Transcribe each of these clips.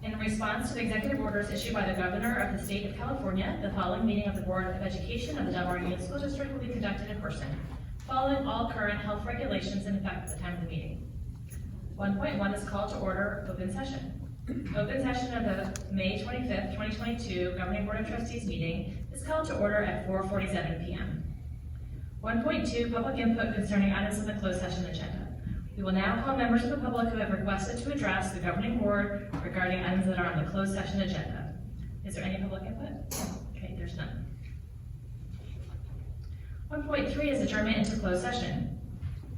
In response to the executive orders issued by the Governor of the State of California, the following meeting of the Board of Education of the Del Mar Union School District will be conducted in person, following all current health regulations in effect at the time of the meeting. 1.1 is called to order open session. Open session of the May 25th, 2022 Governing Board of Trustees meeting is called to order at 4:47 p.m. 1.2, public input concerning items on the closed session agenda. We will now call members of the public who have requested to address the governing board regarding items that are on the closed session agenda. Is there any public input? Okay, there's none. 1.3 is adjournment into closed session.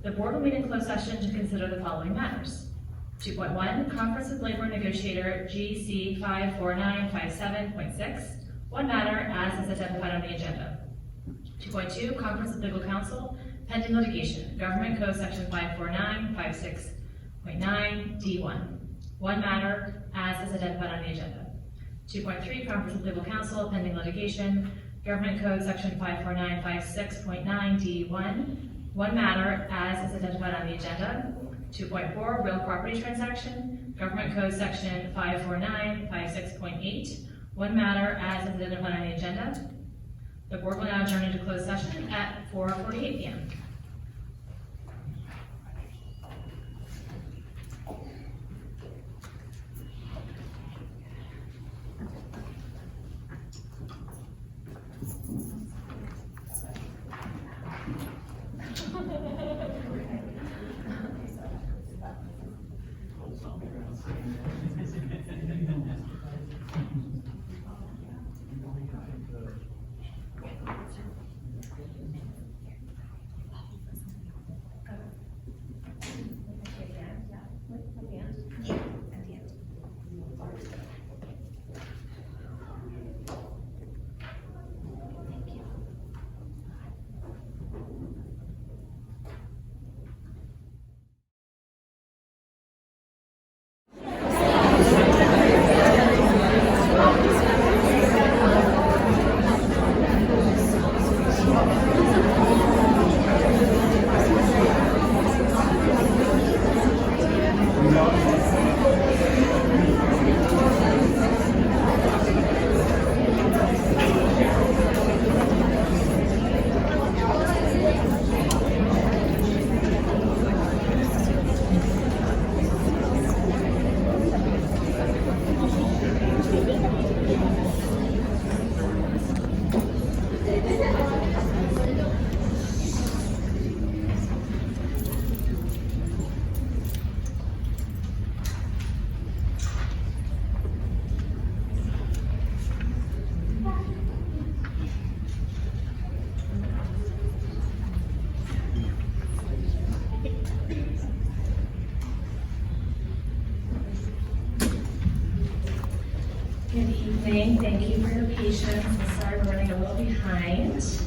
The board will meet in closed session to consider the following matters. 2.1, Conference with Labor Negotiator GC 54957.6, one matter as is identified on the agenda. 2.2, Conference with Legal Counsel, pending litigation, Government Code Section 54956.9 D1, one matter as is identified on the agenda. 2.3, Conference with Legal Counsel, pending litigation, Government Code Section 54956.9 D1, one matter as is identified on the agenda. 2.4, real property transaction, Government Code Section 54956.8, one matter as is identified on the agenda. The board will now adjourn into closed session at 4:48 p.m. Good evening. Thank you for your patience. I'm sorry we're running a little behind. This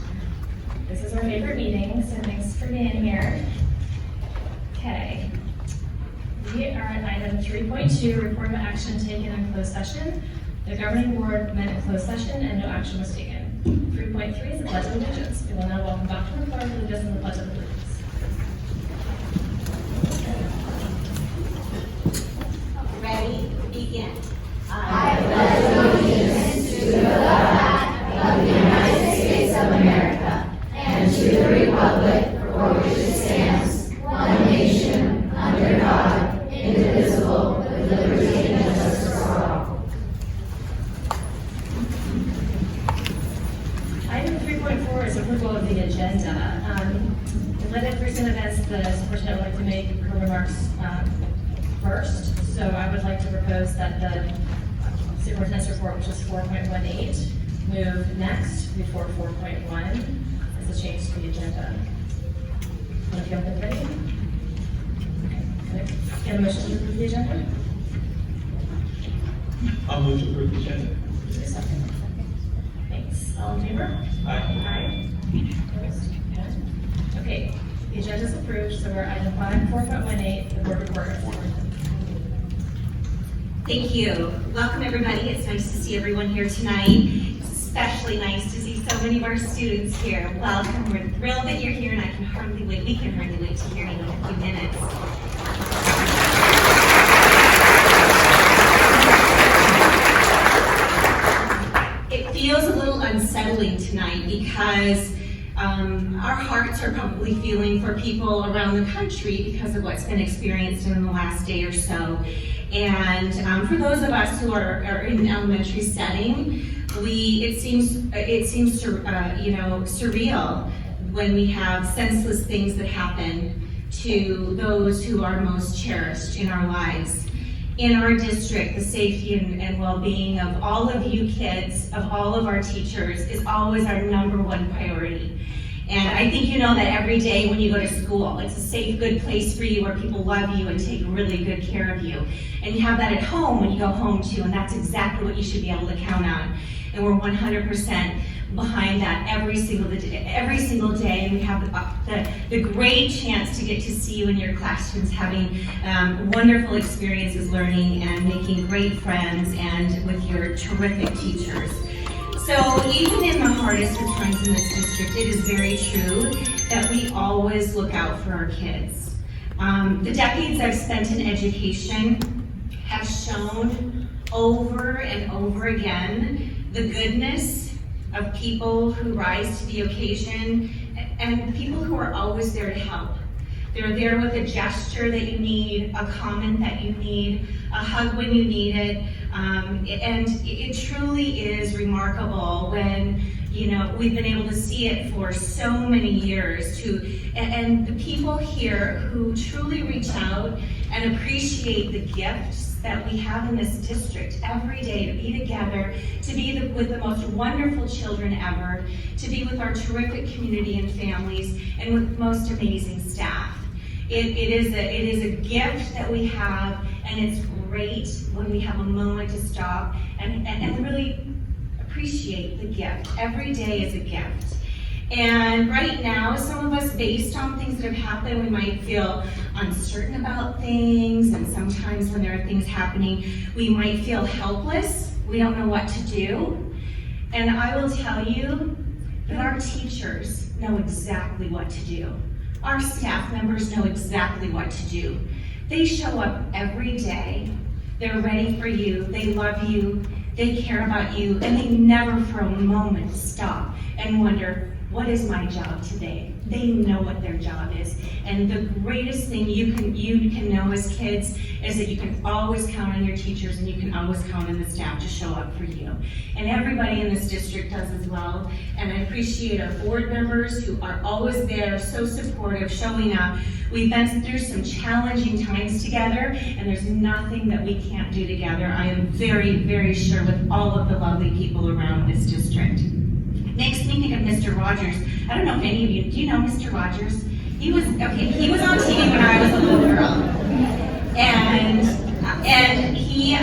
is our favorite meeting, so thanks for being here. Okay. We are at item 3.2, report of action taken in closed session. The governing board met in closed session and no action was taken. 3.3 is the Pledge of Allegiance. We will now welcome Dr. McClure to lead us in the Pledge of Allegiance. Ready? Begin. I pledge allegiance to the flag of the United States of America and to the republic for which it stands, one nation, under God, indivisible, with liberty and justice for all. Item 3.4 is approval of the agenda. Let it present events the superintendent would like to make her remarks first. So I would like to propose that the superintendent's report, which is 4.18, move next before 4.1 as a change to the agenda. Want to feel good, ready? Okay. Get a motion to approve the agenda? I'll move to approve the agenda. Is there a second? Thanks. All in favor? Aye. Aye. Opposed? None? Okay, the agenda is approved, so we're at item 4.18, the board report. Thank you. Welcome, everybody. It's nice to see everyone here tonight. It's especially nice to see so many of our students here. Welcome. We're thrilled that you're here, and we can hardly wait to hear you in a few minutes. because our hearts are probably feeling for people around the country because of what's been experienced in the last day or so. And for those of us who are in an elementary setting, it seems surreal when we have senseless things that happen to those who are most cherished in our lives. In our district, the safety and well-being of all of you kids, of all of our teachers, is always our #1 priority. And I think you know that every day when you go to school, it's a safe, good place for you where people love you and take really good care of you. And you have that at home when you go home too, and that's exactly what you should be able to count on. And we're 100% behind that every single day. And we have the great chance to get to see you in your classrooms, having wonderful experiences learning and making great friends, and with your terrific teachers. So even in the hardest of times in this district, it is very true that we always look out for our kids. The decades I've spent in education have shown over and over again the goodness of people who rise to the occasion, and people who are always there to help. They're there with a gesture that you need, a comment that you need, a hug when you need it, and it truly is remarkable when we've been able to see it for so many years and the people here who truly reach out and appreciate the gifts that we have in this district every day, to be together, to be with the most wonderful children ever, to be with our terrific community and families, and with the most amazing staff. It is a gift that we have, and it's great when we have a moment to stop and really appreciate the gift. Every day is a gift. And right now, some of us, based on things that have happened, we might feel uncertain about things, and sometimes when there are things happening, we might feel helpless. We don't know what to do. And I will tell you that our teachers know exactly what to do. Our staff members know exactly what to do. They show up every day. They're ready for you. They love you. They care about you. And they never for a moment stop and wonder, what is my job today? They know what their job is. And the greatest thing you can know as kids is that you can always count on your teachers, and you can always count on the staff to show up for you. And everybody in this district does as well. And I appreciate our board members who are always there, so supportive, showing up. We've been through some challenging times together, and there's nothing that we can't do together. I am very, very sure, with all of the lovely people around this district. Makes me think of Mr. Rogers. I don't know if any of you, do you know Mr. Rogers? He was on TV when I was a little girl. And he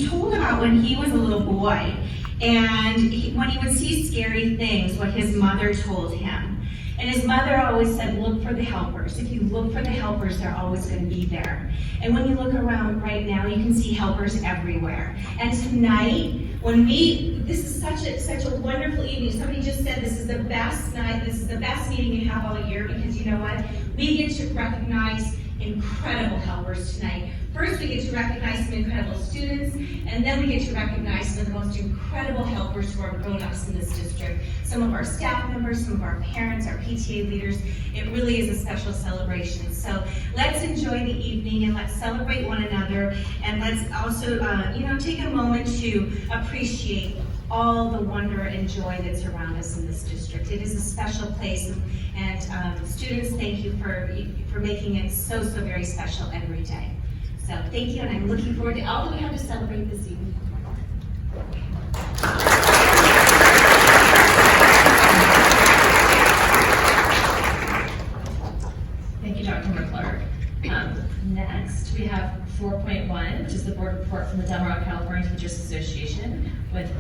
told about when he was a little boy, and when he would see scary things, what his mother told him. And his mother always said, look for the helpers. If you look for the helpers, they're always going to be there. And when you look around right now, you can see helpers everywhere. And tonight, this is such a wonderful evening. Somebody just said this is the best night, this is the best meeting you have all year, because you know what? We get to recognize incredible helpers tonight. First, we get to recognize some incredible students, and then we get to recognize some of the most incredible helpers who are grown-ups in this district. Some of our staff members, some of our parents, our PTA leaders. It really is a special celebration. So let's enjoy the evening, and let's celebrate one another, and let's also take a moment to appreciate all the wonder and joy that's around us in this district. It is a special place, and students, thank you for making it so very special every day. So thank you, and I'm looking forward to all that we have to celebrate this evening. Thank you, Dr. McClurg. Next, we have 4.1, which is the board report from the Del Mar, California Teachers Association with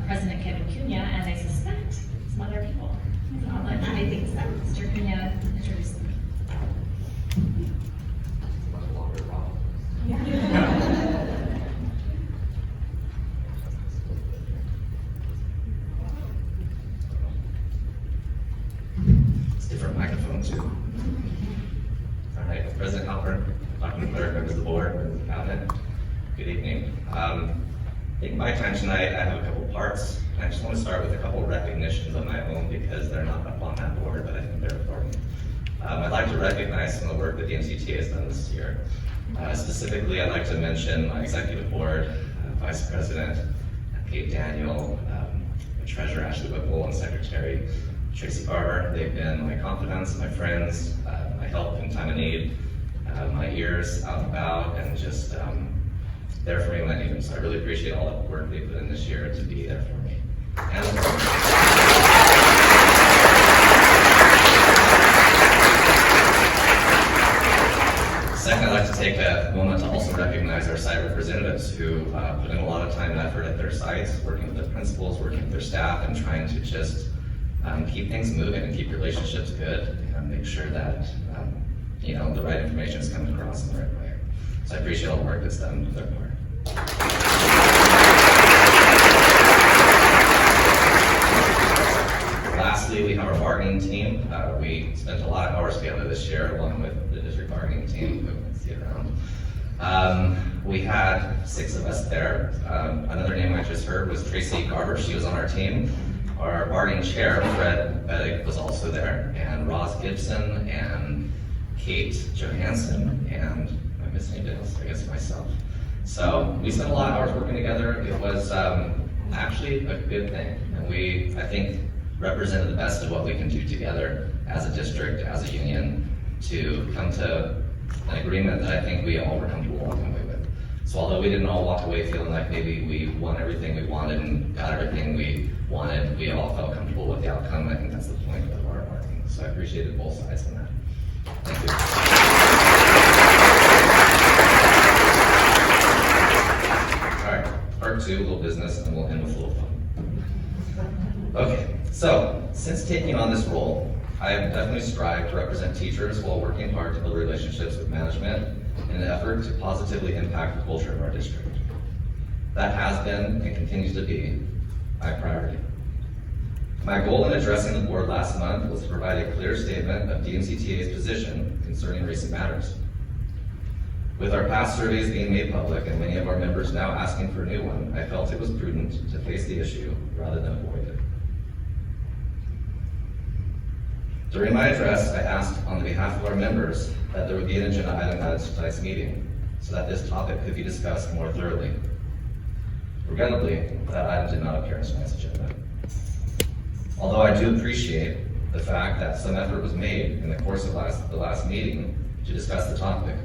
President Kevin Cunha, and I suspect some other people. I'll let Mr. Cunha introduce them. It's different microphones too. All right, President Halpern, Dr. McClurg, members of the board, members of the cabinet, good evening. I think my time tonight, I have a couple parts. I just want to start with a couple recognitions of my own because they're not up on that board, but I think they're important. I'd like to recognize some of the work that the DMCTA has done this year. Specifically, I'd like to mention my executive board, Vice President Kate Daniel, Treasurer Ashley Whipple, and Secretary Tracy Barber. They've been my confidants, my friends, my help in time of need, my ears out and about, and just there for me when I need them. So I really appreciate all the work they put in this year to be there for me. Second, I'd like to take a moment to also recognize our site representatives who put in a lot of time and effort at their sites, working with their principals, working with their staff, and trying to just keep things moving and keep relationships good and make sure that the right information is coming across in the right way. So I appreciate all the work that's done with their part. Lastly, we have our bargaining team. We spent a lot of hours together this year, along with the district bargaining team, who can see it around. We had 6 of us there. Another name I just heard was Tracy Barber. She was on our team. Our bargaining chair, Fred Bettig, was also there, and Ross Gibson, and Kate Johansson, and I'm missing anybody else, I guess myself. So we spent a lot of hours working together. It was actually a good thing, and we, I think, represented the best of what we can do together as a district, as a union, to come to an agreement that I think we all were comfortable walking away with. So although we didn't all walk away feeling like maybe we won everything we wanted and got everything we wanted, we all felt comfortable with the outcome. I think that's the point of our bargaining. So I appreciated both sides on that. Thank you. All right, part 2, a little business, and we'll end with a little fun. Okay, so since taking on this role, I have definitely strived to represent teachers while working hard to build relationships with management in an effort to positively impact the culture of our district. That has been and continues to be my priority. My goal in addressing the board last month was to provide a clear statement of DMCTA's position concerning recent matters. With our past surveys being made public and many of our members now asking for a new one, I felt it was prudent to face the issue rather than avoid it. During my address, I asked on behalf of our members that there would be an agenda item at tonight's meeting so that this topic could be discussed more thoroughly. Regrettably, that item did not appear on tonight's agenda. Although I do appreciate the fact that some effort was made in the course of the last meeting to discuss the topic,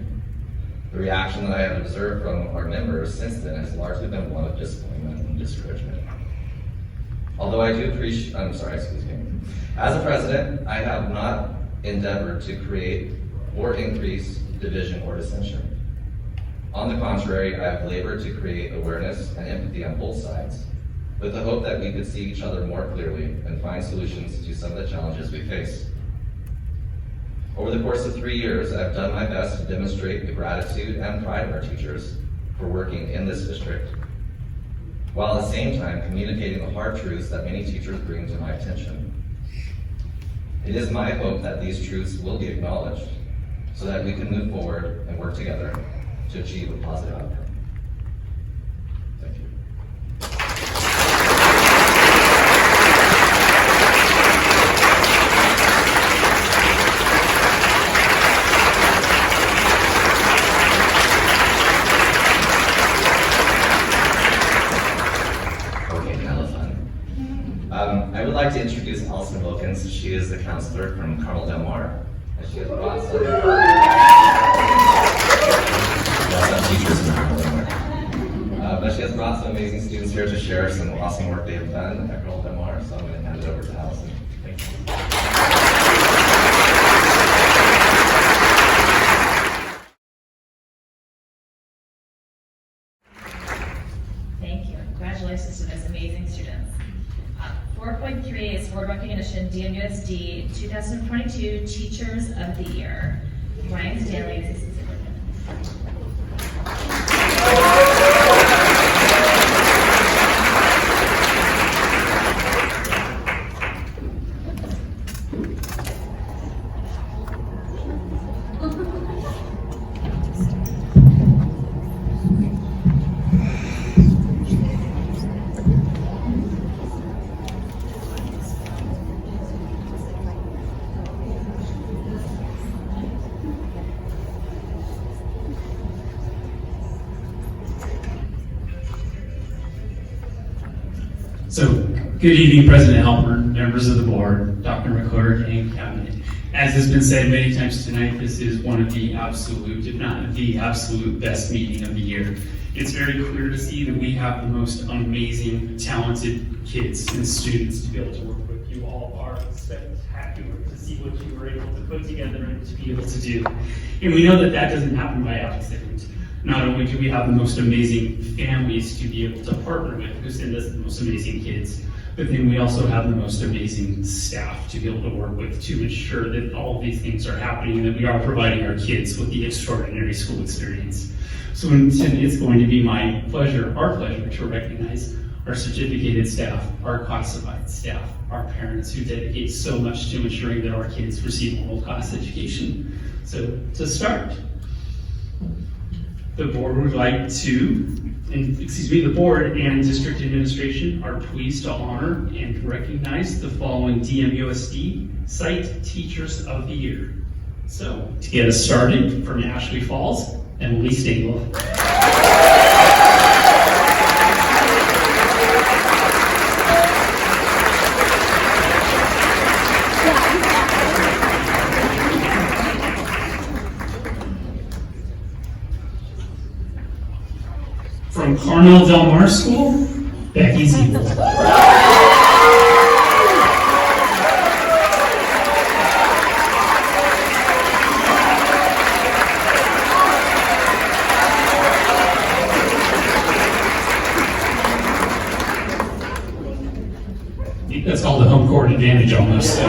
the reaction that I have observed from our members since then has largely been one of disappointment and discouragement. Although I do appreciate, as a president, I have not endeavored to create or increase division or dissension. On the contrary, I have labored to create awareness and empathy on both sides, with the hope that we could see each other more clearly and find solutions to some of the challenges we face. Over the course of 3 years, I've done my best to demonstrate the gratitude and pride of our teachers for working in this district, while at the same time communicating the hard truths that many teachers bring to my attention. It is my hope that these truths will be acknowledged so that we can move forward and work together to achieve a positive outcome. Thank you. Okay, now the fun. I would like to introduce Allison Wilkins. She is the counselor from Carmel Del Mar. And she has brought some teachers in Carmel Del Mar. But she has brought some amazing students here to share some awesome work they have done at Carmel Del Mar. So I'm going to hand it over to Allison. Thank you. Thank you. Congratulations to those amazing students. 4.3 is Award Recognition DMUSD 2022 Teachers of the Year. Ryan Stanley, Assistant Superintendent. So, good evening, President Helmer, members of the board, Dr. McClure, and cabinet. As has been said many times tonight, this is one of the absolute, if not the absolute best meeting of the year. It's very clear to see that we have the most amazing, talented kids and students to be able to work with. You all are spectacular to see what you were able to put together and to be able to do. And we know that that doesn't happen by accident. Not only do we have the most amazing families to be able to partner with who send us the most amazing kids, but then we also have the most amazing staff to be able to work with to ensure that all of these things are happening and that we are providing our kids with the extraordinary school experience. So it's going to be my pleasure, our pleasure, to recognize our certificated staff, our classified staff, our parents who dedicate so much to ensuring that our kids receive a world-class education. So to start, the board would like to, the board and district administration are pleased to honor and recognize the following DMUSD Site Teachers of the Year. So, to get us started, from Ashley Falls, Emily Stengel. From Carmel Del Mar School, Becky Ziegel. That's called the home court advantage almost.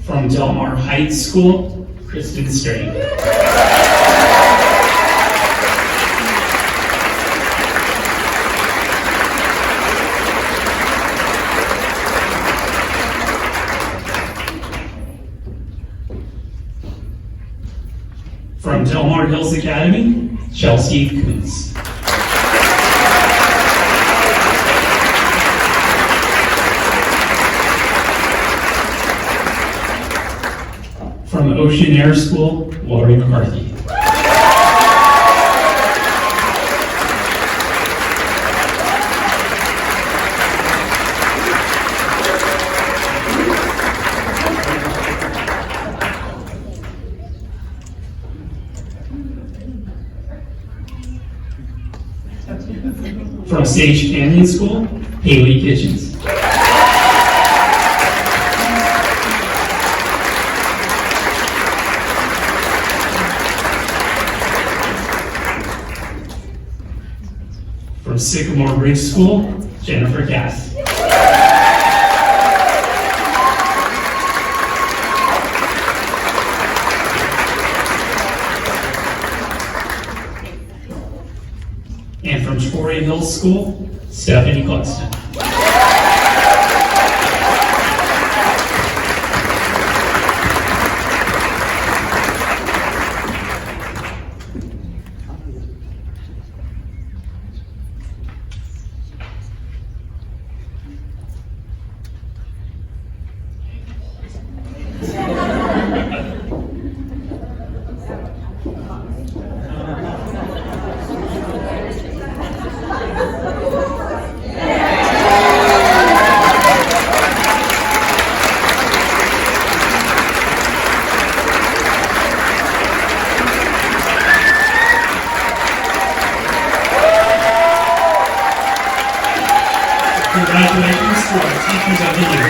From Del Mar Heights School, Kristen Strain. From Del Mar Hills Academy, Chelsea Kuntz. From Ocean Air School, Lori McCarthy. From Sage Canyon School, Haley Kitchens. From Sycamore Ridge School, Jennifer Cass. And from Torrey Hills School, Stephanie Cluxton. Congratulations to our Teachers of the Year.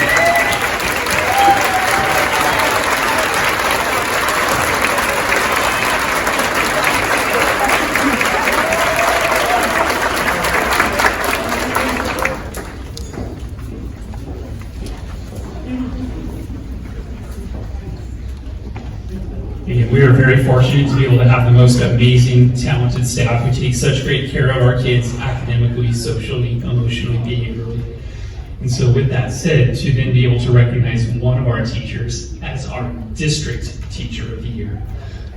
And we are very fortunate to be able to have the most amazing, talented staff who take such great care of our kids academically, socially, emotionally, behaviorally. And so with that said, to then be able to recognize one of our teachers as our District Teacher of the Year.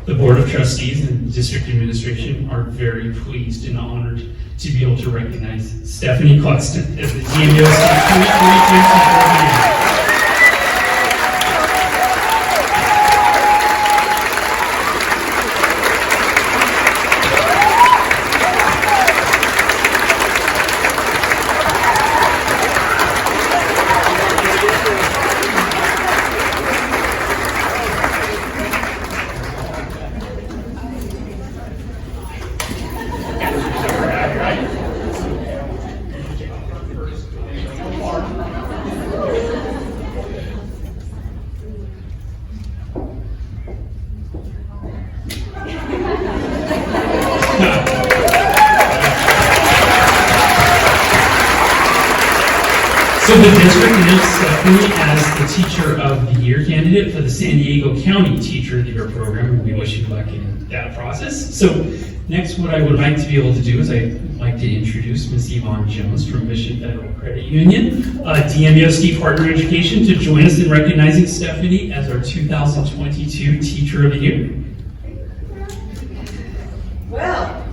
The Board of Trustees and District Administration are very pleased and honored to be able to recognize Stephanie Cluxton as the DMUSD 2022 Teacher of the Year. the district announced Stephanie as the Teacher of the Year candidate for the San Diego County Teacher of the Year program, and we wish you luck in that process. So next, what I would like to be able to do is I'd like to introduce Ms. Yvonne Jones from Mission Federal Credit Union, DMUSD Partner Education, to join us in recognizing Stephanie as our 2022 Teacher of the Year. Well,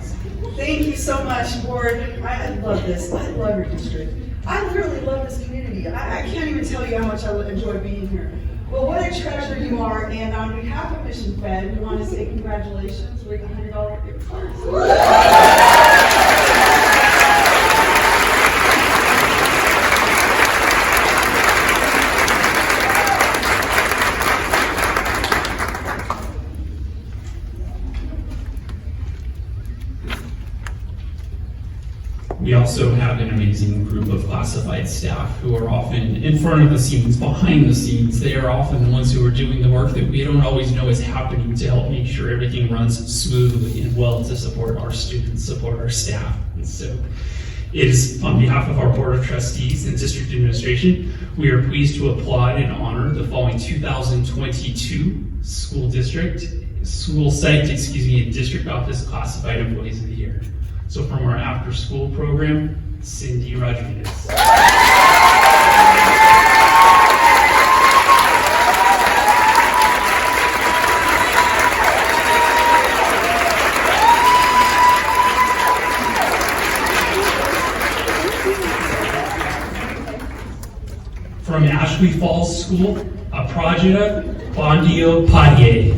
thank you so much, board. I love this. I love your district. I really love this community. I can't even tell you how much I enjoy being here. Well, what a treasure you are, and on behalf of Mission Fed, we want to say congratulations with a $100 gift card. We also have an amazing group of classified staff who are often in front of the scenes, behind the scenes. They are often the ones who are doing the work that we don't always know is happening to help make sure everything runs smoothly and well to support our students, support our staff. And so it is on behalf of our Board of Trustees and District Administration, we are pleased to applaud and honor the following 2022 school site, and district office classified employees of the year. So from our after-school program, Cindy Rodriguez. From Ashley Falls School, Aprajita Bondio Padier.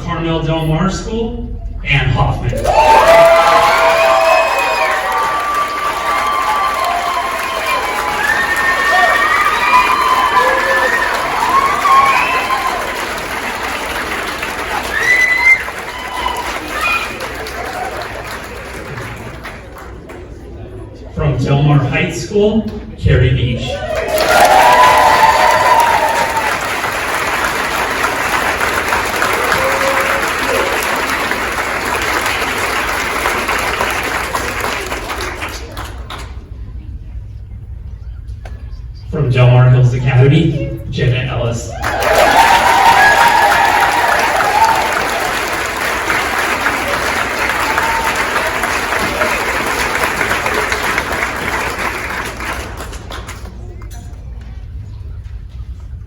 Carmel Del Mar School, Ann Hoffman. From Del Mar Heights School, Carrie Beach. From Del Mar Hills Academy, Jenna Ellis.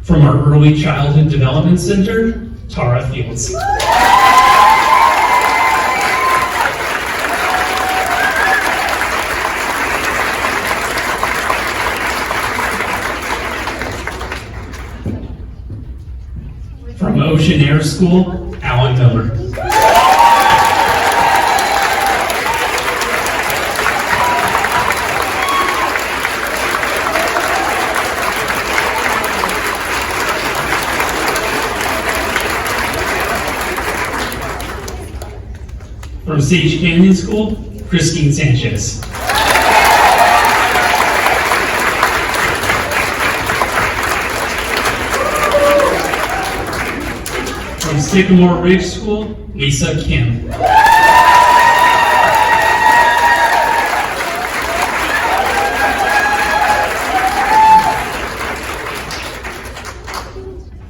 From our Early Childhood Development Center, Tara Fields. From Ocean Air School, Alan Miller. From Sage Canyon School, Christine Sanchez. From Sycamore Ridge School, Lisa Kim.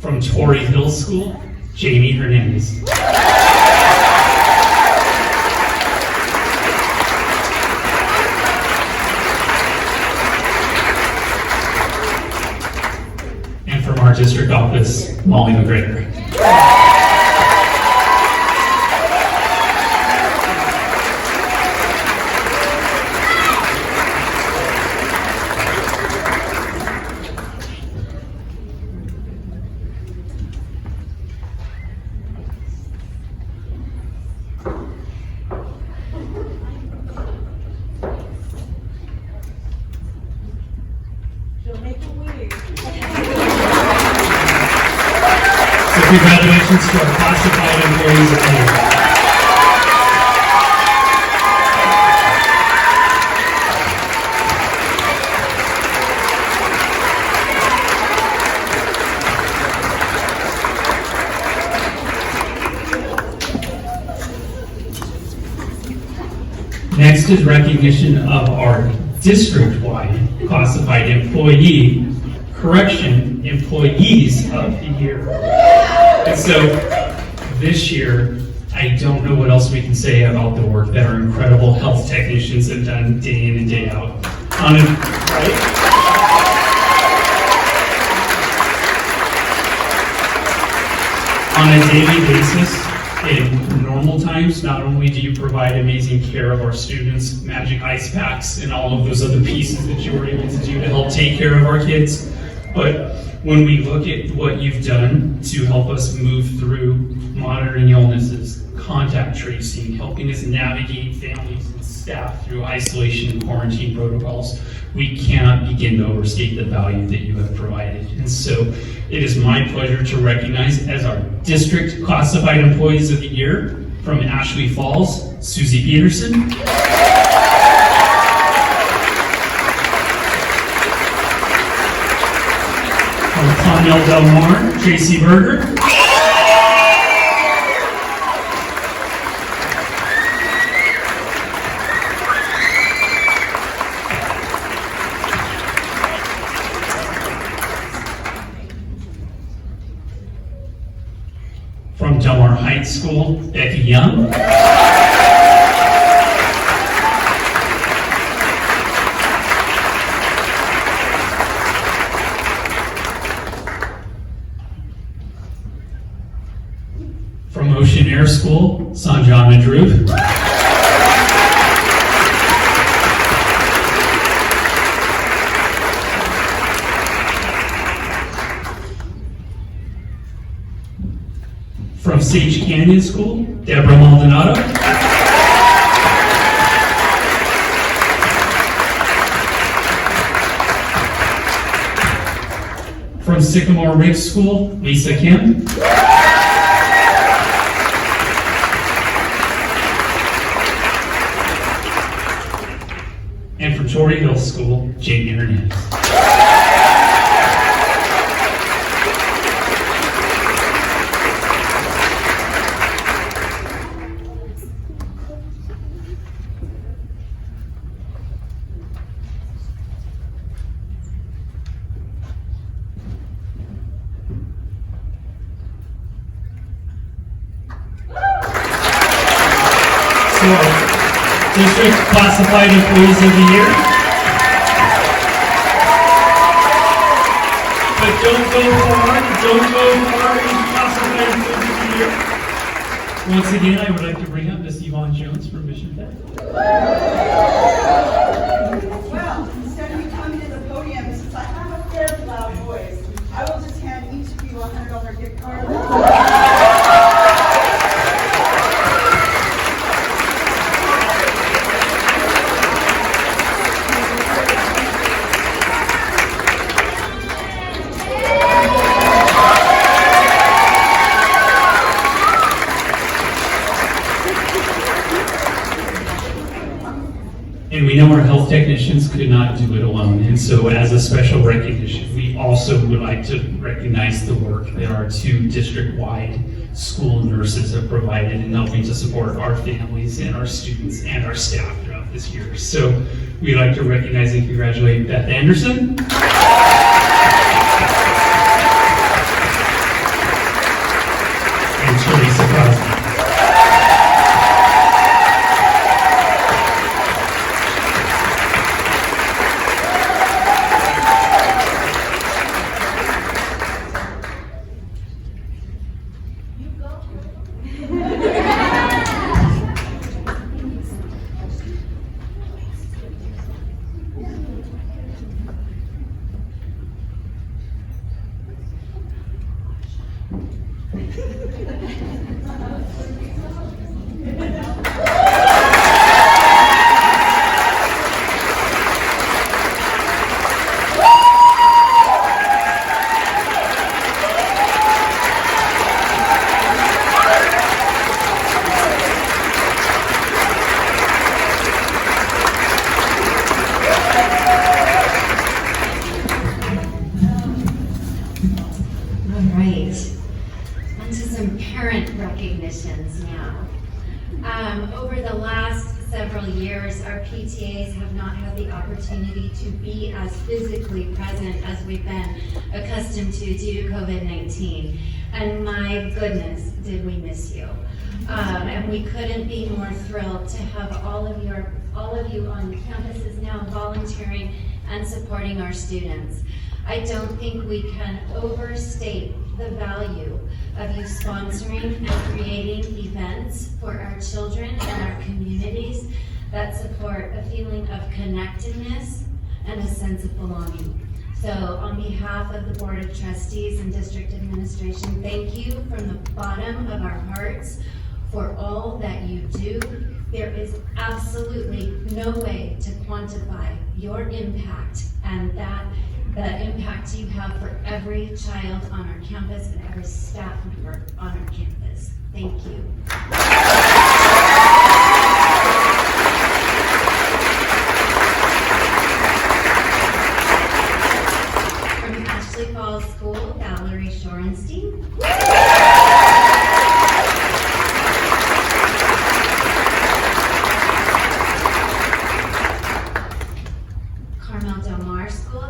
From Torrey Hills School, Jamie Hernandez. And from our district office, Molly McGregor. Congratulations to our classified employees of the year. Next is recognition of our district-wide classified employees of the year. And so this year, I don't know what else we can say about the work that our incredible health technicians have done day in and day out. On a daily basis, in normal times, not only do you provide amazing care of our students, magic ice packs, and all of those other pieces that you were able to do to help take care of our kids, but when we look at what you've done to help us move through monitoring illnesses, contact tracing, helping us navigate families and staff through isolation and quarantine protocols, we cannot begin to overstate the value that you have provided. And so it is my pleasure to recognize as our district classified employees of the year from Ashley Falls, Susie Peterson. From Connell Del Mar, Tracy Berger. From Del Mar Heights School, Becky Young. From Ocean Air School, Sanjan Madruv. From Sage Canyon School, Deborah Maldonado. From Sycamore Ridge School, Lisa Kim. And from Torrey Hill School, Jamie Hernandez. District Classified Employees of the Year. But don't go far in Classified Employees of the Year. Once again, I would like to bring up Miss Yvonne Jones from Mission Tech. Well, instead of me coming to the podium, since I have a fairly loud voice, I will just hand each of you a $100 gift card. And we know our health technicians could not do it alone. And so as a special recognition, we also would like to recognize the work that our two district-wide school nurses have provided in helping to support our families and our students and our staff throughout this year. So we'd like to recognize and congratulate Beth Anderson. And Teresa Crosby. Over the last several years, our PTAs have not had the opportunity to be as physically present as we've been accustomed to due to COVID-19. And my goodness, did we miss you. And we couldn't be more thrilled to have all of you on campuses now volunteering and supporting our students. I don't think we can overstate the value of you sponsoring and creating events for our children and our communities that support a feeling of connectedness and a sense of belonging. So on behalf of the Board of Trustees and District Administration, thank you from the bottom of our hearts for all that you do. There is absolutely no way to quantify your impact and the impact you have for every child on our campus and every staff member on our campus. Thank you. From Ashley Falls School, Valerie Shorenstein.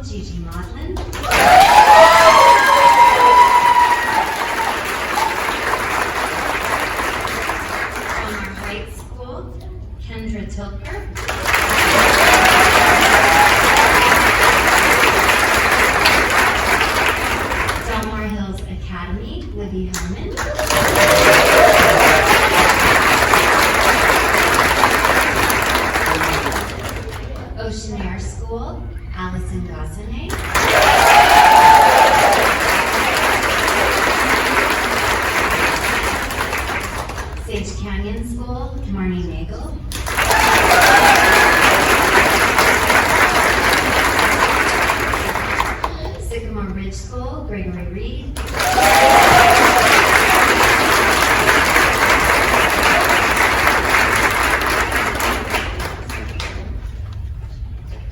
Gigi Modlin. Delmar Heights School, Kendra Tilker. Delmar Hills Academy, Libby Hellman. Ocean Air School, Allison Gossenay. Sage Canyon School, Marnie Nagel. Sycamore Ridge School, Gregory Reed.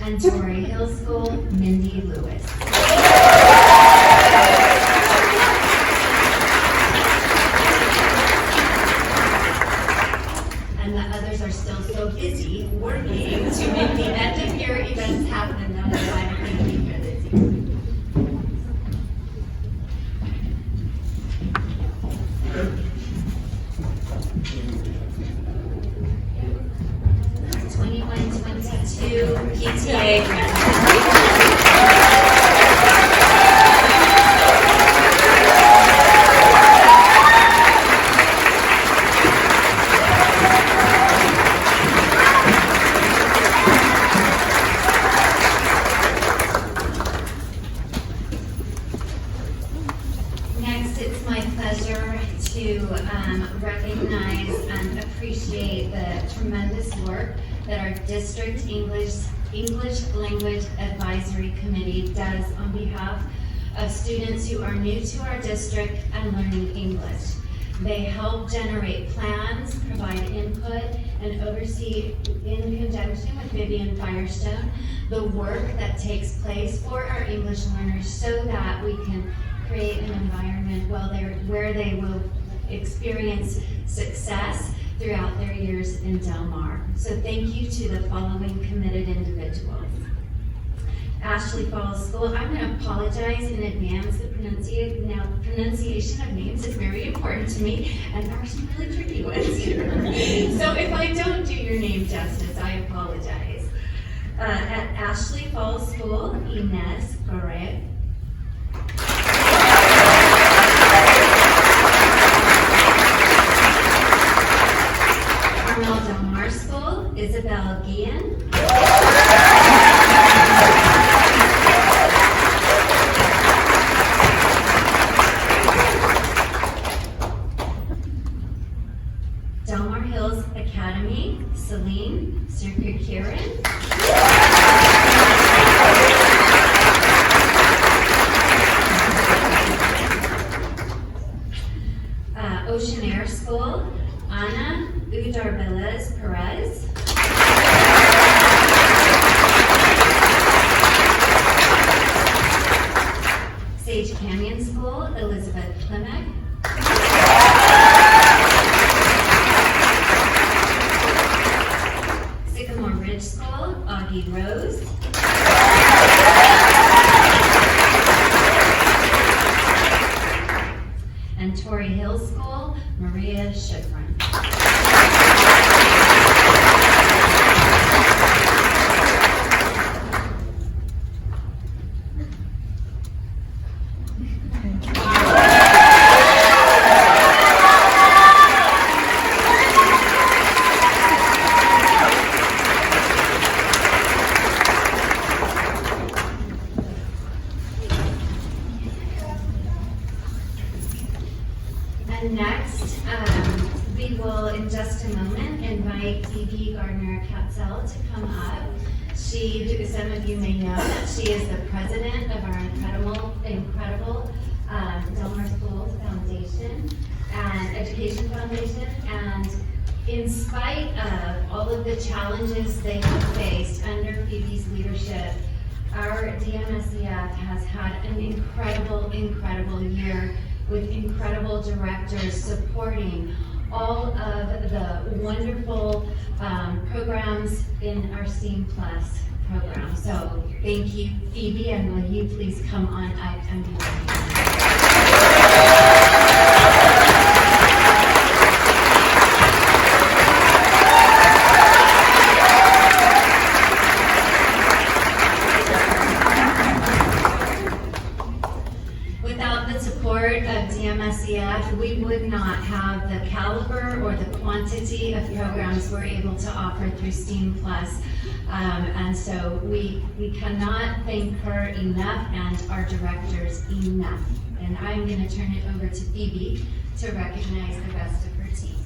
And Torrey Hill School, Mindy Lewis. And the others are still so busy working to make the end of year events happen. That's why I'm thanking you for this year. PTA grant. Next, it's my pleasure to recognize and appreciate the tremendous work that our district English Language Advisory Committee does on behalf of students who are new to our district and learning English. They help generate plans, provide input, and oversee, in conjunction with Vivian Firestone, the work that takes place for our English learners so that we can create an environment where they will experience success throughout their years in Del Mar. So thank you to the following committed individuals. Ashley Falls School, I'm going to apologize in advance. The pronunciation of names is very important to me, and there are some really tricky ones here. So if I don't do your name justice, I apologize. At Ashley Falls School, Inez Correa. Carmel Del Mar School, Isabel Guillen. Del Mar Hills Academy, Celine Sirkukiran. Ocean Air School, Ana Udarbeles Perez. Sage Canyon School, Elizabeth Klimek. invite Phoebe Gardner-Capsell to come up. Some of you may know that she is the president of our incredible Del Mar Schools Foundation and Education Foundation. And in spite of all of the challenges they have faced under Phoebe's leadership, our DMSEF has had an incredible year with incredible directors supporting all of the wonderful programs in our STEAM Plus program. So thank you, Phoebe, and will you please come on up and be recognized. DMSEF, we would not have the caliber or the quantity of programs we're able to offer through STEAM Plus. And so we cannot thank her enough and our directors enough. And I'm going to turn it over to Phoebe to recognize the rest of her team.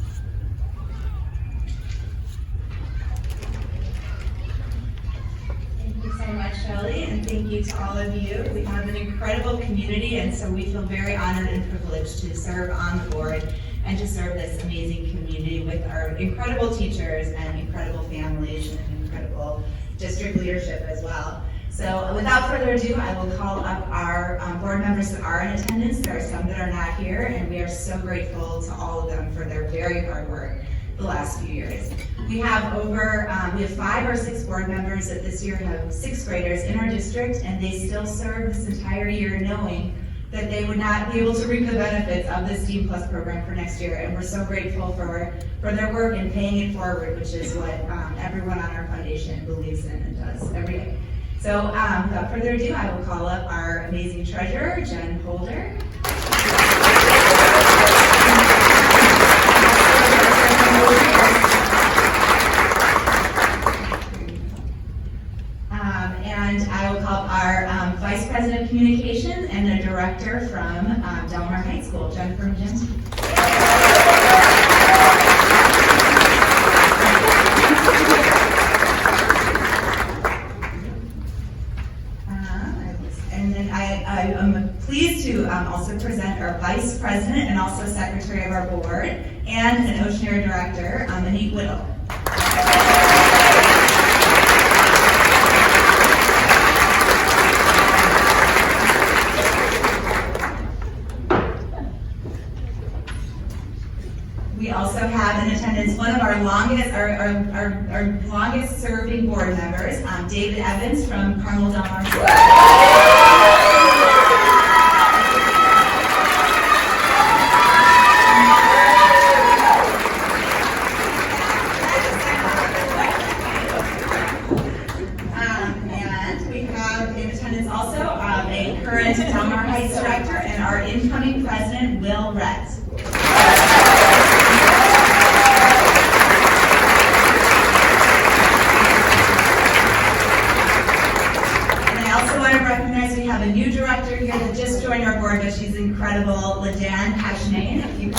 Thank you so much, Shelley, and thank you to all of you. We have an incredible community, and so we feel very honored and privileged to serve on the board and to serve this amazing community with our incredible teachers and incredible families and incredible district leadership as well. So without further ado, I will call up our board members that are in attendance. There are some that are not here, and we are so grateful to all of them for their very hard work the last few years. We have we have 5 or 6 board members that this year have 6th graders in our district, and they still serve this entire year knowing that they would not be able to reap the benefits of this STEAM Plus program for next year. And we're so grateful for their work in paying it forward, which is what everyone on our foundation believes in and does every day. So without further ado, I will call up our amazing treasurer, Jen Holder. And I will call up our Vice President of Communications and the Director from Del Mar High School, Jennifer Magenta. And then I am pleased to also present our Vice President and also Secretary of our Board and an Oceanair Director, Monique Whittle. We also have in attendance one of our longest serving board members, David Evans from Carmel Del Mar School. And we have in attendance also a current Del Mar Heights director and our incoming president, Will Rett. We have a new director here that just joined our board, but she's incredible, LaDanne Pachinane. If you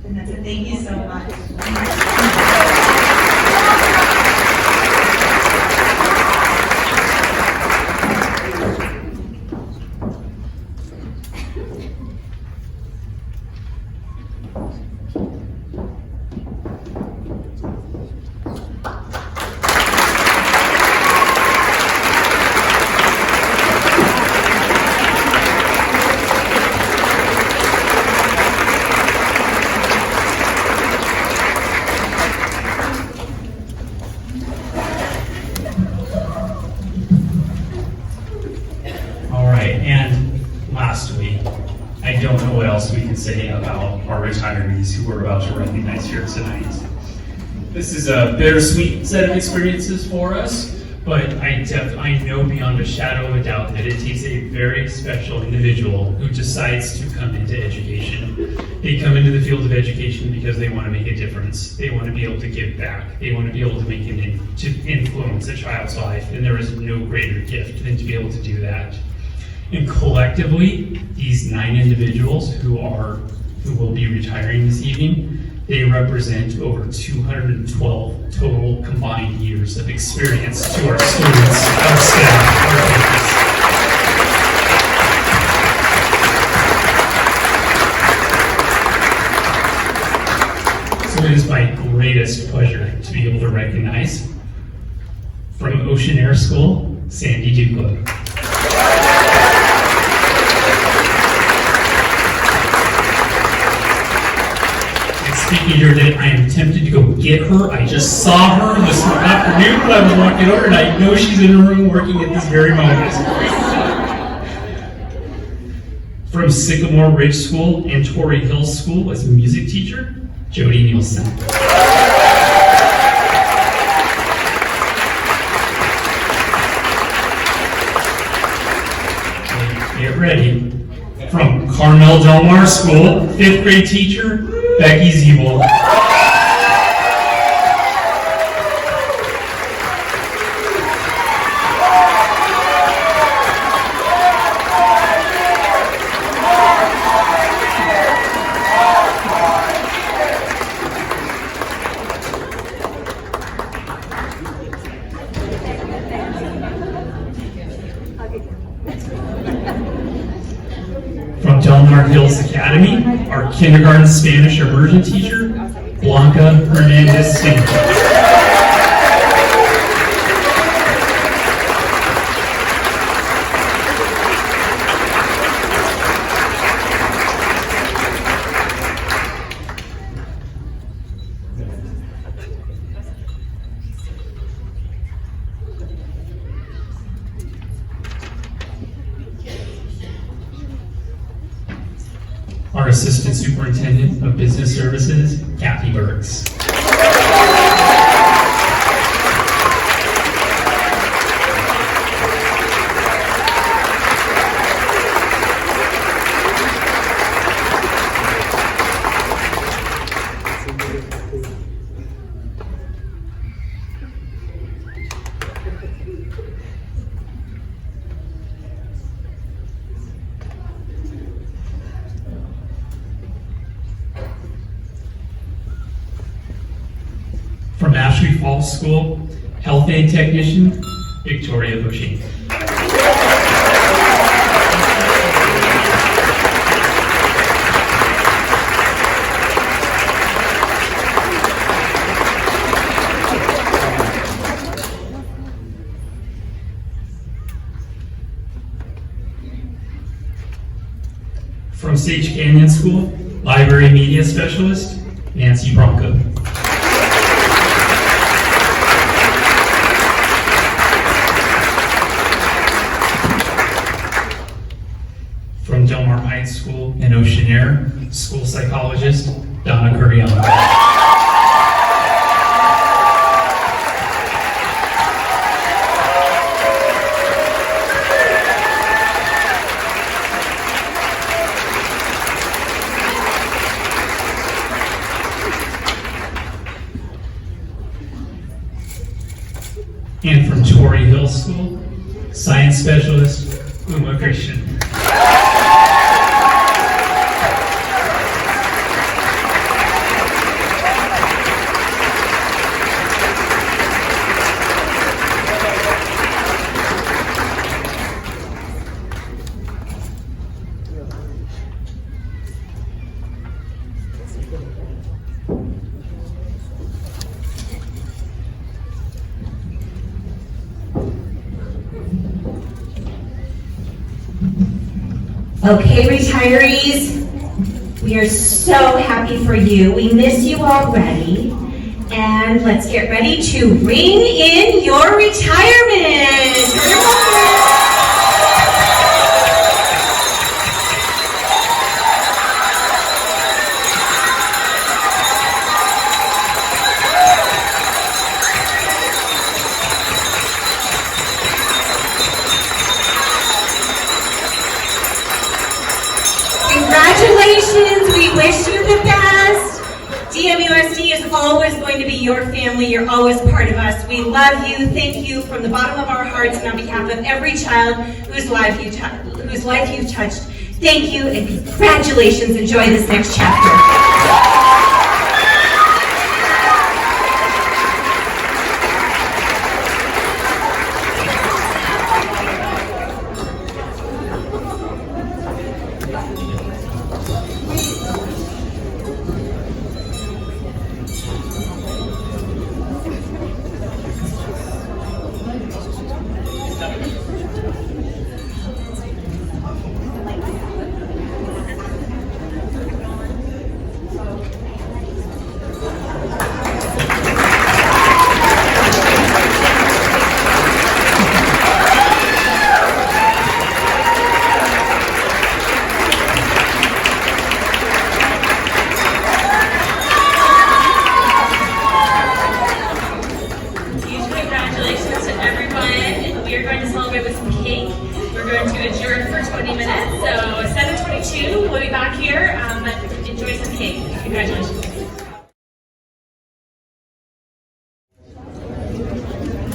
And that's it. Thank you so much. I don't know what else we can say about our retirees who we're about to recognize here tonight. This is a bittersweet set of experiences for us, but I know beyond a shadow of a doubt that it takes a very special individual who decides to come into education They come into the field of education because they want to make a difference. They want to be able to give back. They want to be able to to influence a child's life, and there is no greater gift than to be able to do that. And collectively, these 9 individuals who will be retiring this evening, they represent over 212 total combined years of experience to our students, our staff, our parents. So it is my greatest pleasure to be able to recognize from Ocean Air School, Sandy Dukla. Speaking here today, I am tempted to go get her. I just saw her this afternoon when I was walking over, and I know she's in the room working at this very moment. From Sycamore Ridge School and Torrey Hills School as a music teacher, Jody Nielsen. Get ready. From Carmel Del Mar School, 5th grade teacher, Becky Ziebel. From Del Mar Hills Academy, our kindergarten Spanish immersion teacher, Blanca Hernandez-Sanchez. Our Assistant Superintendent of Business Services, Kathy Burks. From Ashby Falls School, Health Aid Technician, Victoria Bushing. From Sage Canyon School, Library Media Specialist, Nancy Bronco. From Del Mar Heights School and Ocean Air, school psychologist, Donna Curiello. And from Torrey Hills School, science specialist, Uma Christian. Okay, retirees, we are so happy for you. We miss you already. And let's get ready to ring in your retirement. Congratulations, we wish you your family. You're always part of us. We love you. Thank you from the bottom of our hearts and on behalf of every child whose life you've touched. Thank you and congratulations. Enjoy this next chapter.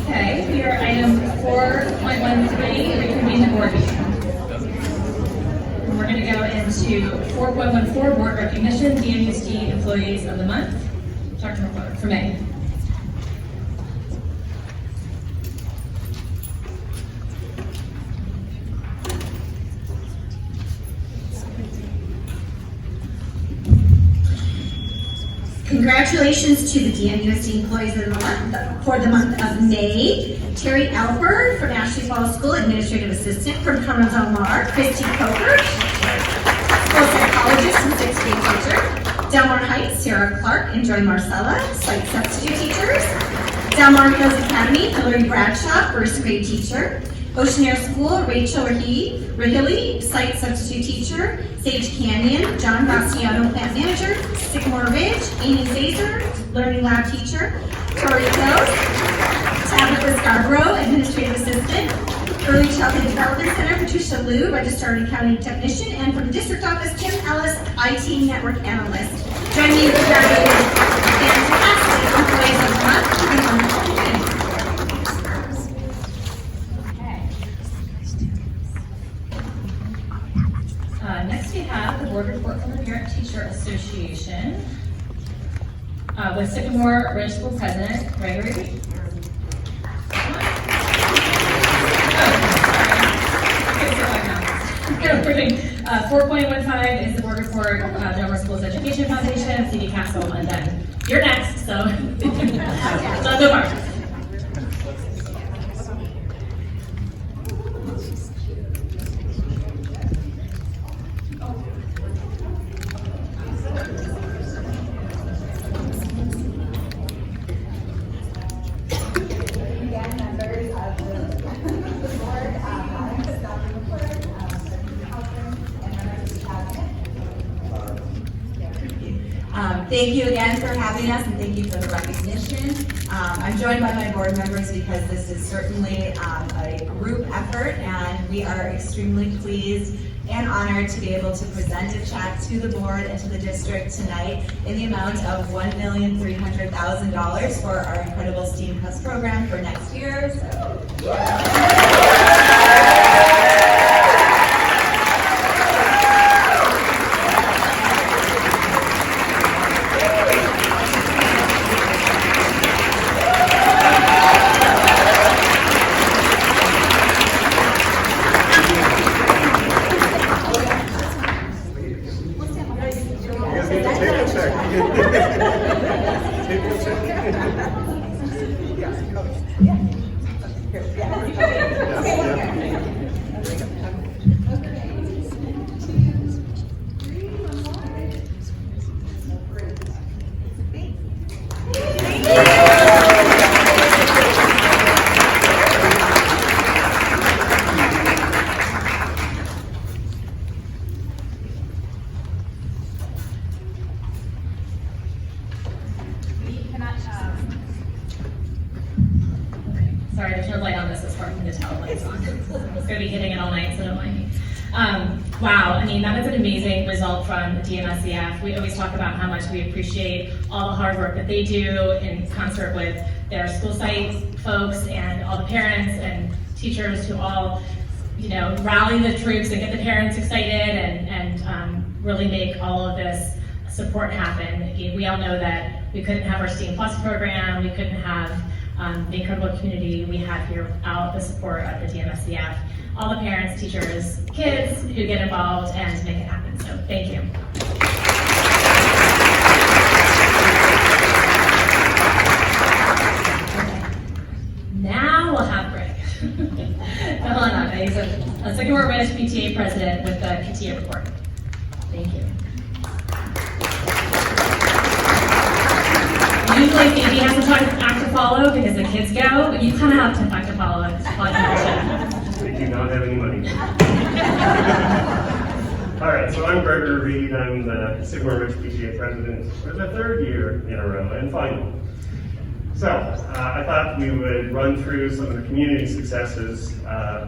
Okay, we are item 4.13, reconvene the board meeting. And we're going to go into 4.14, board recognition, DMUSD employees of the month. Dr. McClure, for May. Congratulations to the DMUSD employees of the month for the month of May. Terry Alford from Ashley Falls School, Administrative Assistant from Carmel Del Mar. Christy Coker, School Psychologist and 6th grade teacher. Del Mar Heights, Sarah Clark and Joy Marcella, Site Substitute Teachers. Del Mar Hills Academy, Hillary Bradshaw, 1st grade teacher. Ocean Air School, Rachel Rahili, Site Substitute Teacher. Sage Canyon, John Bastiano, Plant Manager. Sycamore Ridge, Amy Zazer, Learning Lab Teacher. Tori Hills, Tabitha Scarborough, Administrative Assistant. Early Childhood Development Center, Patricia Liu, Registrar and Accounting Technician. And from the District Office, Kim Ellis, IT Network Analyst. Join me in congratulating fantastic employees of the month. Next we have the board report from the Parent Teacher Association with Sycamore Ridge School President Gregory Reed. 4.15 is the board report, Del Mar Schools Education Foundation, CD Castle, and then you're next, so so far. Thank you again for having us, and thank you for the recognition. I'm joined by my board members because this is certainly a group effort, and we are extremely pleased and honored to be able to present a check to the board and to the district tonight in the amount of $1,300,000 for our incredible STEAM Plus program for next year. Sorry, there's no light on this as far as I can tell. Light's on. It's going to be hitting it all night, so don't mind me. Wow, I mean, that was an amazing result from the DMSEF. We always talk about how much we appreciate all the hard work that they do in concert with their school site folks and all the parents and teachers who all, rally the troops and get the parents excited and really make all of this support happen. We all know that we couldn't have our STEAM Plus program, we couldn't have the incredible community we have here without the support of the DMSEF. All the parents, teachers, kids who get involved and make it happen. So thank you. Now we'll have Greg. Come on up. He's a Sycamore Ranch PTA president with the PTA report. Thank you. Usually Phoebe has to act to follow because the kids go, but you kind of have to act to follow. They do not have any money. All right, so I'm Gregory Reed. I'm the Sycamore Ridge PTA president for the third year in a row and final. So I thought we would run through some of the community successes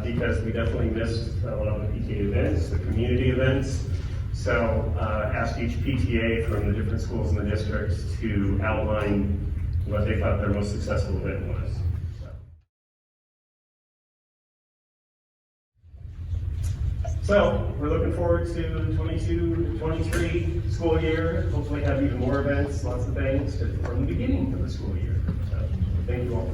because we definitely missed a lot of the PTA events, the community events. So asked each PTA from the different schools in the district to outline what they thought their most successful event was. So we're looking forward to 22-23 school year. Hopefully have even more events, lots of things from the beginning of the school year. So thank you all.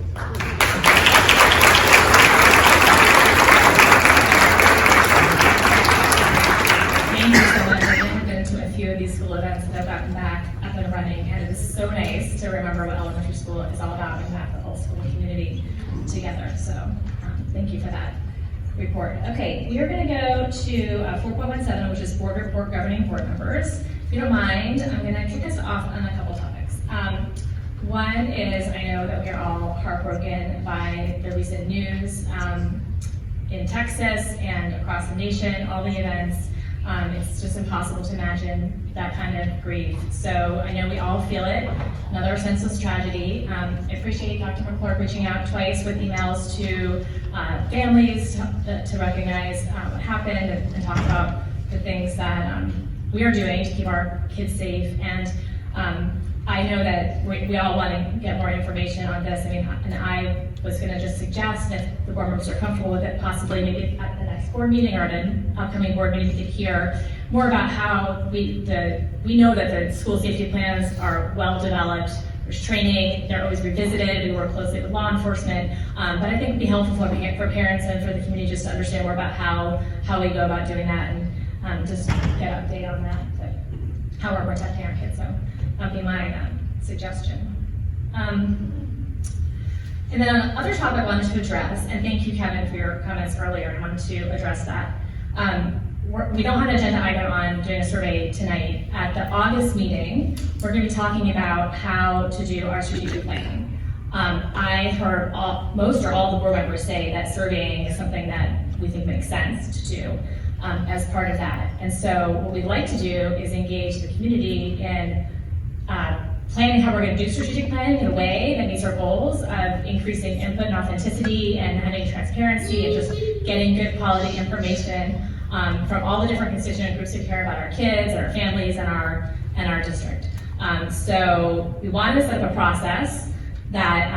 Thank you so much. I've been to a few of these school events that I've gotten back up and running, and it is so nice to remember what elementary school is all about and have the whole school community together. So thank you for that report. Okay, we are going to go to 4.17, which is board report governing board members. If you don't mind, I'm going to kick us off on a couple topics. One is, I know that we are all heartbroken by the recent news in Texas and across the nation, all the events. It's just impossible to imagine that kind of grief. So I know we all feel it, another senseless tragedy. I appreciate Dr. McClure reaching out twice with emails to families to recognize what happened and talk about the things that we are doing to keep our kids safe. And I know that we all want to get more information on this. I mean, and I was going to just suggest, if the board members are comfortable with it, possibly maybe at the next board meeting or at an upcoming board meeting, we could hear more about how we know that the school safety plans are well developed. There's training, they're always revisited, we work closely with law enforcement, but I think it'd be helpful for parents and for the community just to understand more about how we go about doing that and just get an update on that, how we're protecting our kids. So that'd be my suggestion. And then another topic I wanted to address, and thank you, Kevin, for your comments earlier. I wanted to address that. We don't have an agenda item on doing a survey tonight. At the August meeting, we're going to be talking about how to do our strategic planning. I heard most or all the board members say that surveying is something that we think makes sense to do as part of that. And so what we'd like to do is engage the community in planning how we're going to do strategic planning in a way that meets our goals of increasing input and authenticity and having transparency and just getting good quality information from all the different constituent groups who care about our kids and our families and our district. So we wanted to set up a process that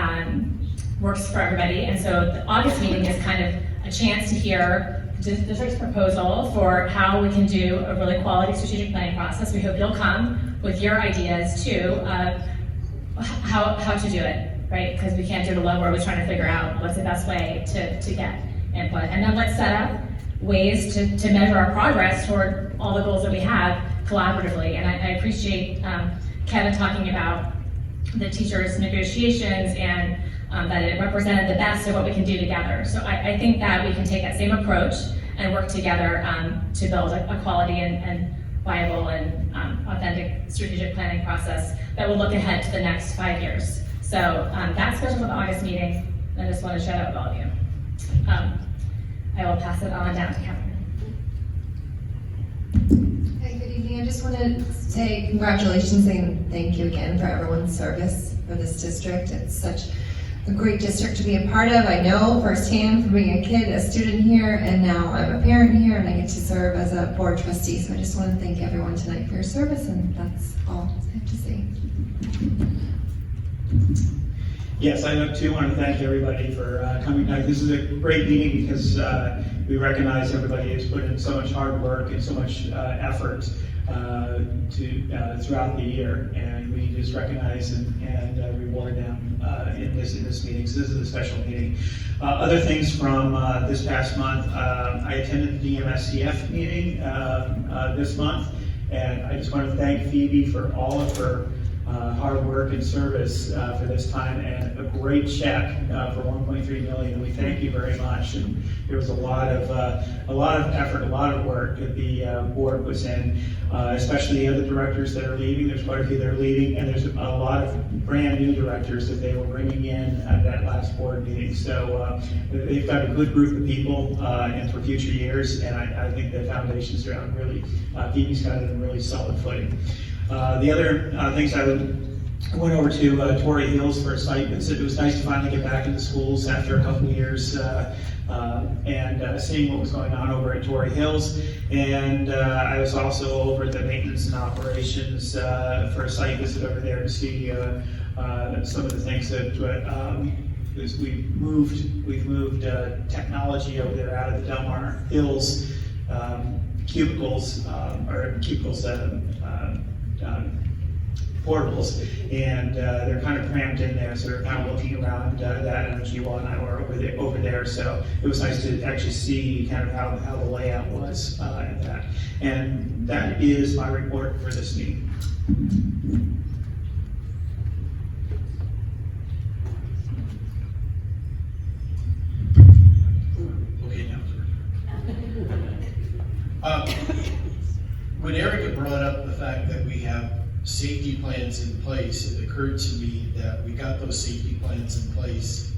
works for everybody. And so the August meeting is kind of a chance to hear the district's proposal for how we can do a really quality strategic planning process. We hope you'll come with your ideas too of how to do it, right? Because we can't do it alone. We're always trying to figure out what's the best way to get input. And then let's set up ways to measure our progress toward all the goals that we have collaboratively. And I appreciate Kevin talking about the teachers' negotiations and that it represented the best of what we can do together. So I think that we can take that same approach and work together to build a quality and viable and authentic strategic planning process that will look ahead to the next 5 years. So that's scheduled for the August meeting. I just want to share that with all of you. I will pass it on down to Catherine. Hey, good evening. I just want to say congratulations and thank you again for everyone's service for this district. It's such a great district to be a part of. I know firsthand from being a kid, a student here, and now I'm a parent here, and I get to serve as a board trustee. So I just want to thank everyone tonight for your service, and that's all I have to say. Yes, I too want to thank everybody for coming tonight. This is a great meeting because we recognize everybody has put in so much hard work and so much effort throughout the year, and we just recognize and reward them in this meeting. So this is a special meeting. Other things from this past month, I attended the DMSEF meeting this month, and I just want to thank Phoebe for all of her hard work and service for this time, and a great check for $1.3 million. And we thank you very much. And there was a lot of effort, a lot of work that the board was in, especially the other directors that are leaving. There's quite a few that are leaving, and there's a lot of brand new directors that they were bringing in at that last board meeting. So they've got a good group of people and for future years, and I think the foundations are on really, Phoebe's got it in really solid footing. The other things I went over to Torrey Hills for a site visit. It was nice to finally get back into schools after a couple of years and seeing what was going on over at Torrey Hills. And I was also over at the maintenance and operations for a site visit over there to see some of the things that we've moved technology over there out of the Delmar Hills cubicles, portables, and they're kind of cramped in there, so they're kind of looking around that, and Kiwa and I were over there, so it was nice to actually see kind of how the layout was at that. And that is my report for this meeting. Okay, now. When Erica brought up the fact that we have safety plans in place, it occurred to me that we got those safety plans in place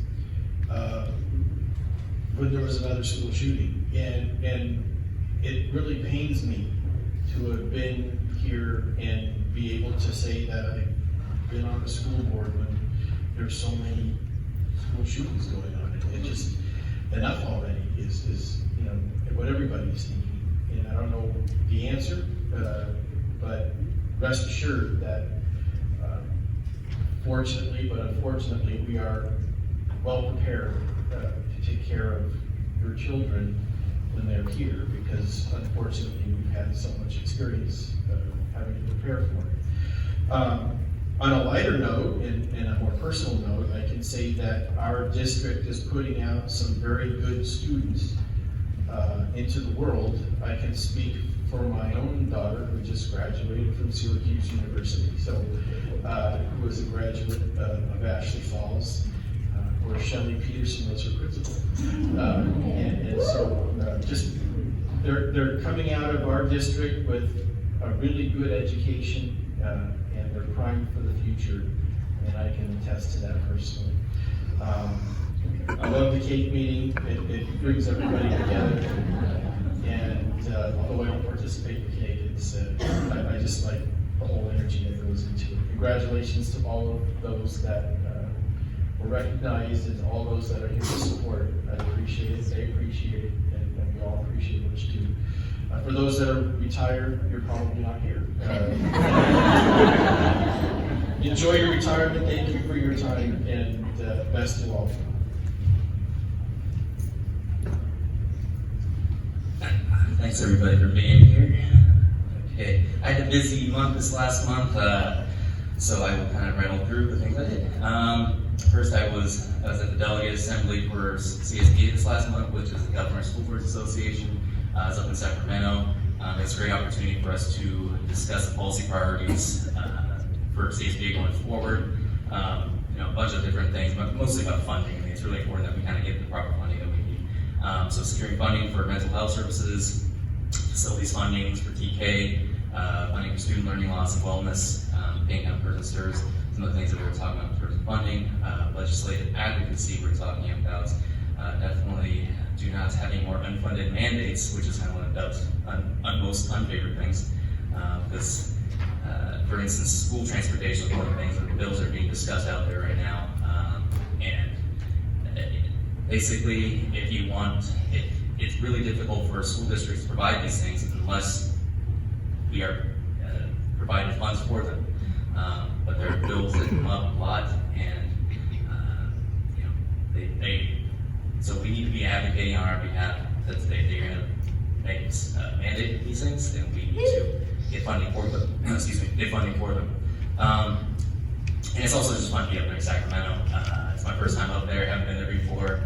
when there was another school shooting. And it really pains me to have been here and be able to say that I've been on the school board when there's so many school shootings going on. It just, enough already is what everybody's thinking. And I don't know the answer, but rest assured that fortunately, but unfortunately, we are well prepared to take care of your children when they're here, because unfortunately we've had so much experience having to prepare for it. On a lighter note, and a more personal note, I can say that our district is putting out some very good students into the world. I can speak for my own daughter, who just graduated from Syracuse University, who was a graduate of Ashley Falls, where Shelley Peterson was her principal. And so just they're coming out of our district with a really good education, and they're primed for the future, and I can attest to that personally. I love the cake meeting. It brings everybody together. And although I don't participate in the cake, I just like the whole energy that goes into it. Congratulations to all of those that were recognized and all those that are here to support. I appreciate it. They appreciate it, and we all appreciate what you do. For those that are retired, you're probably not here. Enjoy your retirement. Thank you for your time, and best to all. Thanks everybody for being here. Okay, I had a busy month this last month, so I will kind of rattle through the things I did. First, I was at the Delegate Assembly for CSD this last month, which is the California School Boards Association. I was up in Sacramento. It's a great opportunity for us to discuss the policy priorities for CSD going forward. A bunch of different things, but mostly about funding. I mean, it's really important that we kind of get the proper funding that we need. So securing funding for mental health services, facilities fundings for TK, funding for student learning loss and wellness, paying down prison stirs, some of the things that we were talking about in terms of funding, legislative advocacy we're talking about. Definitely do not have any more unfunded mandates, which is kind of one of Doug's most unfavorite things. Because, for instance, school transportation is one of the things that the bills are being discussed out there right now. And Basically, if you want, it's really difficult for school districts to provide these things unless we are providing funds for them. But there are bills that come up a lot, and so we need to be advocating on our behalf that they're going to make mandate these things, and we need to get funding for them. Get funding for them. And it's also just fun to be up there in Sacramento. It's my first time up there. Haven't been there before.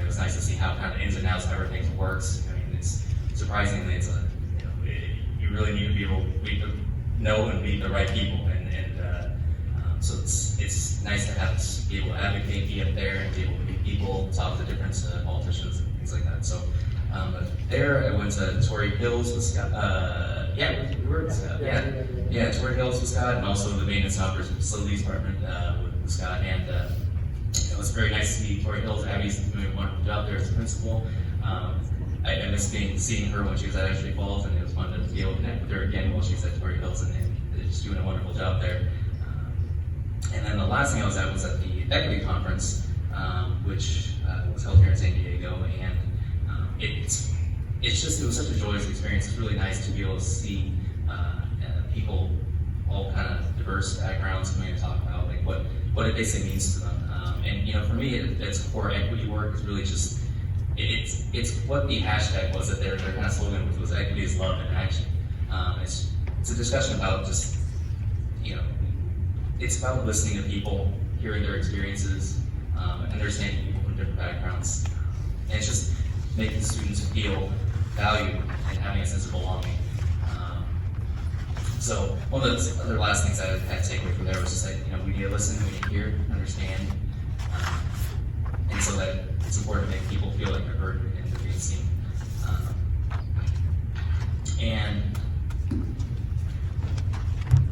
It was nice to see how kind of ins and outs of everything works. I mean, it's surprisingly, you really need to be able to know and meet the right people, so it's nice to be able to advocate, be up there, and be able to meet people, talk to different politicians and things like that. So there, I went to Torrey Hills with Scott. We were with Scott. Torrey Hills with Scott, and also the maintenance and operations facilities department with Scott. And it was very nice to see Torrey Hills. Abby's doing a wonderful job there as a principal. I missed seeing her when she was at Ashley Falls, and it was fun to be able to connect with her again while she's at Torrey Hills, and they're just doing a wonderful job there. And then the last thing I was at the Equity Conference, which was held here in San Diego, and it was such a joyous experience. It's really nice to be able to see people, all kind of diverse backgrounds, coming to talk about like what it basically means to them. And for me, it's core equity work is really just it's what the hashtag was that their kind of slogan, which was equity is love in action. It's a discussion about just it's about listening to people, hearing their experiences, understanding people from different backgrounds, and it's just making students feel valued and having a sense of belonging. So one of the other last things I had to take away from there was just like, we need to listen, we need to hear, understand, and so that it's important to make people feel like they're heard and they're being seen. And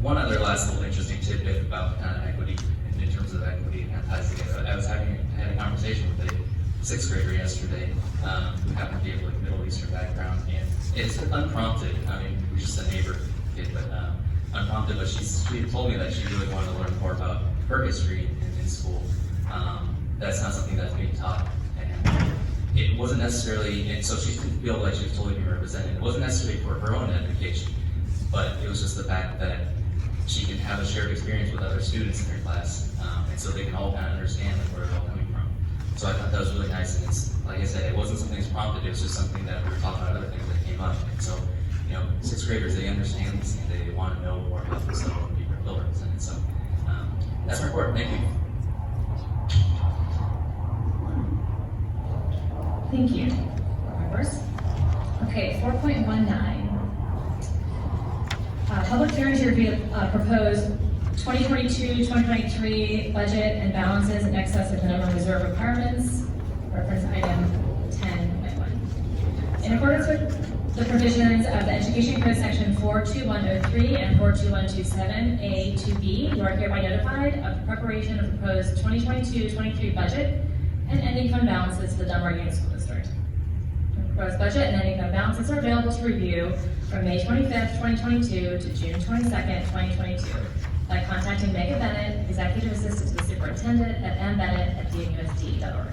one other last little interesting tidbit about kind of equity, in terms of equity, kind of ties together. I had a conversation with a 6th grader yesterday who happened to be of like Middle Eastern background, and it's unprompted. I mean, we're just a neighbor kid, but unprompted. But she had told me that she really wanted to learn more about her history in school. That's not something that's being taught, and it wasn't necessarily. And so she didn't feel like she was totally being represented. It wasn't necessarily for her own education, but it was just the fact that she can have a shared experience with other students in her class, and so they can all kind of understand where they're all coming from. So I thought that was really nice, and it's, like I said, it wasn't something that's prompted, it was just something that we were talking about, other things that came up. And so, 6th graders, they understand this, and they want to know more about this stuff and be represented. So that's my report. Thank you. Thank you, board members. Okay, 4.19. Public hearing to review proposed 2022-2023 budget and balances in excess of minimum reserve requirements, reference item 10.1. In accordance with the provisions of the Education Code Section 42103 and 42127A to B, you are hereby notified of the preparation of proposed 2022-23 budget and ending fund balances for the Dunbar Union School District. The proposed budget and ending fund balances are available to review from May 25th, 2022 to June 22nd, 2022 by contacting Megan Bennett, Executive Assistant to the Superintendent at mbennett@dmusd.org.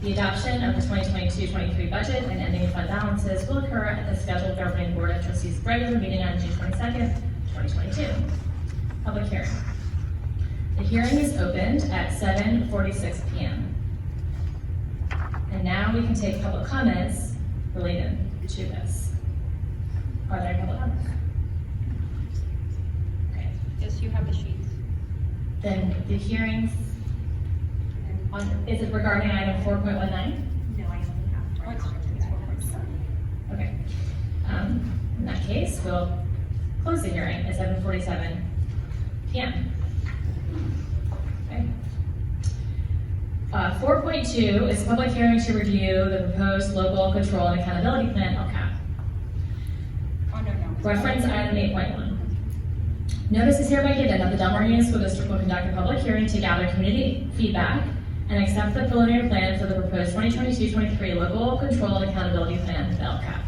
The adoption of the 2022-23 budget and ending fund balances will occur at the scheduled Governing Board of Trustees regular meeting on June 22nd, 2022. Public hearing. The hearing is opened at 7:46 p.m. And now we can take public comments related to this. Are there any public comments? Okay. Yes, you have the sheets. Then the hearings, is it regarding item 4.19? No, I only have. Okay. In that case, we'll close the hearing at 7:47 p.m. Okay. 4.2 is a public hearing to review the proposed local control and accountability plan, LCAP. Oh, no. Reference item 8.1. Notice is hereby given that the Dunbar Union School District will conduct a public hearing to gather community feedback and accept the preliminary plan for the proposed 2022-23 local control and accountability plan, the LCAP.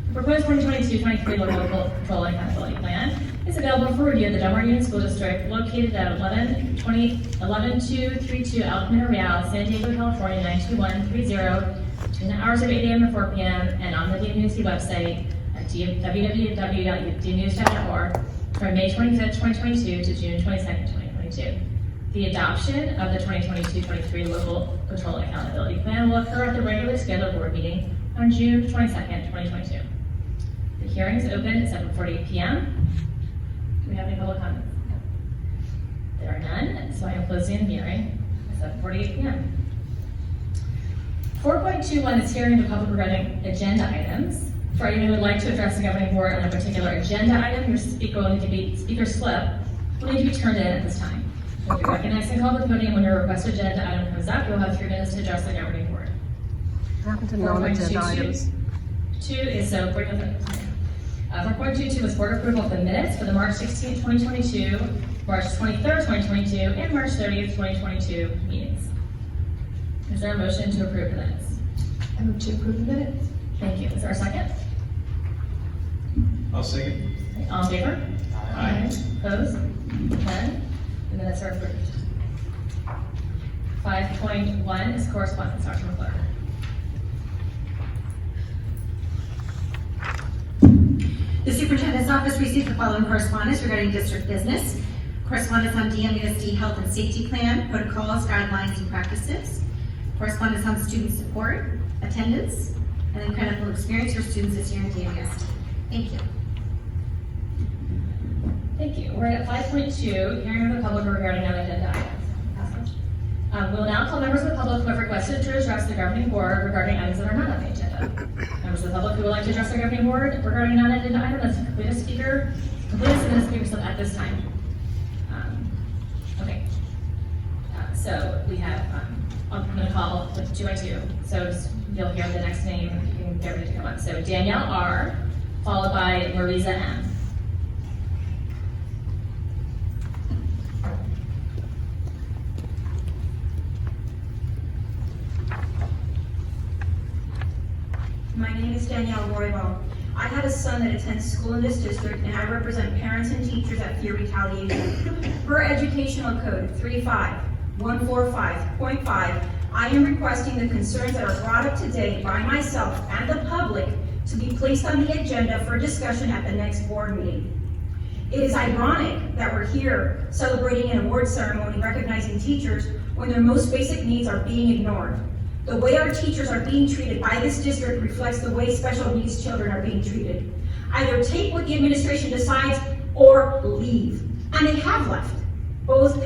The proposed 2022-23 local control and accountability plan is available for review at the Del Mar Union School District located at 11232 El Camino Real, San Diego, California 92130, between the hours of 8 a.m. and 4 p.m. and on the DMUSD website at www.dmusd.org from May 25th, 2022 to June 22nd, 2022. The adoption of the 2022-23 local control and accountability plan will occur at the regularly scheduled board meeting on June 22nd, 2022. The hearing is open at 7:48 p.m. Do we have any public comments? No. There are none, so I am closing the hearing at 7:48 p.m. 4.21 is hearing the public regarding agenda items. For anyone who would like to address the governing board on a particular agenda item, your speaker slip will need to be turned in at this time. If you're recognized and called to the podium when your requested agenda item comes up, you'll have 3 minutes to address the governing board. What happened to non-agenda items? 4.22 is board approval of the minutes for the March 16th, 2022, March 23rd, 2022, and March 30th, 2022 meetings. Is there a motion to approve the minutes? I move to approve the minutes. Thank you. Is there a second? I'll second. All in favor? Aye. Opposed? None? The minutes are approved. 5.1 is correspondence, Dr. McClure. The superintendent's office received the following correspondence regarding district business. Correspondence on DMUSD health and safety plan, protocols, guidelines, and practices. Correspondence on student support, attendance, and then critical experience for students this year in DMUSD. Thank you. Thank you. We're at 5.2, hearing of the public regarding non-agenda items. We'll now call members of the public who have requested to address the governing board regarding items that are not on the agenda. Members of the public who would like to address the governing board regarding non-agenda items, let's complete a speaker slip at this time. Okay. So we have, I'm going to call 2 by 2. So you'll hear the next name. You can get ready to come up. So Danielle R, followed by Marisa M. My name is Danielle Roybal. I have a son that attends school in this district, and I represent parents and teachers that fear retaliation. Per Educational Code 35145.5, I am requesting the concerns that are brought up today by myself and the public to be placed on the agenda for discussion at the next board meeting. It is ironic that we're here celebrating an award ceremony recognizing teachers when their most basic needs are being ignored. The way our teachers are being treated by this district reflects the way special needs children are being treated. Either take what the administration decides or leave. And they have left, both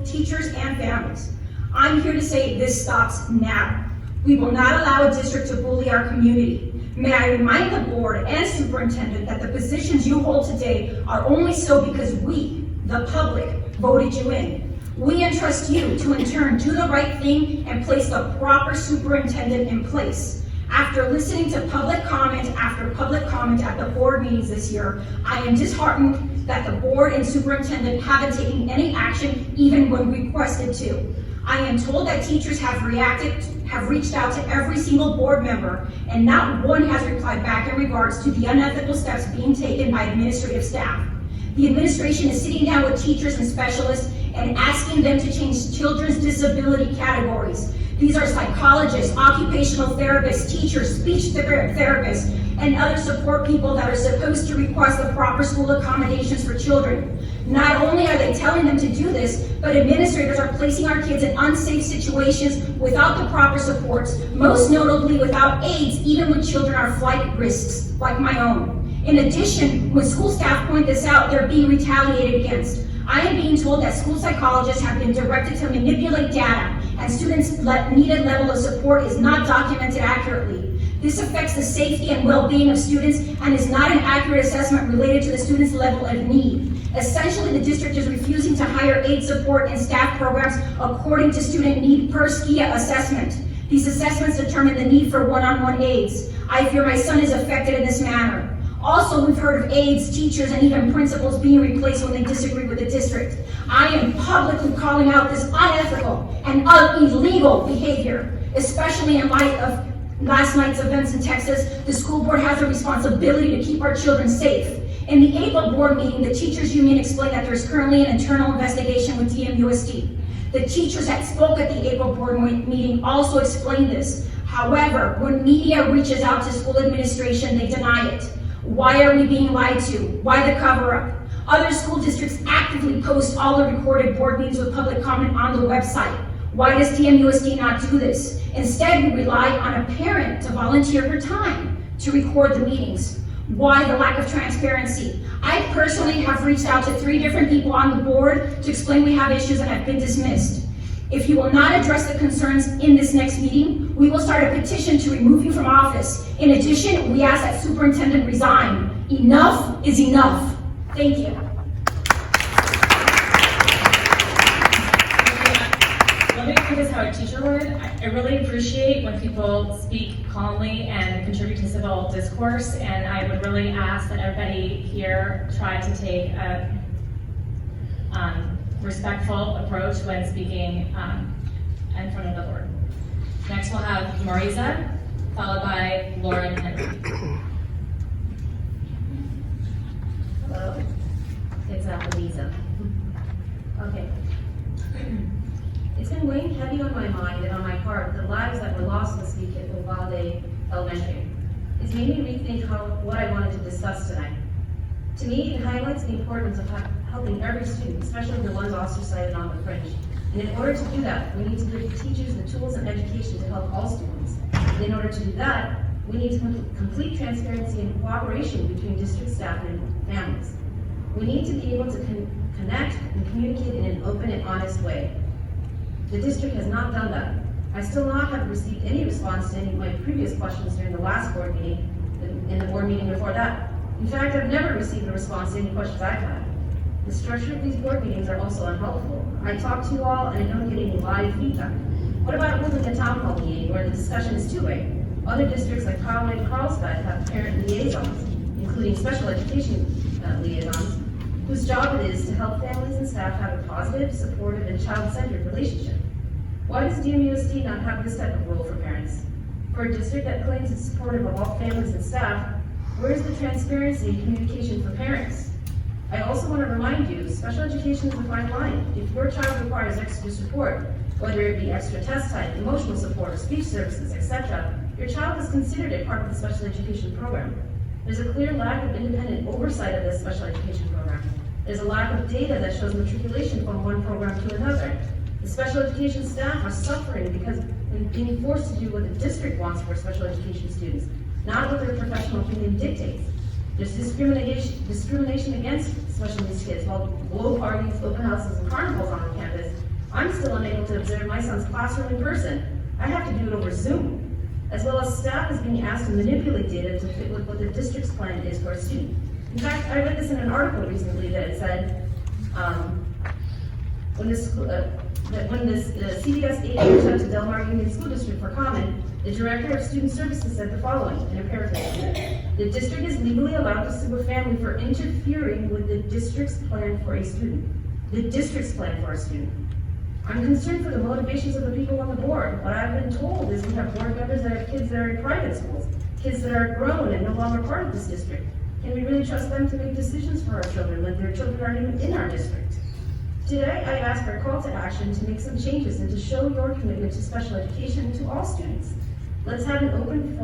teachers and families. I'm here to say this stops now. We will not allow a district to bully our community. May I remind the board and superintendent that the positions you hold today are only so because we, the public, voted you in. We entrust you to, in turn, do the right thing and place the proper superintendent in place. After listening to public comment after public comment at the board meetings this year, I am disheartened that the board and superintendent haven't taken any action even when requested to. I am told that teachers have reached out to every single board member, and not one has replied back in regards to the unethical steps being taken by administrative staff. The administration is sitting down with teachers and specialists and asking them to change children's disability categories. These are psychologists, occupational therapists, teachers, speech therapists, and other support people that are supposed to request the proper school accommodations for children. Not only are they telling them to do this, but administrators are placing our kids in unsafe situations without the proper supports, most notably without aids, even when children are flight risks, like my own. In addition, when school staff point this out, they're being retaliated against. I am being told that school psychologists have been directed to manipulate data, and students' needed level of support is not documented accurately. This affects the safety and well-being of students and is not an accurate assessment related to the student's level of need. Essentially, the district is refusing to hire aid support and staff programs according to student need per SKIA assessment. These assessments determine the need for one-on-one aids. I fear my son is affected in this manner. Also, we've heard of aides, teachers, and even principals being replaced when they disagree with the district. I am publicly calling out this unethical and illegal behavior, especially in light of last night's events in Texas, the school board has a responsibility to keep our children safe. In the April board meeting, the teachers union explained that there's currently an internal investigation with DMUSD. The teachers that spoke at the April board meeting also explained this. However, when media reaches out to school administration, they deny it. Why are we being lied to? Why the cover-up? Other school districts actively post all the recorded board meetings with public comment on the website. Why does DMUSD not do this? Instead, we rely on a parent to volunteer her time to record the meetings. Why the lack of transparency? I personally have reached out to 3 different people on the board to explain we have issues and have been dismissed. If you will not address the concerns in this next meeting, we will start a petition to remove you from office. In addition, we ask that superintendent resign. Enough is enough. Thank you. Let me put this how a teacher would. I really appreciate when people speak calmly and contribute to civil discourse, and I would really ask that everybody here try to take a respectful approach when speaking in front of the board. Next we'll have Marisa, followed by Lauren Henry. Hello, it's Lisa. Okay. It's been weighing heavy on my mind and on my heart the lives that were lost this week at Uvalde Elementary. It's made me rethink what I wanted to discuss tonight. To me, it highlights the importance of helping every student, especially the ones ostracized on the fringe. And in order to do that, we need to give teachers the tools and education to help all students. And in order to do that, we need complete transparency and cooperation between district staff and families. We need to be able to connect and communicate in an open and honest way. The district has not done that. I still not have received any response to any of my previous questions during the last board meeting and the board meeting before that. In fact, I've never received a response to any questions I've had. The structure of these board meetings are also unhelpful. I talk to you all and I don't get any live feedback. What about holding a town hall meeting where the discussion is two-way? Other districts like Poway and Carlsbad have parent liaisons, including special education liaisons, whose job it is to help families and staff have a positive, supportive, and child-centered relationship. Why does DMUSD not have this type of role for parents? For a district that claims it's supportive of all families and staff, where is the transparency and communication for parents? I also want to remind you, special education is a fine line. If your child requires extra support, whether it be extra test time, emotional support, or speech services, etc., your child is considered a part of the special education program. There's a clear lack of independent oversight of this special education program. There's a lack of data that shows matriculation from one program to another. The special education staff are suffering because they're being forced to do what the district wants for special education students, not what their professional opinion dictates. There's discrimination against special needs kids. While blow parties, open houses, and carnivals on campus, I'm still unable to observe my son's classroom in person. I have to do it over Zoom. As well as staff is being asked to manipulate data to fit with what the district's plan is for a student. In fact, I read this in an article recently that it said, when the CBS aide reached out to Del Mar Union School District for comment, the director of student services said the following, in a paraphrase: the district is legally allowed to sue a family for interfering with the district's plan for a student. The district's plan for a student. I'm concerned for the motivations of the people on the board. What I've been told is we have board members that have kids that are in private schools, kids that are grown and no longer part of this district. Can we really trust them to make decisions for our children when their children aren't even in our district? Today, I ask for a call to action to make some changes and to show your commitment to special education to all students. Let's have an open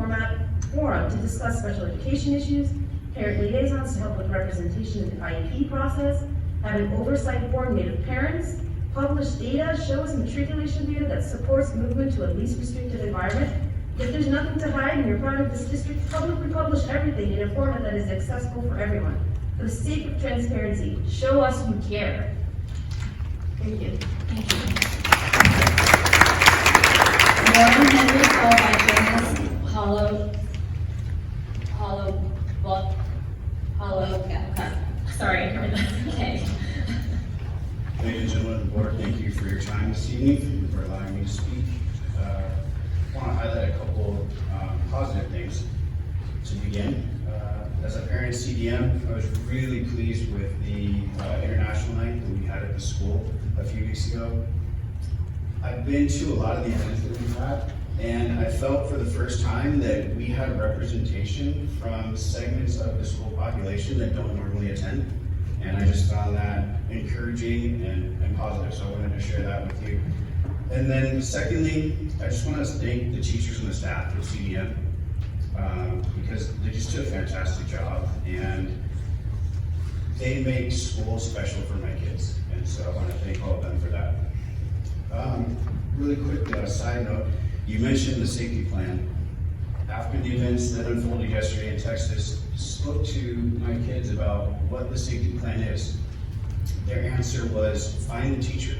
forum to discuss special education issues, parent liaisons to help with representation in the IEP process, have an oversight board made of parents, publish data, show us matriculation data that supports movement to a least restrictive environment. If there's nothing to hide and you're part of this district, publicly publish everything in a format that is accessible for everyone. For the sake of transparency, show us you care. Thank you. Thank you. Lauren Henry, followed by Janice Sorry, I heard that. Okay. Ladies and gentlemen of the board, thank you for your time this evening. Thank you for allowing me to speak. I want to highlight a couple positive things to begin. As a parent CDM, I was really pleased with the international night that we had at the school a few weeks ago. I've been to a lot of the events that we've had, And I felt for the first time that we had representation from segments of the school population that don't normally attend. And I just found that encouraging and positive, so I wanted to share that with you. And then secondly, I just want to thank the teachers and the staff at CDM because they just did a fantastic job, and they make school special for my kids. And so I want to thank all of them for that. Really quick side note, you mentioned the safety plan. After the events that unfolded yesterday in Texas, spoke to my kids about what the safety plan is. Their answer was, find the teacher.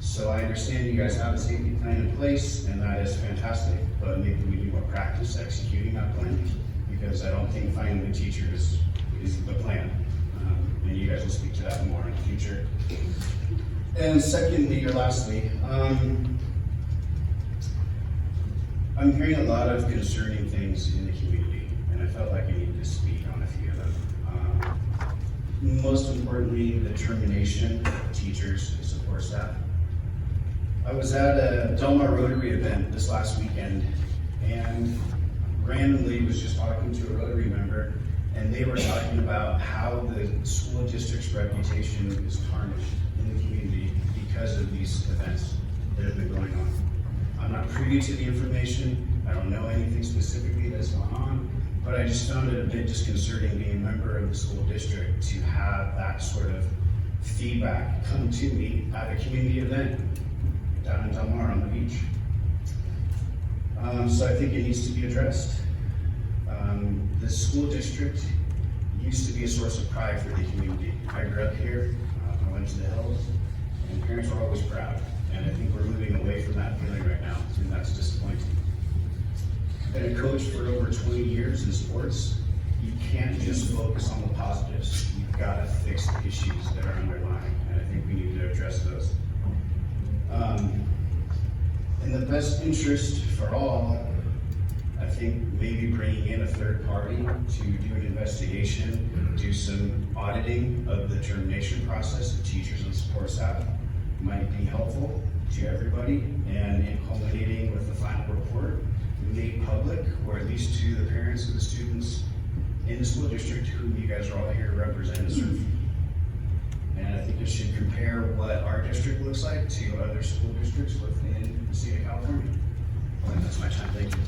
So I understand you guys have a safety plan in place, and that is fantastic, but maybe we need more practice executing that plan, because I don't think finding the teacher is the plan. And you guys will speak to that more in the future. And secondly, or lastly, I'm hearing a lot of concerning things in the community, and I felt like I needed to speak on a few of them. Most importantly, the termination of teachers and support staff. I was at a Del Mar Rotary event this last weekend, and randomly was just talking to a Rotary member, and they were talking about how the school district's reputation is tarnished in the community because of these events that have been going on. I'm not privy to the information. I don't know anything specifically that's gone on, but I just found it a bit disconcerting being a member of the school district to have that sort of feedback come to me at a community event down in Del Mar on the beach. So I think it needs to be addressed. The school district used to be a source of pride for the community. I grew up here, I went to the Hills, and parents were always proud. And I think we're moving away from that feeling right now, and that's disappointing. I've been a coach for over 20 years in sports. You can't just focus on the positives. You've got to fix the issues that are underlying, and I think we need to address those. In the best interest for all, I think maybe bringing in a third party to do an investigation, do some auditing of the termination process of teachers and support staff might be helpful to everybody, and in culminating with the final report made public, or at least to the parents of the students in the school district whom you guys are all here to represent and serve. And I think it should compare what our district looks like to other school districts within the state of California. And that's my time. Thank you.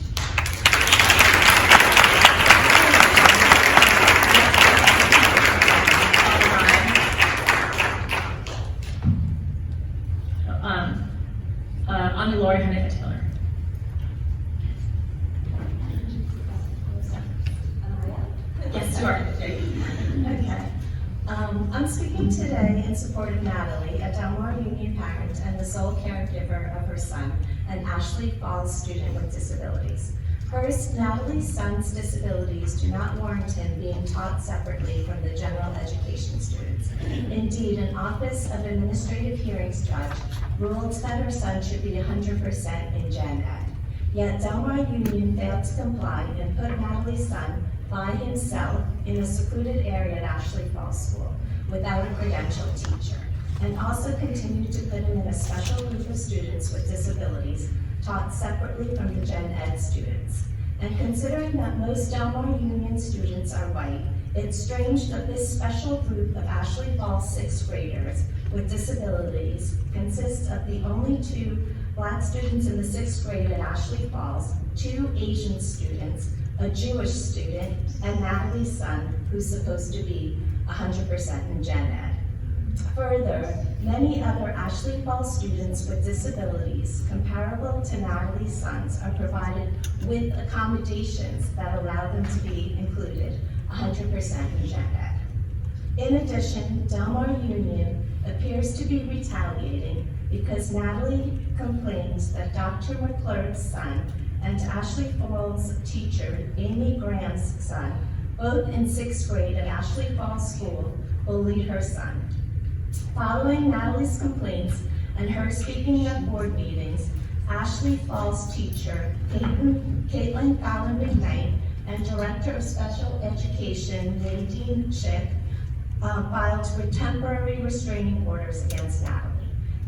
On to Lori Henneke-Taylor. Yes, you are. Okay. I'm speaking today in support of Natalie, a Del Mar Union parent and the sole caregiver of her son, an Ashley Falls student with disabilities. First, Natalie's son's disabilities do not warrant him being taught separately from the general education students. Indeed, an Office of Administrative Hearings judge ruled that her son should be 100% in Gen Ed. Yet Del Mar Union failed to comply and put Natalie's son by himself in a secluded area at Ashley Falls School without a credentialed teacher, and also continued to put him in a special group of students with disabilities taught separately from the Gen Ed students. And considering that most Del Mar Union students are white, it's strange that this special group of Ashley Falls sixth graders with disabilities consists of the only 2 Black students in the 6th grade at Ashley Falls, 2 Asian students, a Jewish student, and Natalie's son, who's supposed to be 100% in Gen Ed. Further, many other Ashley Falls students with disabilities comparable to Natalie's sons are provided with accommodations that allow them to be included 100% in Gen Ed. In addition, Del Mar Union appears to be retaliating because Natalie complains that Dr. McClurg's son and Ashley Falls teacher Amy Graham's son, both in 6th grade at Ashley Falls School, bullied her son. Following Natalie's complaints and her speaking at board meetings, Ashley Falls teacher Caitlin Fallon McKnight and Director of Special Education Nadine Schick filed for temporary restraining orders against Natalie.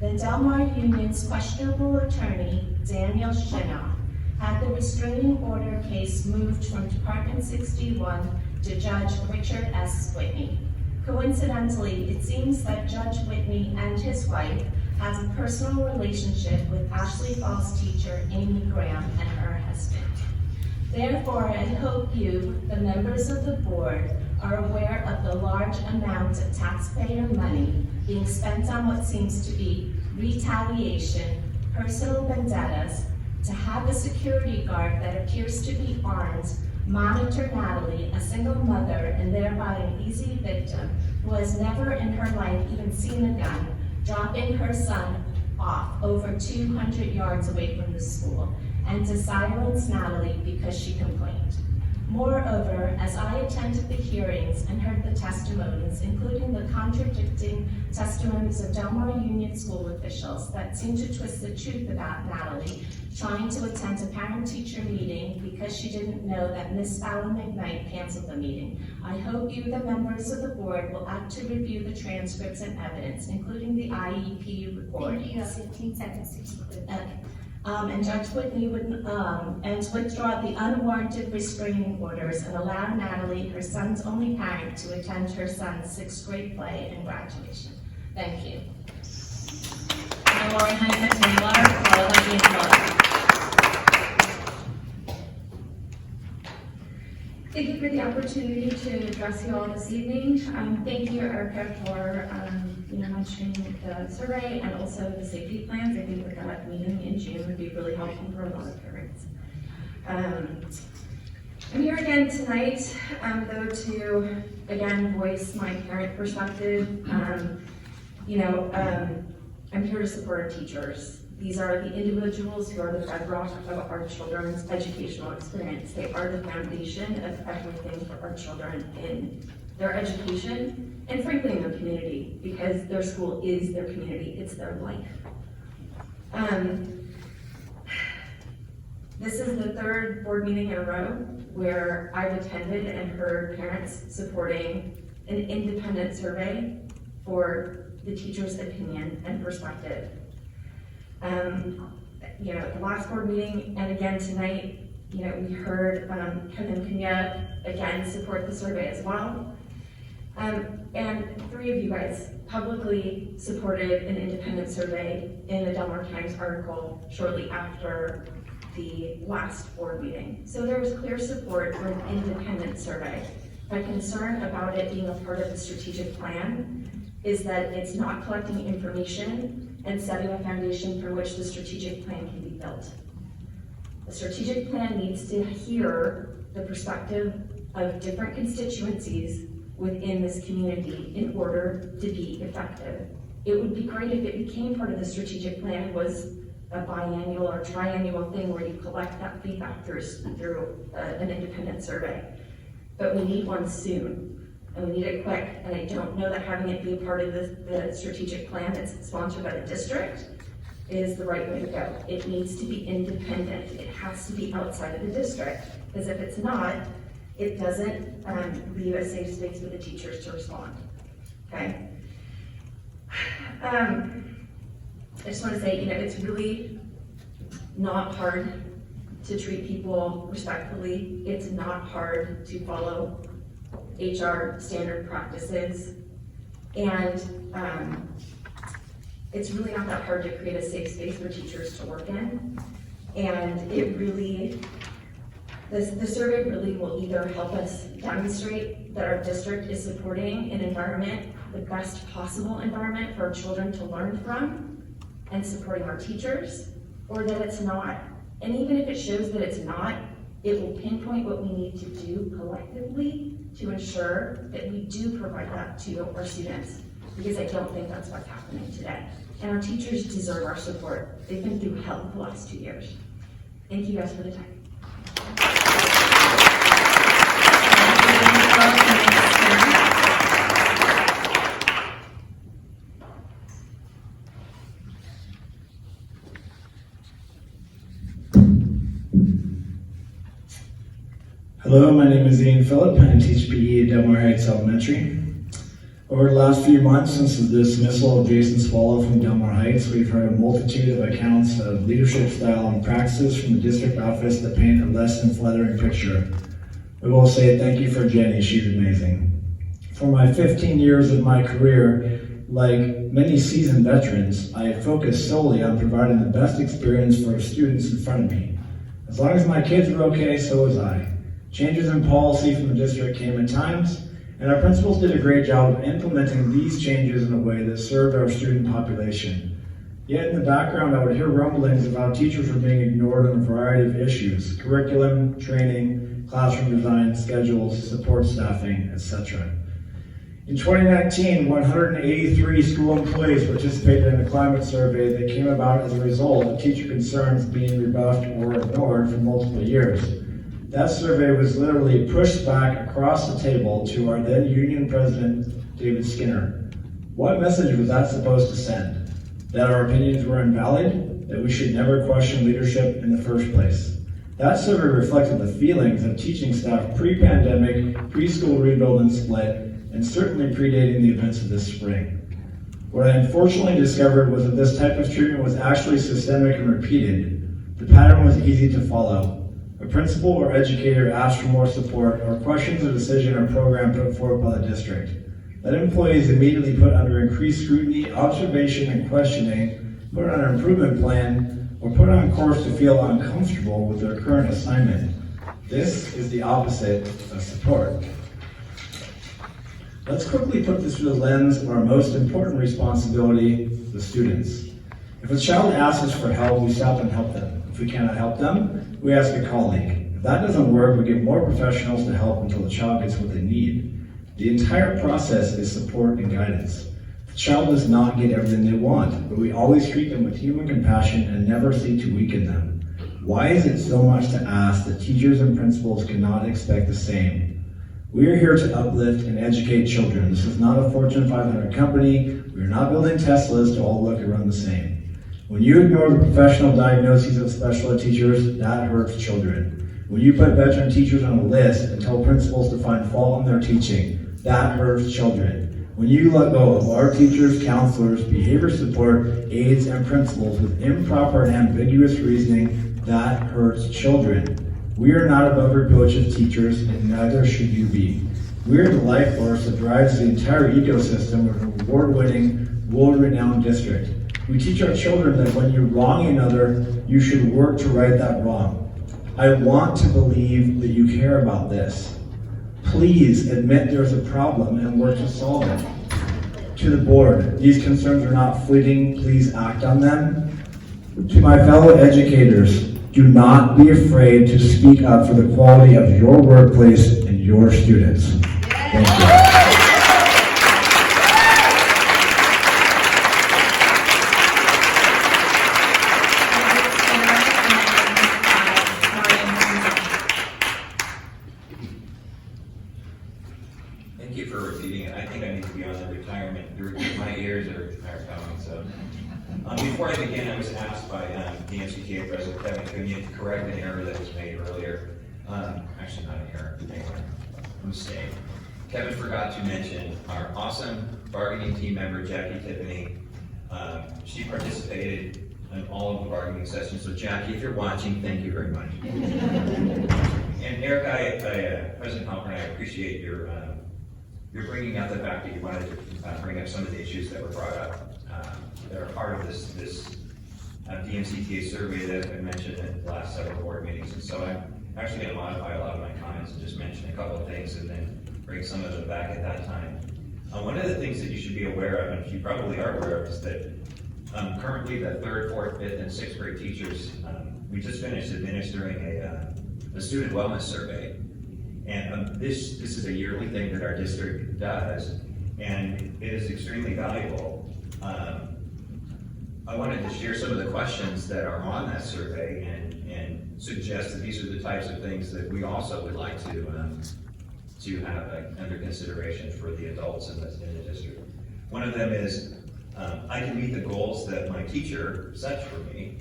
Then Delmar Union's questionable attorney, Daniel Shinoff, had the restraining order case moved from Department 61 to Judge Richard S. Whitney. Coincidentally, it seems that Judge Whitney and his wife has a personal relationship with Ashley Falls teacher Amy Graham and her husband. Therefore, I hope you, the members of the board, are aware of the large amount of taxpayer money being spent on what seems to be retaliation, personal vendettas, to have a security guard that appears to be armed monitor Natalie, a single mother and thereby an easy victim who has never in her life even seen a gun, dropping her son off over 200 yards away from the school, and to silence Natalie because she complained. Moreover, as I attended the hearings and heard the testimonies, including the contradicting testimonies of Delmar Union school officials that seem to twist the truth about Natalie, trying to attend a parent-teacher meeting because she didn't know that Miss Fallon McKnight canceled the meeting. I hope you, the members of the board, will act to review the transcripts and evidence, including the IEP report. Thank you, you have 15 seconds to conclude. Okay. And Judge Whitney would, and to withdraw the unwarranted restraining orders and allow Natalie, her son's only parent, to attend her son's 6th grade play and graduation. Thank you. Now, Lauren Heinz, Taylor, followed by Dean Phillips. Thank you for the opportunity to address you all this evening. Thank you, Erica, for mentioning the survey and also the safety plans. I think that meeting in June would be really helpful for a lot of parents. I'm here again tonight, though, to again voice my parent perspective. I'm here to support our teachers. These are the individuals who are the bedrock of our children's educational experience. They are the foundation of everything for our children in their education and frankly in their community, because their school is their community, it's their life. This is the 3rd board meeting in a row where I've attended and heard parents supporting an independent survey for the teacher's opinion and perspective. The last board meeting and again tonight, we heard Kevin Kenya again support the survey as well. And 3 of you guys publicly supported an independent survey in the Delmar Times article shortly after the last board meeting. So there was clear support for an independent survey. My concern about it being a part of the strategic plan is that it's not collecting information and setting a foundation for which the strategic plan can be built. The strategic plan needs to hear the perspective of different constituencies within this community in order to be effective. It would be great if it became part of the strategic plan, was a biannual or triannual thing where you collect that feedback through an independent survey. But we need one soon. And we need it quick, and I don't know that having it be a part of the strategic plan that's sponsored by the district is the right way to go. It needs to be independent. It has to be outside of the district, because if it's not, it doesn't leave a safe space for the teachers to respond, okay? I just want to say, it's really not hard to treat people respectfully. It's not hard to follow HR standard practices, and it's really not that hard to create a safe space for teachers to work in. And it really, the survey really will either help us demonstrate that our district is supporting an environment, the best possible environment for our children to learn from, and supporting our teachers, or that it's not. And even if it shows that it's not, it will pinpoint what we need to do collectively to ensure that we do provide that to our students, because I don't think that's what's happening today. And our teachers deserve our support. They've been through hell the last 2 years. Thank you guys for the time. Hello, my name is Ian Phillip. I teach PE at Delmar Heights Elementary. Over the last few months since the dismissal of Jason Swallow from Delmar Heights, we've heard a multitude of accounts of leadership style and practices from the district office that paint a less than flattering picture. We will say thank you for Jenny, she's amazing. For my 15 years of my career, like many seasoned veterans, I focused solely on providing the best experience for students in front of me. As long as my kids were okay, so was I. Changes in policy from the district came at times, and our principals did a great job of implementing these changes in a way that served our student population. Yet in the background, I would hear rumblings of how teachers were being ignored on a variety of issues: curriculum, training, classroom design, schedules, support staffing, etc. In 2019, 183 school employees participated in a climate survey that came about as a result of teacher concerns being rebuffed or ignored for multiple years. That survey was literally pushed back across the table to our then union president, David Skinner. What message was that supposed to send? That our opinions were invalid? That we should never question leadership in the first place? That survey reflected the feelings of teaching staff pre-pandemic, preschool rebuild and split, and certainly predating the events of this spring. What I unfortunately discovered was that this type of treatment was actually systemic and repeated. The pattern was easy to follow. A principal or educator asked for more support or questions a decision or program put forth by the district. That employees immediately put under increased scrutiny, observation, and questioning, put on an improvement plan, or put on course to feel uncomfortable with their current assignment. This is the opposite of support. Let's quickly put this through the lens of our most important responsibility, the students. If a child asks us for help, we stop and help them. If we cannot help them, we ask a colleague. If that doesn't work, we get more professionals to help until the child gets what they need. The entire process is support and guidance. The child does not get everything they want, but we always treat them with human compassion and never seek to weaken them. Why is it so much to ask that teachers and principals cannot expect the same? We are here to uplift and educate children. This is not a Fortune 500 company. We are not building Teslas to all look and run the same. When you ignore the professional diagnoses of special ed teachers, that hurts children. When you put veteran teachers on a list and tell principals to find fault in their teaching, that hurts children. When you let go of our teachers, counselors, behavior support, aides, and principals with improper and ambiguous reasoning, that hurts children. We are not above reproach as teachers, and neither should you be. We are the life force that drives the entire ecosystem of an award-winning, world-renowned district. We teach our children that when you wrong another, you should work to right that wrong. I want to believe that you care about this. Please admit there's a problem and work to solve it. To the board, these concerns are not fleeting, please act on them. To my fellow educators, do not be afraid to speak up for the quality of your workplace and your students. Thank you. Thank you for repeating it. I think I need to be on the retirement. My ears are coming, so. Before I begin, I was asked by DMCTA President Kevin Cunha to correct an error that was made earlier. Actually, not an error, anyway, a mistake. Kevin forgot to mention our awesome bargaining team member, Jackie Tiffany. She participated in all of the bargaining sessions. So Jackie, if you're watching, thank you very much. And Eric, President Halpern, I appreciate your bringing out the fact that you wanted to bring up some of the issues that were brought up that are part of this DMCTA survey that have been mentioned in the last several board meetings. And so I'm actually going to modify a lot of my comments and just mention a couple of things and then bring some of them back at that time. One of the things that you should be aware of, and you probably are aware of, is that currently the 3rd, 4th, 5th, and 6th grade teachers, we just finished administering a student wellness survey. And this is a yearly thing that our district does, and it is extremely valuable. I wanted to share some of the questions that are on that survey and suggest that these are the types of things that we also would like to have under consideration for the adults in the district. One of them is, I can meet the goals that my teacher sets for me.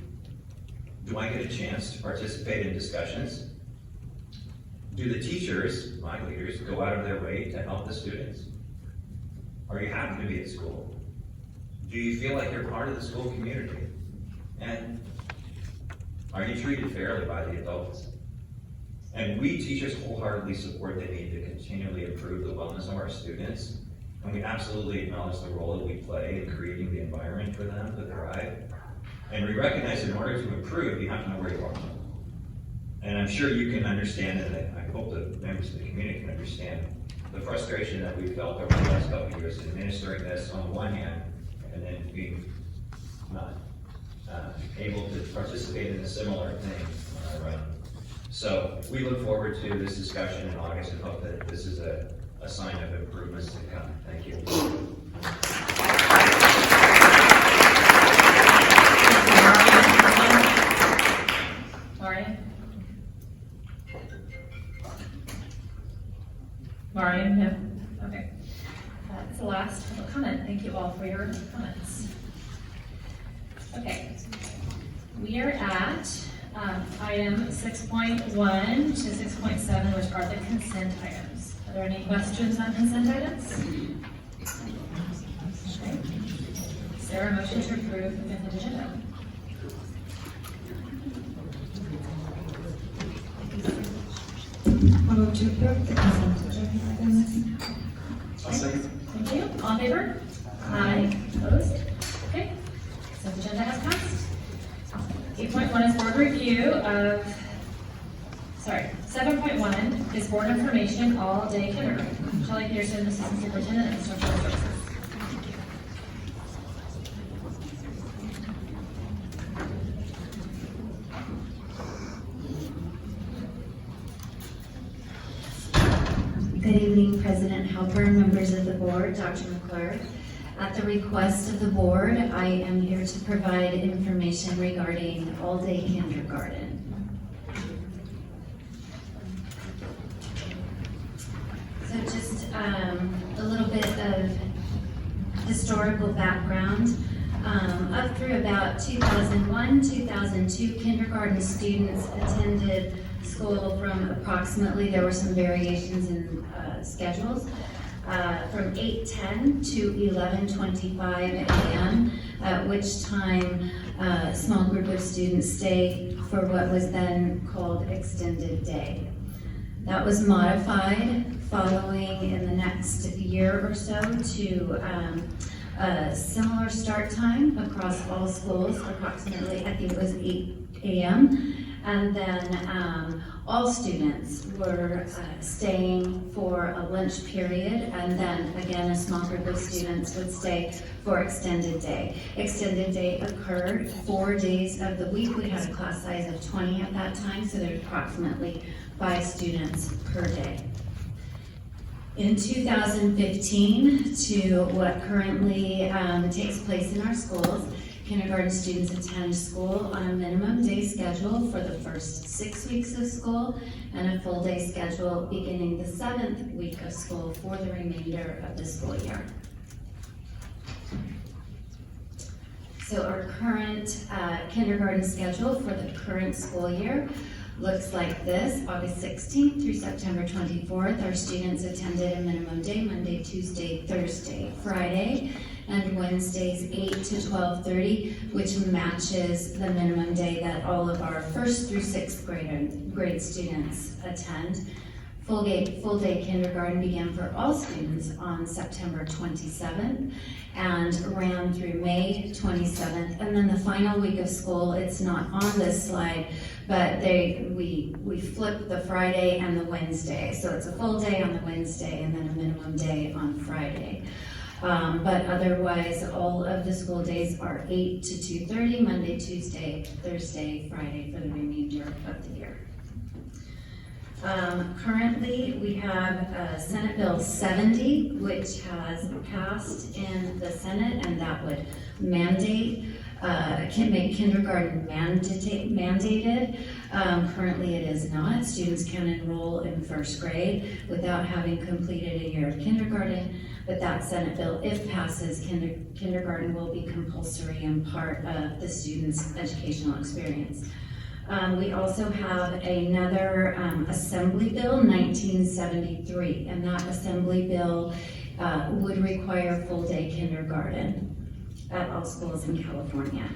Do I get a chance to participate in discussions? Do the teachers, my leaders, go out of their way to help the students? Are you happy to be at school? Do you feel like you're part of the school community? And are you treated fairly by the adults? And we teachers wholeheartedly support the need to continually improve the wellness of our students. And we absolutely acknowledge the role that we play in creating the environment for them to thrive. And we recognize in order to improve, you have to know where you are. And I'm sure you can understand, and I hope the members of the community can understand, the frustration that we've felt over the last couple of years in administering this on the one hand, and then being not able to participate in a similar thing on our own. So we look forward to this discussion in August and hope that this is a sign of improvements to come. Thank you. Marion, no? Okay. That's the last public comment. Thank you all for your comments. Okay. We are at item 6.1 to 6.7, which are the consent items. Are there any questions on consent items? Okay. Is there a motion to approve the consent agenda? I'll move to approve the consent agenda. I'll second. Thank you. All in favor? Aye. Opposed? Okay. Consent agenda has passed. 8.1 is board review of, 7.1 is board information all day kindergarten. Shelley Peterson, Assistant Superintendent of Social Services. Good evening, President Helper, members of the board, Dr. McClure. At the request of the board, I am here to provide information regarding all-day kindergarten. So just a little bit of historical background. Up through about 2001, 2002, kindergarten students attended school from approximately, there were some variations in schedules, from 8:10 to 11:25 a.m., at which time a small group of students stayed for what was then called extended day. That was modified following in the next year or so to a similar start time across all schools, approximately, I think it was 8 a.m. And then all students were staying for a lunch period, and then again a small group of students would stay for extended day. Extended day occurred 4 days of the week. We had a class size of 20 at that time, so there's approximately 5 students per day. In 2015, to what currently takes place in our schools, kindergarten students attend school on a minimum day schedule for the first 6 weeks of school and a full day schedule beginning the 7th week of school for the remainder of the school year. So our current kindergarten schedule for the current school year looks like this. August 16th through September 24th, our students attended a minimum day, Monday, Tuesday, Thursday, Friday, and Wednesdays 8 to 12:30, which matches the minimum day that all of our 1st through 6th grade students attend. Full day kindergarten began for all students on September 27th and ran through May 27th. And then the final week of school, it's not on this slide, but we flip the Friday and the Wednesday. So it's a full day on the Wednesday and then a minimum day on Friday. But otherwise, all of the school days are 8 to 2:30, Monday, Tuesday, Thursday, Friday for the remainder of the year. Currently, we have Senate Bill 70, which has passed in the Senate, and that would mandate, can make kindergarten mandated. Currently, it is not. Students can enroll in 1st grade without having completed a year of kindergarten, but that Senate bill, if passes, kindergarten will be compulsory and part of the student's educational experience. We also have another Assembly Bill 1973, and that Assembly Bill would require full-day kindergarten at all schools in California.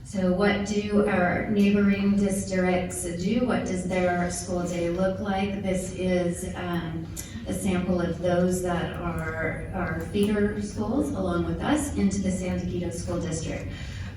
So what do our neighboring districts do? What does their school day look like? This is a sample of those that are feeder schools along with us into the San Diego School District.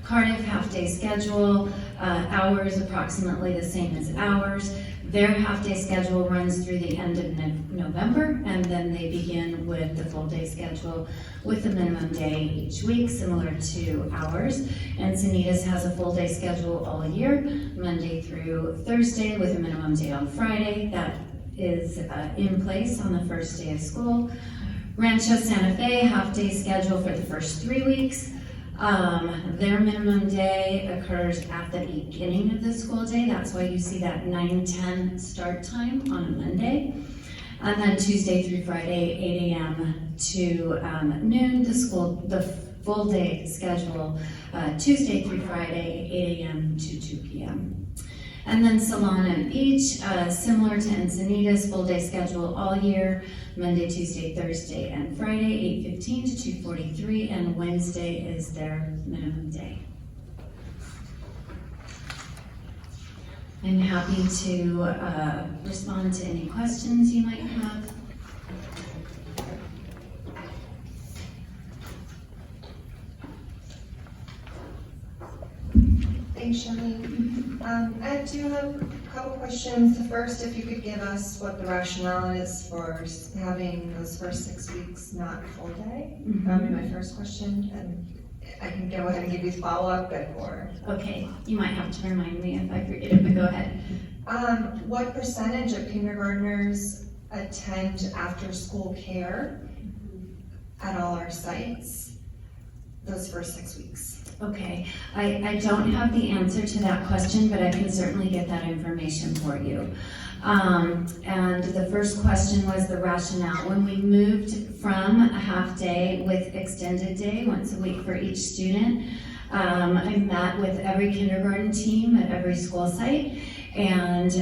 Cardiff half-day schedule, hours approximately the same as ours. Their half-day schedule runs through the end of November, and then they begin with the full-day schedule with a minimum day each week, similar to ours. Encinitas has a full-day schedule all year, Monday through Thursday, with a minimum day on Friday. That is in place on the first day of school. Rancho Santa Fe, half-day schedule for the first 3 weeks. Their minimum day occurs at the beginning of the school day. That's why you see that 9:10 start time on a Monday. And then Tuesday through Friday, 8 a.m. to noon, the full day schedule, Tuesday through Friday, 8 a.m. to 2 p.m. And then Salon and Beach, similar to Encinitas, full day schedule all year, Monday, Tuesday, Thursday, and Friday, 8:15 to 2:43, and Wednesday is their minimum day. I'm happy to respond to any questions you might have. Thanks, Charlene. I do have a couple questions. The first, if you could give us what the rationale is for having those first 6 weeks not full day. That would be my first question, and I can go ahead and give you follow-up or. Okay, you might have to remind me if I forget it, but go ahead. What percentage of kindergartners attend after-school care at all our sites those first 6 weeks? Okay, I don't have the answer to that question, but I can certainly get that information for you. And the first question was the rationale. When we moved from a half day with extended day, once a week for each student, I met with every kindergarten team at every school site and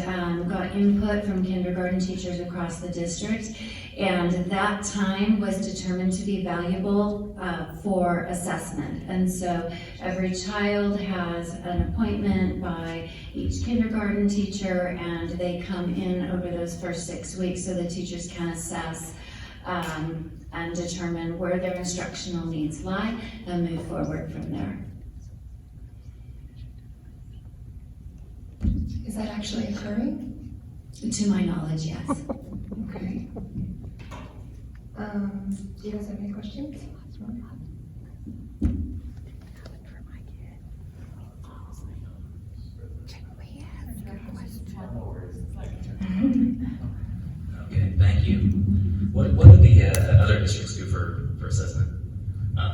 got input from kindergarten teachers across the district. And that time was determined to be valuable for assessment. And so every child has an appointment by each kindergarten teacher, and they come in over those first 6 weeks so the teachers can assess and determine where their instructional needs lie and move forward from there. Is that actually occurring? To my knowledge, yes. Okay. Do you guys have any questions? Okay, thank you. What do the other districts do for assessment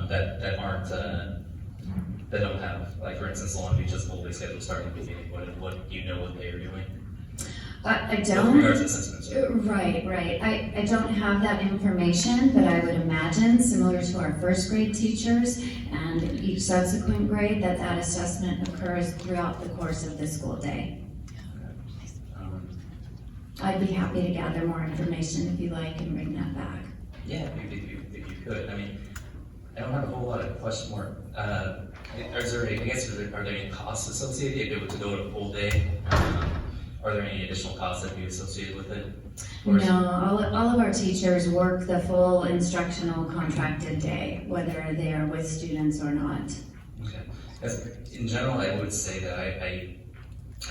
that aren't that don't have, like for instance, Long Beach has full day schedule starting at the beginning? What do you know what they are doing? I don't. With regards to assessments. Right. I don't have that information, but I would imagine, similar to our first grade teachers and each subsequent grade, that assessment occurs throughout the course of the school day. I'd be happy to gather more information if you like and bring that back. Yeah, if you could. I mean, I don't have a whole lot of questions more. Are there any costs associated if it were to go to full day? Are there any additional costs that would be associated with it? No, all of our teachers work the full instructional contracted day, whether they are with students or not. Okay. As in general, I would say that I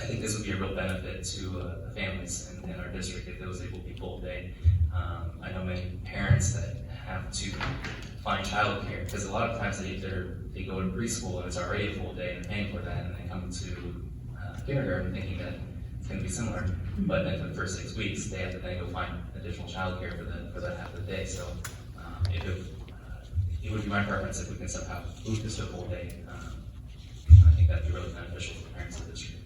think this would be a real benefit to families in our district if it was able to be full day. I know many parents that have to find childcare because a lot of times they go to preschool and it's already a full day and they're paying for that, and they come to kindergarten thinking that it's going to be similar, but then for the first 6 weeks they have to then go find additional childcare for that half of the day. So it would be my preference if we can somehow move this to a full day. I think that'd be really beneficial for parents of the district.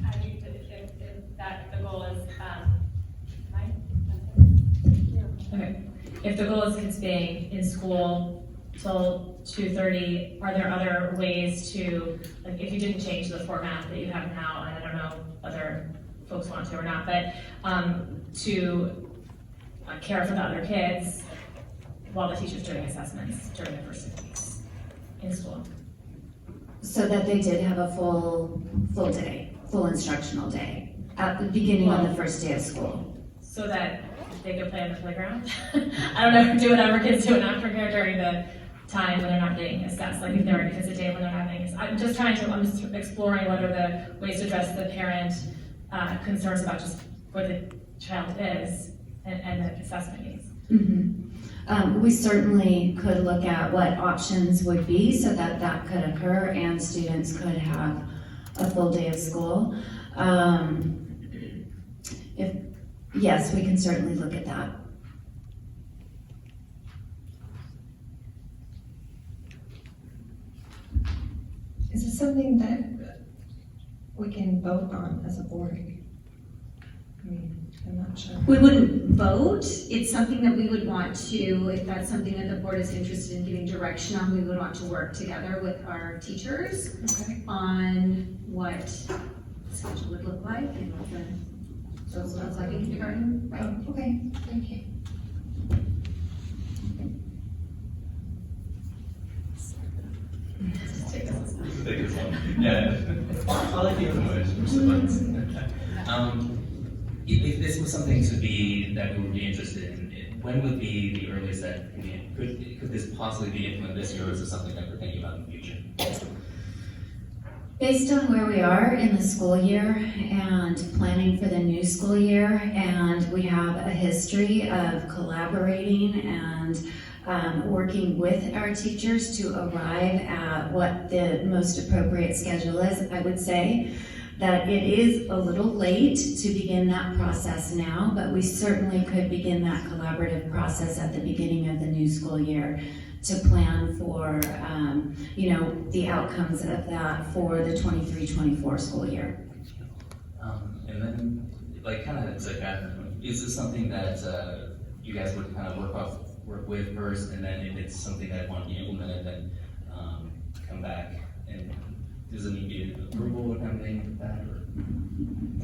I think that the goal is, okay. If the goal is kids being in school till 2:30, are there other ways to, like if you didn't change the format that you have now, and I don't know other folks want to or not, but to care for the other kids while the teacher's doing assessments during the first 6 weeks in school. So that they did have a full day, full instructional day at the beginning of the first day of school. So that they could play on the playground. I don't know, do whatever kids do in aftercare during the time when they're not getting assessed, like if they're in a visit day when they're not getting assessed. I'm just exploring what are the ways to address the parent concerns about just where the child is and the assessment needs. Mm-hmm. We certainly could look at what options would be so that that could occur and students could have a full day of school. Yes, we can certainly look at that. Is this something that we can vote on as a board? I mean, I'm not sure. We wouldn't vote. It's something that we would want to, if that's something that the board is interested in giving direction on, we would want to work together with our teachers on what the schedule would look like and what the schedule looks like in kindergarten. Right. Oh, okay, thank you. Yeah. I'll let you know. If this was something to be, that we would be interested in, when would be the earliest that, could this possibly be implemented this year, or is it something that we're thinking about in the future? Based on where we are in the school year and planning for the new school year, and we have a history of collaborating and working with our teachers to arrive at what the most appropriate schedule is, I would say that it is a little late to begin that process now, but we certainly could begin that collaborative process at the beginning of the new school year to plan for, the outcomes of that for the 23-24 school year. And then, is this something that you guys would kind of work with first, and then if it's something that want to be implemented, then come back, and does it need approval or kind of thing like that, or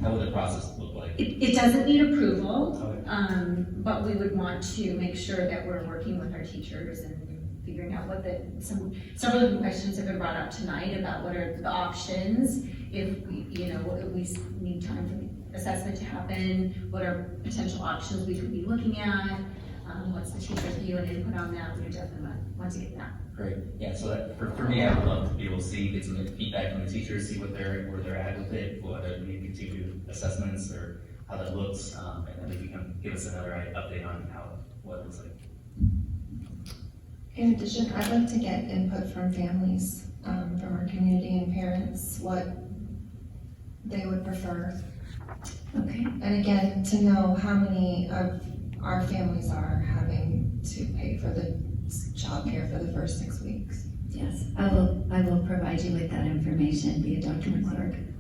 how would the process look like? It doesn't need approval, but we would want to make sure that we're working with our teachers and figuring out what several of the questions have been brought up tonight about what are the options if we need time for the assessment to happen, what are potential options we could be looking at, what's the teacher's view and input on that. We definitely want to get that. Great. Yeah. So that, for me, I would love to be able to get some feedback from the teachers, see where they're at with it, whether we need to do assessments or how that looks, and then if you can give us another update on what it looks like. In addition, I'd like to get input from families, from our community and parents, what they would prefer. Okay. And again, to know how many of our families are having to pay for the childcare for the first 6 weeks. Yes, I will provide you with that information via Dr. McClurg.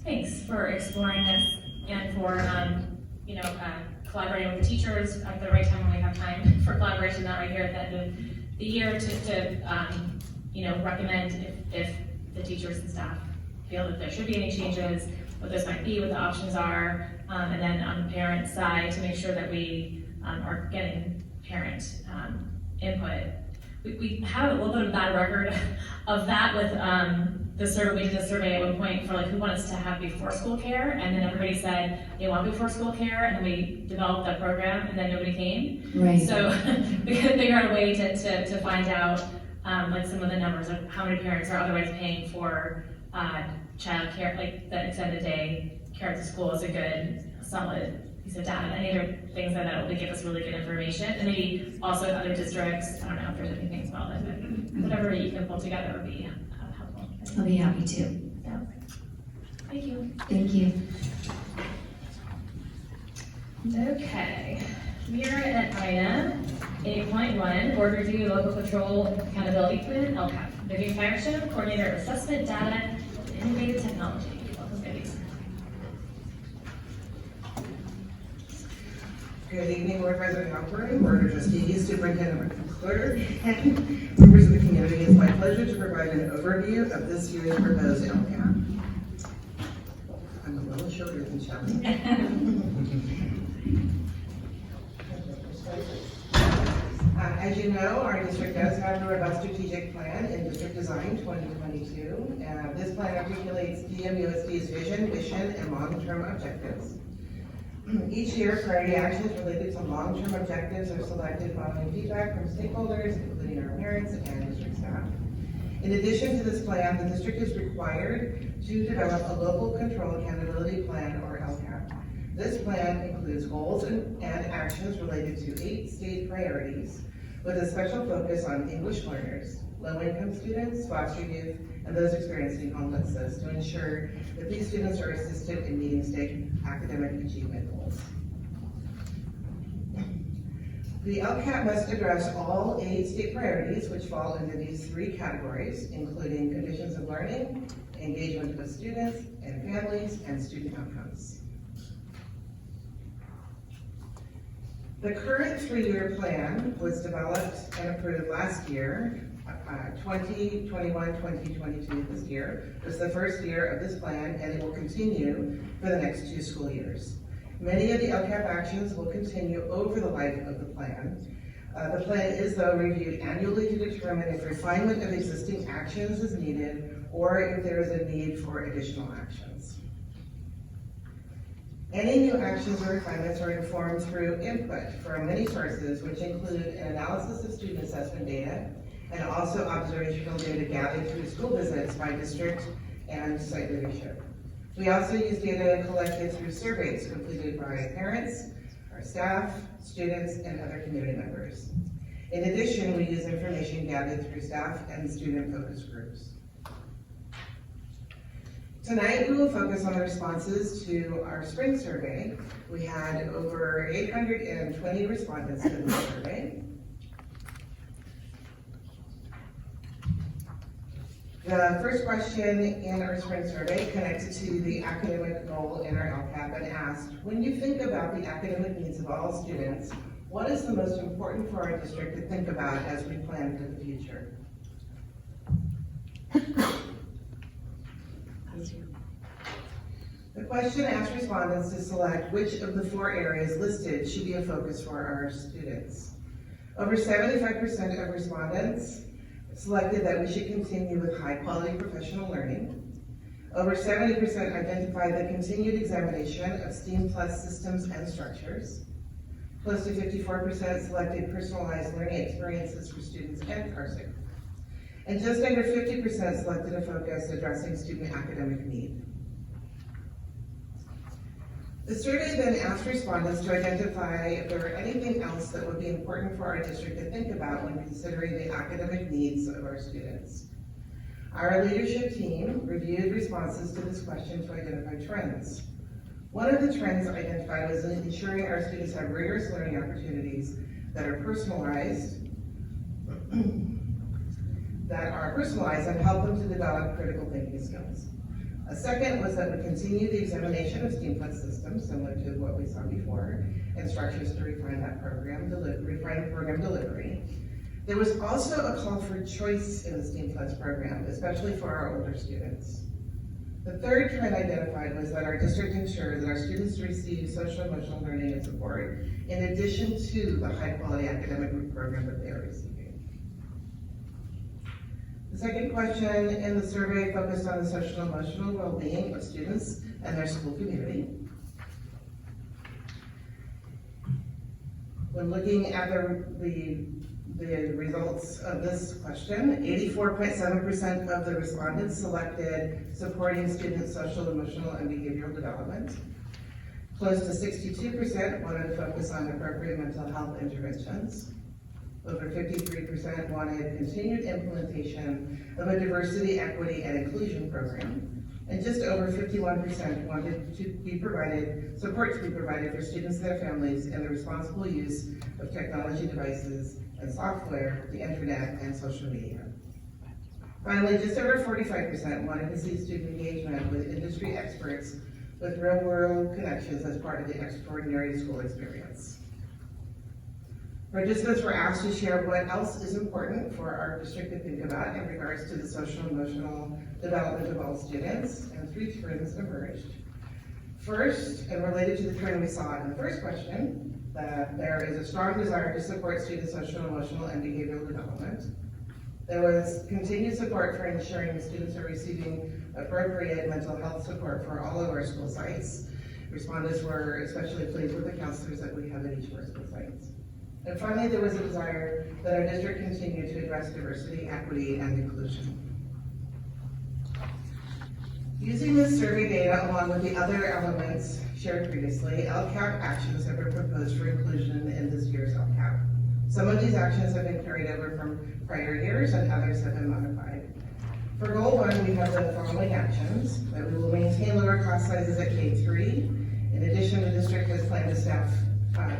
Thanks for exploring this and for, collaborating with the teachers at the right time when we have time for collaboration, not right here at the end of the year to recommend if the teachers and staff feel that there should be any changes, what those might be, what the options are, and then on the parent side to make sure that we are getting parent input. We have a little bit of a bad record of that with the survey. We did a survey at one point for who wants to have before school care, and then everybody said they want before school care, and then we developed that program, and then nobody came. Right. So we could figure out a way to find out some of the numbers of how many parents are otherwise paying for child care, like the extended day care at the school is a good solid piece of data. Any other things that will give us really good information, and maybe also in other districts. I don't know if there's anything as well, but whatever you can pull together would be helpful. I'll be happy to. Yeah. Thank you. Thank you. Okay, we are at item 8.1, board review local patrol accountability plan, LCAP. Vivian Firestone, coordinator of assessment data and innovative technology. Welcome, Vivian. Good evening, Board President Humphrey, Board of Trustees, Superintendent McClure, and members of the community. It's my pleasure to provide an overview of this year's proposed LCAP. I'm little shoulders and shoulders. As you know, our district does have a robust strategic plan in District Design 2022. This plan articulates DMUSD's vision, mission, and long-term objectives. Each year, priority actions related to long-term objectives are selected following feedback from stakeholders, including our parents and district staff. In addition to this plan, the district is required to develop a local control accountability plan, or LCAP. This plan includes goals and actions related to 8 state priorities, with a special focus on English learners, low-income students, foster youth, and those experiencing homelessness, to ensure that these students are assisted in meeting state academic achievement goals. The LCAP must address all 8 state priorities, which fall into these 3 categories, including conditions of learning, engagement of students and families, and student outcomes. The current 3-year plan was developed and approved last year, 2021-2022 this year. It was the first year of this plan, and it will continue for the next 2 school years. Many of the LCAP actions will continue over the life of the plan. The plan is, though, reviewed annually to determine if refinement of existing actions is needed or if there is a need for additional actions. Any new actions or refinements are informed through input from many sources, which include an analysis of student assessment data and also observational data gathered through school visits by district and site leadership. We also use data collected through surveys completed by parents, our staff, students, and other community members. In addition, we use information gathered through staff and student focus groups. Tonight, we will focus on the responses to our spring survey. We had over 820 respondents to the survey. The first question in our spring survey connected to the academic goal in our LCAP and asked, when you think about the academic needs of all students, what is the most important for our district to think about as we plan for the future? The question asked respondents to select which of the 4 areas listed should be a focus for our students. Over 75% of respondents selected that we should continue with high-quality professional learning. Over 70% identified the continued examination of STEAM Plus systems and structures. Close to 54% selected personalized learning experiences for students and parsing. And just under 50% selected a focus addressing student academic need. The survey then asked respondents to identify if there were anything else that would be important for our district to think about when considering the academic needs of our students. Our leadership team reviewed responses to this question to identify trends. One of the trends identified was ensuring our students have rigorous learning opportunities that are personalized and help them to develop critical thinking skills. A second was that we continue the examination of STEAM Plus systems, similar to what we saw before, and structures to refine that program delivery. There was also a call for choice in the STEAM Plus program, especially for our older students. The third trend identified was that our district ensures that our students receive social emotional learning and support, in addition to the high-quality academic program that they are receiving. The second question in the survey focused on the social and emotional well-being of students and their school community. When looking at the results of this question, 84.7% of the respondents selected supporting students' social, emotional, and behavioral development. Close to 62% wanted to focus on appropriate mental health interventions. Over 53% wanted continued implementation of a diversity, equity, and inclusion program. And just over 51% wanted to be provided, support to be provided for students and their families in the responsible use of technology devices and software, the internet, and social media. Finally, just over 45% wanted to see student engagement with industry experts with real-world connections as part of the extraordinary school experience. Participants were asked to share what else is important for our district to think about in regards to the social and emotional development of all students, and 3 trends emerged. First, and related to the trend we saw in the first question, that there is a strong desire to support student social, emotional, and behavioral development. There was continued support for ensuring students are receiving appropriate mental health support for all of our school sites. Respondents were especially pleased with the counselors that we have at each of our school sites. And finally, there was a desire that our district continue to address diversity, equity, and inclusion. Using this survey data along with the other elements shared previously, LCAP actions have been proposed for inclusion in this year's LCAP. Some of these actions have been carried over from prior years and others have been modified. For goal 1, we have the following actions: that we will maintain lower class sizes at K-3. In addition, the district has planned to staff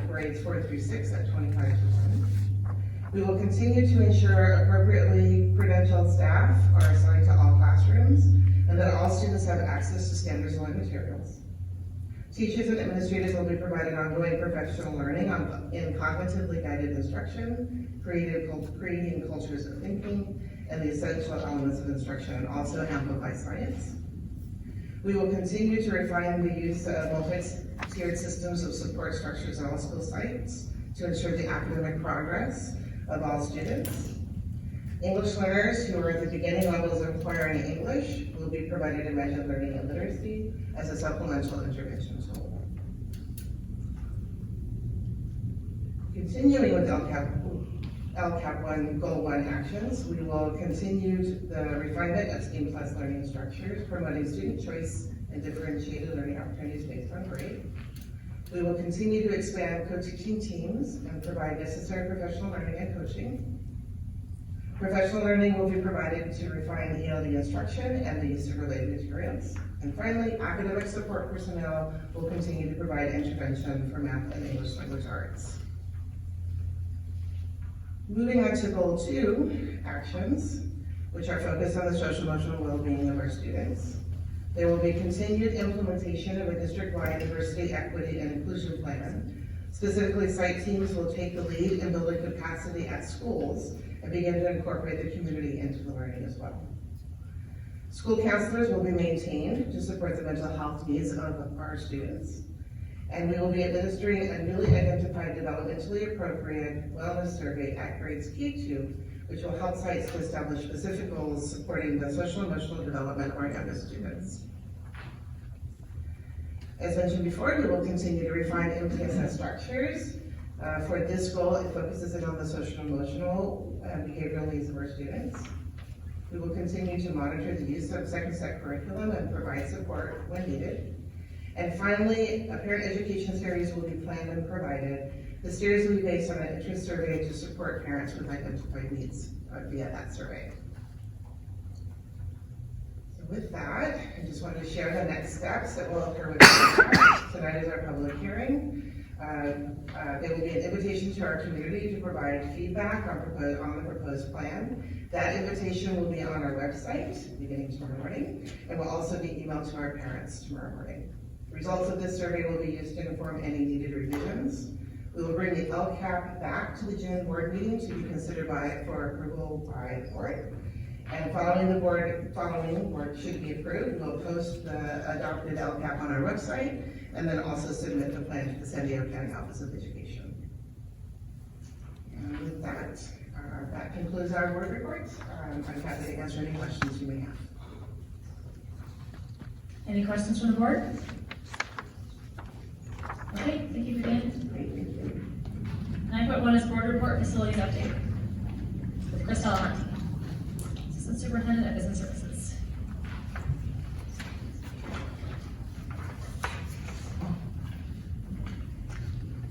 grades 4 through 6 at 25 to 1. We will continue to ensure appropriately credentialed staff are assigned to all classrooms and that all students have access to standards and materials. Teachers and administrators will be provided ongoing professional learning in cognitively guided instruction, creating cultures of thinking, and the essential elements of instruction, and also amplify science. We will continue to refine the use of multi-tiered systems of support structures at all school sites to ensure the academic progress of all students. English learners who are at the beginning levels of acquiring English will be provided embedded learning and literacy as a supplemental intervention tool. Continuing with LCAP 1, Goal 1 actions, we will continue the refinement of STEAM Plus learning structures, promoting student choice and differentiated learning opportunities based on grade. We will continue to expand co-teaching teams and provide necessary professional learning and coaching. Professional learning will be provided to refine ELD instruction and the use of related materials. And finally, academic support personnel will continue to provide intervention for math and English language arts. Moving on to Goal 2, actions, which are focused on the social emotional well-being of our students. There will be continued implementation of a district-wide diversity, equity, and inclusion plan. Specifically, site teams will take the lead in building capacity at schools and begin to incorporate the community into the learning as well. School counselors will be maintained to support the mental health needs of our students. And we will be administering a newly identified developmentally appropriate wellness survey at grades K-2, which will help sites to establish specific goals supporting the social and emotional development of our youngest students. As mentioned before, we will continue to refine MTSS structures. For this goal, it focuses in on the social and emotional and behavioral needs of our students. We will continue to monitor the use of second set curriculum and provide support when needed. And finally, a parent education series will be planned and provided. The series will be based on an interest survey to support parents with identified needs via that survey. So with that, I just wanted to share the next steps that will occur with tonight is our public hearing. There will be an invitation to our community to provide feedback on the proposed plan. That invitation will be on our website beginning tomorrow morning, and will also be emailed to our parents tomorrow morning. The results of this survey will be used to inform any needed revisions. We will bring the LCAP back to the June board meeting to be considered for approval by the board. And following the board should be approved, we'll post the adopted LCAP on our website, and then also submit the plan to the San Diego County Office of Education. And with that, that concludes our board report. I'm happy to answer any questions you may have. Any questions from the board? Okay, thank you for that. 9.1 is board report facilities update with Chris Almond, Assistant Superintendent of Business Services.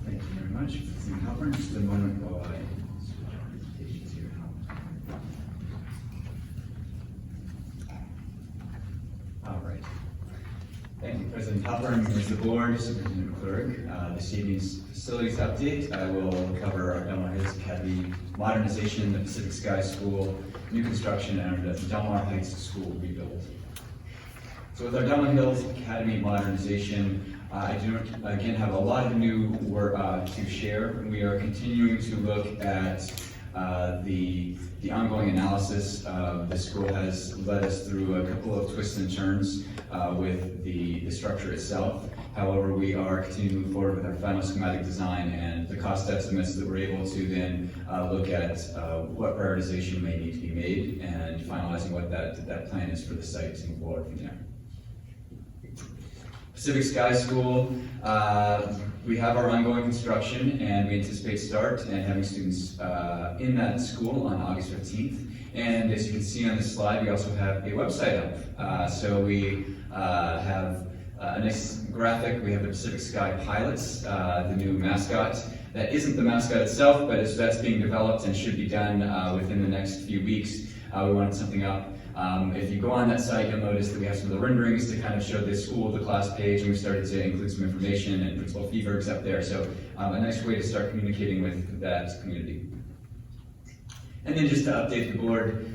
Thank you very much. President Halpern, just a moment while I switch presentations here. All right. Thank you, President Halpern, members of the board, Superintendent Clerk. This evening's facilities update, I will cover our Del Mar Heights Academy modernization, the Pacific Sky School, new construction, and the Del Mar Heights School rebuild. So with our Del Mar Hills Academy modernization, I do again have a lot of new work to share. We are continuing to look at The ongoing analysis of the school has led us through a couple of twists and turns with the structure itself. However, we are continuing to move forward with our final schematic design and the cost estimates that we're able to then look at what prioritization may need to be made and finalizing what that plan is for the site to move forward from there. Pacific Sky School, we have our ongoing construction and we anticipate start and having students in that school on August 15th. And as you can see on this slide, we also have a website up. So we have a nice graphic. We have the Pacific Sky Pilots, the new mascot. That isn't the mascot itself, but that's being developed and should be done within the next few weeks. We wanted something up. If you go on that site, you'll notice that we have some of the renderings to kind of show the school, the class page, and we started to include some information and Principal Fever's up there. So a nice way to start communicating with that community. And then just to update the board,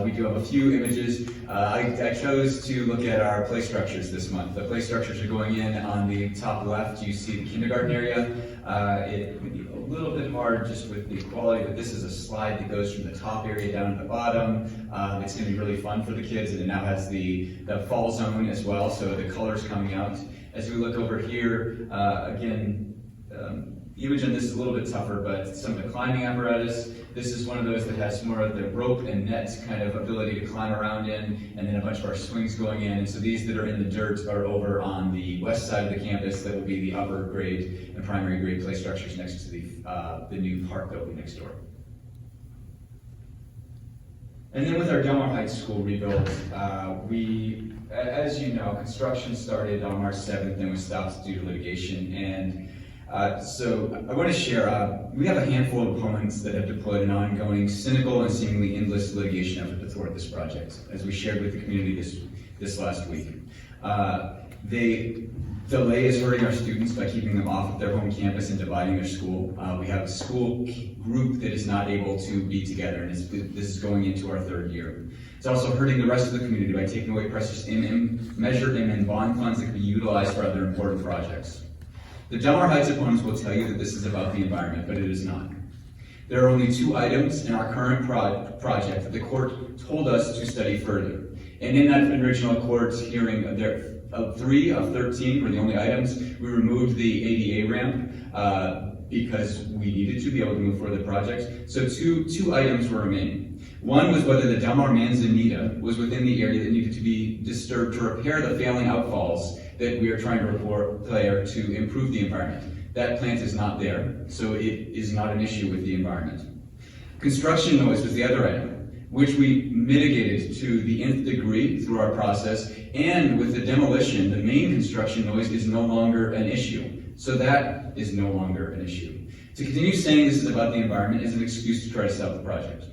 we do have a few images. I chose to look at our play structures this month. The play structures are going in on the top left. You see the kindergarten area. It would be a little bit hard just with the quality, but this is a slide that goes from the top area down to the bottom. It's going to be really fun for the kids, and it now has the fall zone as well, so the colors coming out. As we look over here, again, the image on this is a little bit tougher, but some of the climbing apparatus. This is one of those that has more of the rope and net kind of ability to climb around in, and then a bunch of our swings going in. And so these that are in the dirt are over on the west side of the campus. That will be the upper grade and primary grade play structures next to the new park that will be next door. And then with our Del Mar Heights school rebuild, as you know, construction started on March 7th and was stopped due to litigation. And so I want to share, we have a handful of opponents that have deployed an ongoing, cynical, and seemingly endless litigation effort to thwart this project, as we shared with the community this last week. Delay is hurting our students by keeping them off of their home campus and dividing their school. We have a school group that is not able to be together, and this is going into our third year. It's also hurting the rest of the community by taking away precious measured and bond funds that can be utilized for other important projects. The Del Mar Heights opponents will tell you that this is about the environment, but it is not. There are only 2 items in our current project that the court told us to study further. And in that original court hearing, of 3 of 13 were the only items. We removed the ADA ramp because we needed to be able to move forward the project. So two items were remaining. One was whether the Del Mar Manzanita was within the area that needed to be disturbed to repair the failing outfalls that we are trying to repair to improve the environment. That plant is not there, so it is not an issue with the environment. Construction noise was the other item, which we mitigated to the nth degree through our process, and with the demolition, the main construction noise is no longer an issue. So that is no longer an issue. To continue saying this is about the environment is an excuse to try to stop the project.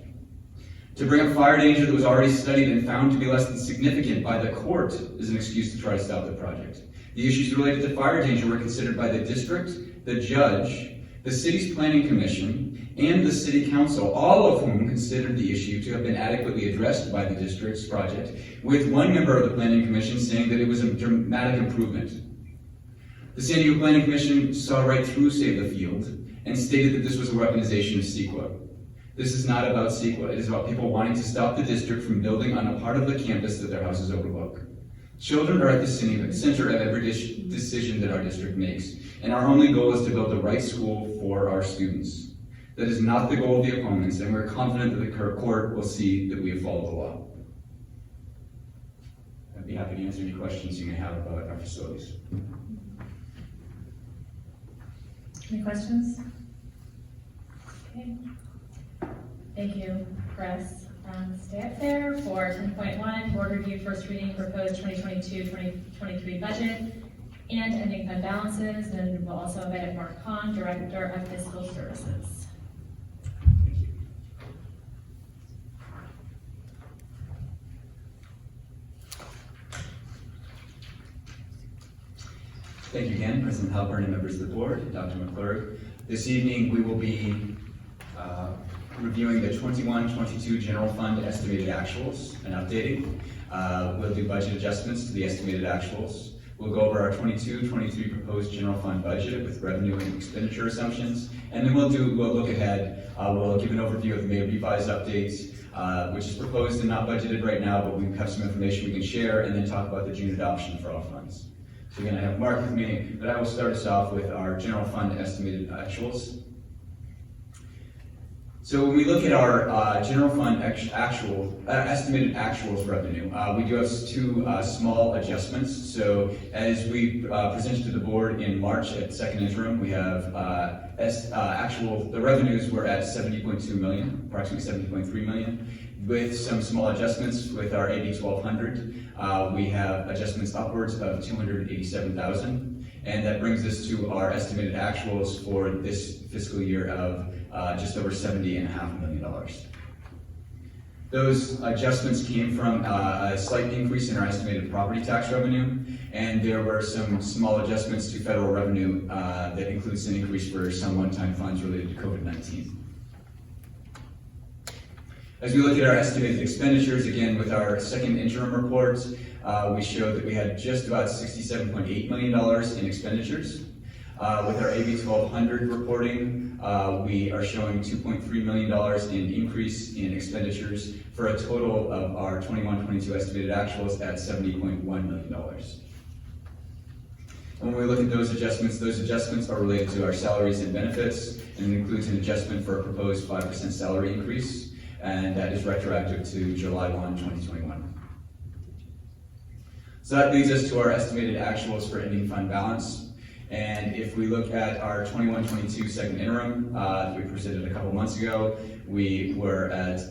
To bring up fire danger that was already studied and found to be less than significant by the court is an excuse to try to stop the project. The issues related to fire danger were considered by the district, the judge, the city's planning commission, and the city council, all of whom considered the issue to have been adequately addressed by the district's project, with one member of the planning commission saying that it was a dramatic improvement. The San Diego Planning Commission saw right through Save the Field and stated that this was a weaponization of CEQA. This is not about CEQA. It is about people wanting to stop the district from building on a part of the campus that their houses overlook. Children are at the center of every decision that our district makes, and our only goal is to build the right school for our students. That is not the goal of the opponents, and we're confident that the court will see that we have followed the law. I'd be happy to answer any questions you may have about our facilities. Any questions? Okay. Thank you, Chris. Stay up there for 10.1, board review, first reading, proposed 2022-2023 budget, and ending fund balances. And we'll also invite Mark Kahn, Director of Fiscal Services. Thank you again, President Halpern and members of the board, Dr. McClurg. This evening we will be reviewing the 21-22 general fund estimated actuals and updating. We'll do budget adjustments to the estimated actuals. We'll go over our 22-23 proposed general fund budget with revenue and expenditure assumptions, And then we'll look ahead. We'll give an overview of the May revised updates, which is proposed and not budgeted right now, but we have some information we can share, and then talk about the June adoption for all funds. So again, I have Mark with me, but I will start us off with our general fund estimated actuals. So when we look at our general fund estimated actuals revenue, we do have two small adjustments. So as we presented to the board in March at second interim, we have the revenues were at 70.2 million, approximately 70.3 million. With some small adjustments with our AB 1200, we have adjustments upwards of 287,000, and that brings us to our estimated actuals for this fiscal year of just over $70.5 million. Those adjustments came from a slight increase in our estimated property tax revenue, and there were some small adjustments to federal revenue that includes an increase for some one-time funds related to COVID-19. As we look at our estimated expenditures, again, with our second interim reports, we show that we had just about $67.8 million in expenditures. With our AB 1200 reporting, we are showing $2.3 million in increase in expenditures for a total of our 21-22 estimated actuals at $70.1 million. And when we look at those adjustments are related to our salaries and benefits, and it includes an adjustment for a proposed 5% salary increase, and that is retroactive to July 1, 2021. So that leads us to our estimated actuals for ending fund balance. And if we look at our 21-22 second interim that we presented a couple months ago, we were at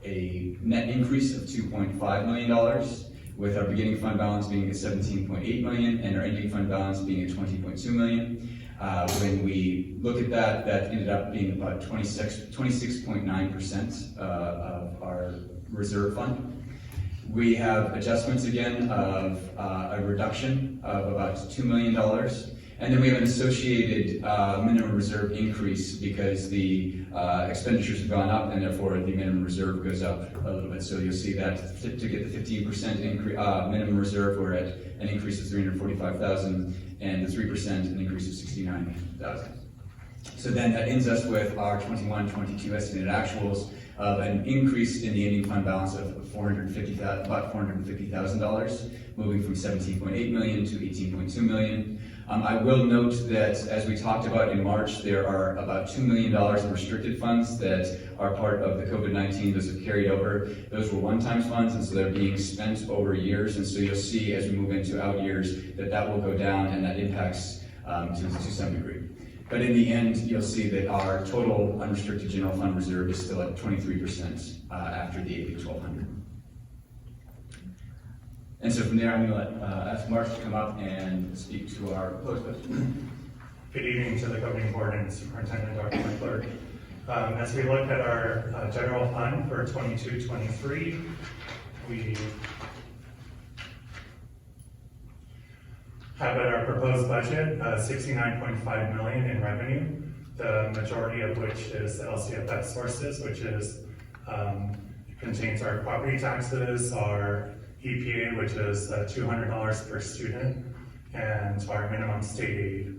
a net increase of $2.5 million, with our beginning fund balance being at $17.8 million and our ending fund balance being at $20.2 million. When we look at that, that ended up being about 26.9% of our reserve fund. We have adjustments again of a reduction of about $2 million. And then we have an associated minimum reserve increase because the expenditures have gone up and therefore the minimum reserve goes up a little bit. So you'll see that to get the 15% minimum reserve, we're at an increase of $345,000 and the 3% an increase of $69,000. So then that ends us with our 21-22 estimated actuals of an increase in the ending fund balance of about $450,000, moving from $17.8 million to $18.2 million. I will note that, as we talked about in March, there are about $2 million in restricted funds that are part of the COVID-19. Those have carried over. Those were one-time funds, and so they're being spent over years. And so you'll see as we move into out years that will go down, and that impacts to some degree. But in the end, you'll see that our total unrestricted general fund reserve is still at 23% after the AB 1200. And so from there, I'm going to ask Mark to come up and speak to our proposed budget. Good evening to the governing board and superintendent, Dr. McClurg. As we look at our general fund for 22-23, we have at our proposed budget $69.5 million in revenue, the majority of which is the LCAP sources, which is contains our property taxes, our EPA, which is $200 per student, and our minimum state aid,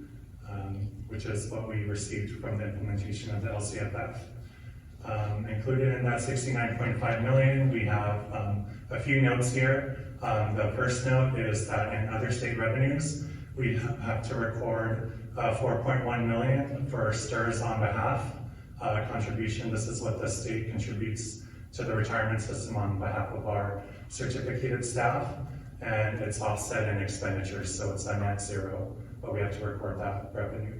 which is what we received from the implementation of the LCFF. Included in that $69.5 million, we have a few notes here. The first note is that in other state revenues, we have to record $4.1 million for STIRS on behalf contribution. This is what the state contributes to the retirement system on behalf of our certificated staff, and it's offset in expenditures, so it's a net zero, but we have to record that revenue.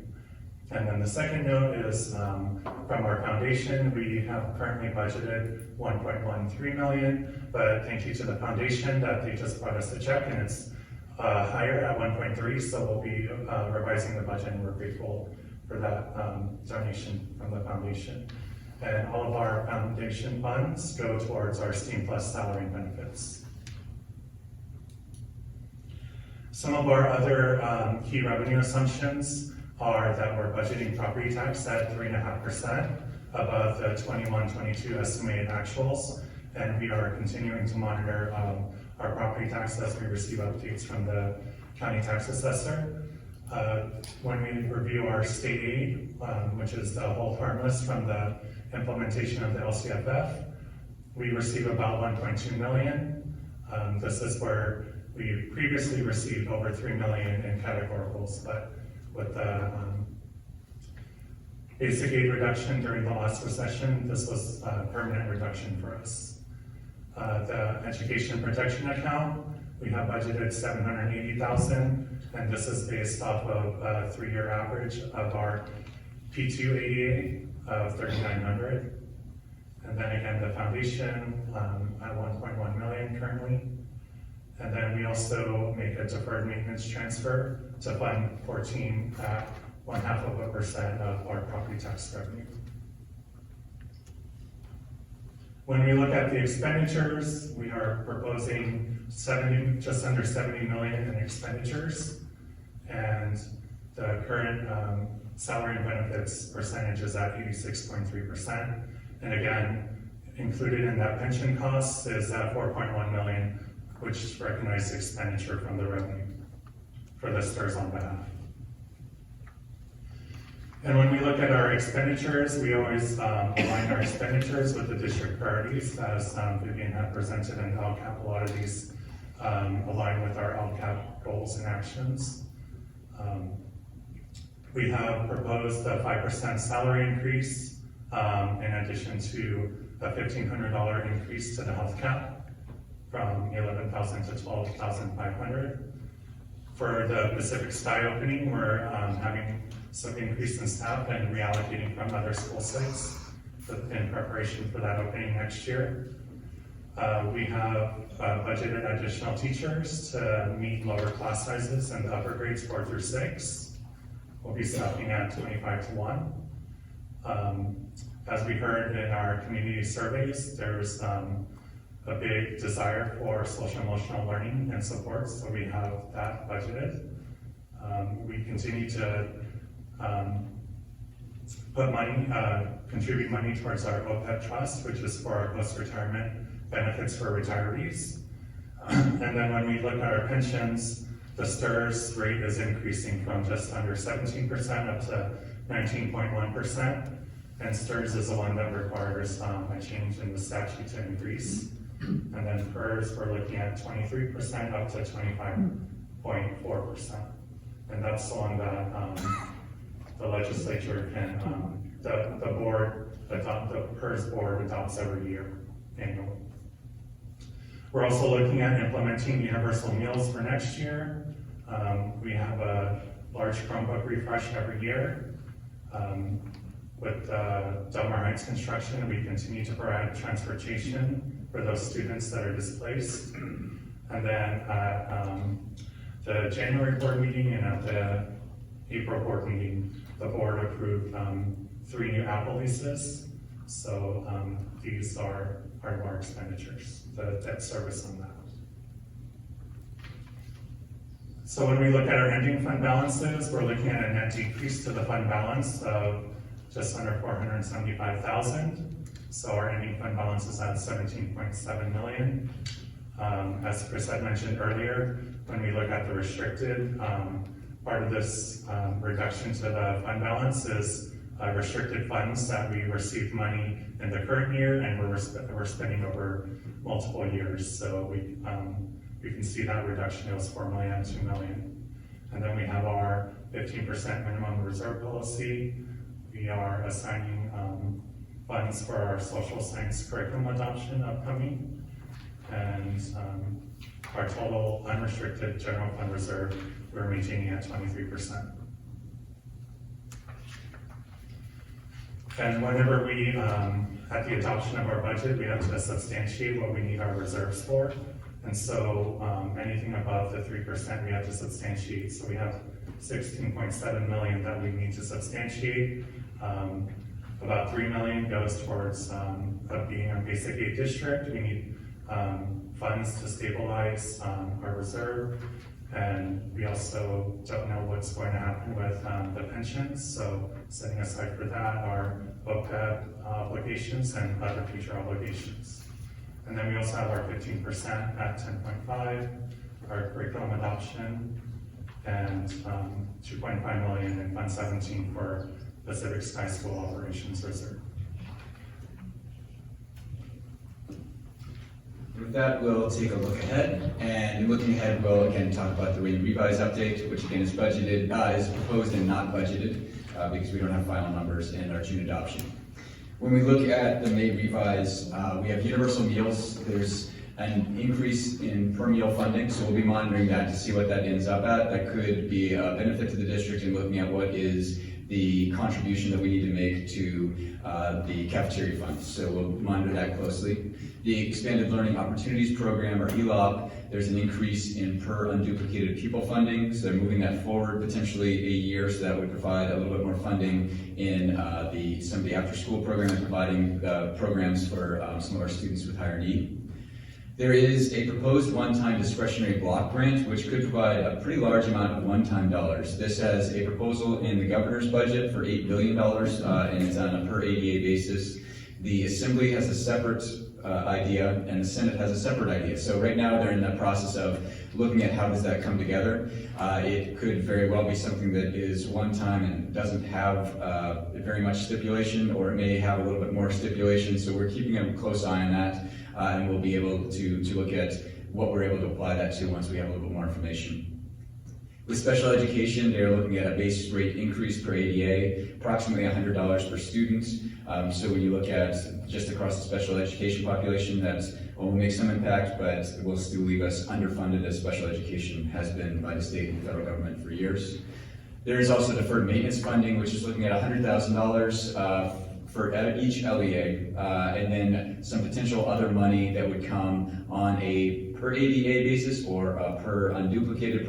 And then the second note is from our foundation, we have currently budgeted $1.13 million, but thank you to the foundation that they just brought us a check, and it's higher at 1.3, so we'll be revising the budget, and we're grateful for that donation from the foundation. And all of our foundation funds go towards our STEAM Plus salary and benefits. Some of our other key revenue assumptions are that we're budgeting property tax at 3.5% above the 21-22 estimated actuals, and we are continuing to monitor our property tax as we receive updates from the county tax assessor. When we review our state aid, which is the hold harmless from the implementation of the LCFF, we receive about 1.2 million. This is where we previously received over 3 million in categoricals, but with the basic aid reduction during the last recession, this was a permanent reduction for us. The education protection account, we have budgeted 780,000, and this is based off of a 3-year average of our P2 ADA of 3,900. And then again, the foundation at 1.1 million currently. And then we also make a deferred maintenance transfer to Fund 14 at 0.5% of our property tax revenue. When we look at the expenditures, we are proposing just under 70 million in expenditures, and the current salary and benefits percentage is at 86.3%. And again, included in that pension cost is that 4.1 million, which is recognized expenditure from the revenue for the STRS on behalf. And when we look at our expenditures, we always align our expenditures with the district priorities, as Vivian had presented in LCAP. A lot of these align with our LCAP goals and actions. We have proposed a 5% salary increase in addition to a $1,500 increase to the health cap from 11,000 to 12,500. For the Pacific Sky opening, we're having some increase in staff and reallocating from other school sites in preparation for that opening next year. We have budgeted additional teachers to meet lower class sizes in the upper grades 4 through 6. We'll be stopping at 25 to 1. As we heard in our community surveys, there's a big desire for social emotional learning and support, so we have that budgeted. We continue to put money, contribute money towards our OPEB trust, which is for our post-retirement benefits for retirees. And then when we look at our pensions, the STRS rate is increasing from just under 17% up to 19.1%. And STRS is the one that requires a change in the statute to increase. And then PERS, we're looking at 23% up to 25.4%. And that's the one that the legislature can, the board, the PERS board adopts every year annually. We're also looking at implementing universal meals for next year. We have a large Chromebook refresh every year. With Del Mar Heights construction, we continue to provide transportation for those students that are displaced. And then at the January board meeting and at the April board meeting, the board approved 3 new Apple leases. So these are our expenditures, the debt service on that. So when we look at our ending fund balances, we're looking at a net decrease to the fund balance of just under 475,000. So our ending fund balance is at 17.7 million. As Chris had mentioned earlier, when we look at the restricted, part of this reduction to the fund balance is restricted funds that we received money in the current year and we're spending over multiple years. So we can see that reduction. It was 4 million and 2 million. And then we have our 15% minimum reserve policy. We are assigning funds for our social science curriculum adoption upcoming. And our total unrestricted general fund reserve, we're maintaining at 23%. And whenever we, at the adoption of our budget, we have to substantiate what we need our reserves for. And so anything above the 3% we have to substantiate. So we have 16.7 million that we need to substantiate. About 3 million goes towards being a basic aid district. We need funds to stabilize our reserve. And we also don't know what's going to happen with the pensions. So setting aside for that are OPEB obligations and other future obligations. And then we also have our 15% at 10.5, our curriculum adoption, and 2.5 million in Fund 17 for the Civics High School Operations Reserve. With that, we'll take a look ahead, and looking ahead, we'll again talk about the rate revise update, which again is budgeted, is proposed and not budgeted, because we don't have final numbers in our June adoption. When we look at the May revise, we have universal meals. There's an increase in per meal funding, so we'll be monitoring that to see what that ends up at. That could be a benefit to the district in looking at what is the contribution that we need to make to the cafeteria fund. So we'll monitor that closely. The Expanded Learning Opportunities Program, or ELOP, there's an increase in per unduplicated pupil funding, so they're moving that forward potentially a year, so that would provide a little bit more funding in some of the after-school program and providing programs for some of our students with higher need. There is a proposed one-time discretionary block grant, which could provide a pretty large amount of one-time dollars. This has a proposal in the governor's budget for $8 billion, and it's on a per ADA basis. The Assembly has a separate idea, and the Senate has a separate idea. So right now they're in the process of looking at how does that come together. It could very well be something that is one time and doesn't have very much stipulation, or it may have a little bit more stipulation. So we're keeping a close eye on that, and we'll be able to look at what we're able to apply that to once we have a little bit more information. With special education, they're looking at a base rate increase per ADA, approximately $100 per student. So when you look at just across the special education population, that will make some impact, but will still leave us underfunded as special education has been by the state and federal government for years. There is also deferred maintenance funding, which is looking at $100,000 for each LEA, and then some potential other money that would come on a per ADA basis or a per unduplicated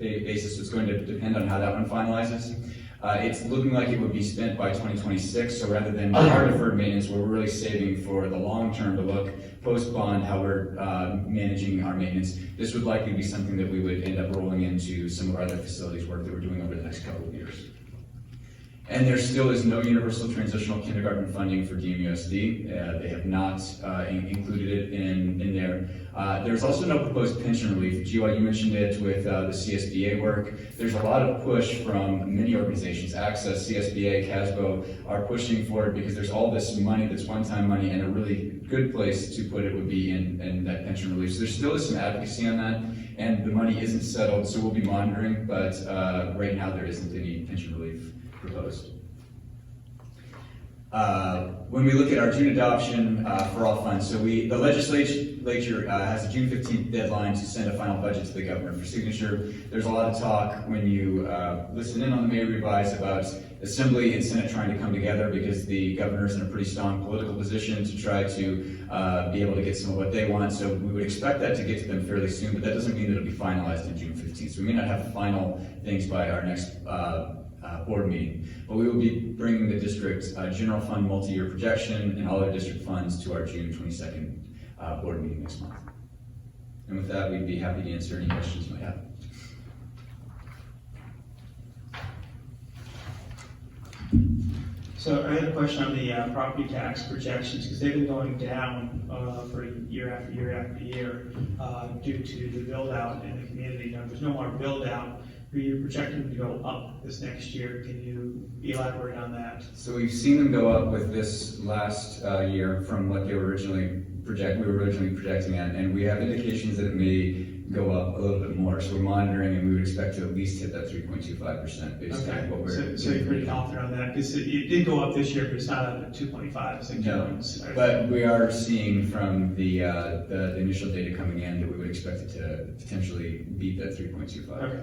basis. So it's going to depend on how that one finalizes. It's looking like it would be spent by 2026, so rather than our deferred maintenance, we're really saving for the long term to look post-bond how we're managing our maintenance. This would likely be something that we would end up rolling into some of our other facilities work that we're doing over the next couple of years. And there still is no universal transitional kindergarten funding for DMUSD. They have not included it in there. There's also no proposed pension relief. Jiwa, you mentioned it with the CSBA work. There's a lot of push from many organizations. Access, CSBA, CASBO are pushing for it because there's all this money that's one-time money, and a really good place to put it would be in that pension relief. So there still is some advocacy on that, and the money isn't settled, so we'll be monitoring, but right now there isn't any pension relief proposed. When we look at our June adoption for all funds, so the legislature has a June 15th deadline to send a final budget to the governor for signature. There's a lot of talk when you listen in on the May revise about Assembly and Senate trying to come together because the governor's in a pretty strong political position to try to be able to get some of what they want. So we would expect that to get to them fairly soon, but that doesn't mean that it'll be finalized on June 15th. So we may not have final things by our next board meeting, but we will be bringing the district's general fund multi-year projection and all our district funds to our June 22nd board meeting next month. And with that, we'd be happy to answer any questions you might have. So I had a question on the property tax projections, because they've been going down for year after year after year due to the build out in the community. Now, there's no more build out. You're projecting them to go up this next year. Can you elaborate on that? So we've seen them go up with this last year from what they were originally projecting at, and we have indications that it may go up a little bit more. So we're monitoring, and we would expect to at least hit that 3.25% based on what we're. So you're pretty confident on that, because it did go up this year, but it's not up at 2.25. No, but we are seeing from the initial data coming in that we would expect it to potentially beat that 3.25. Okay.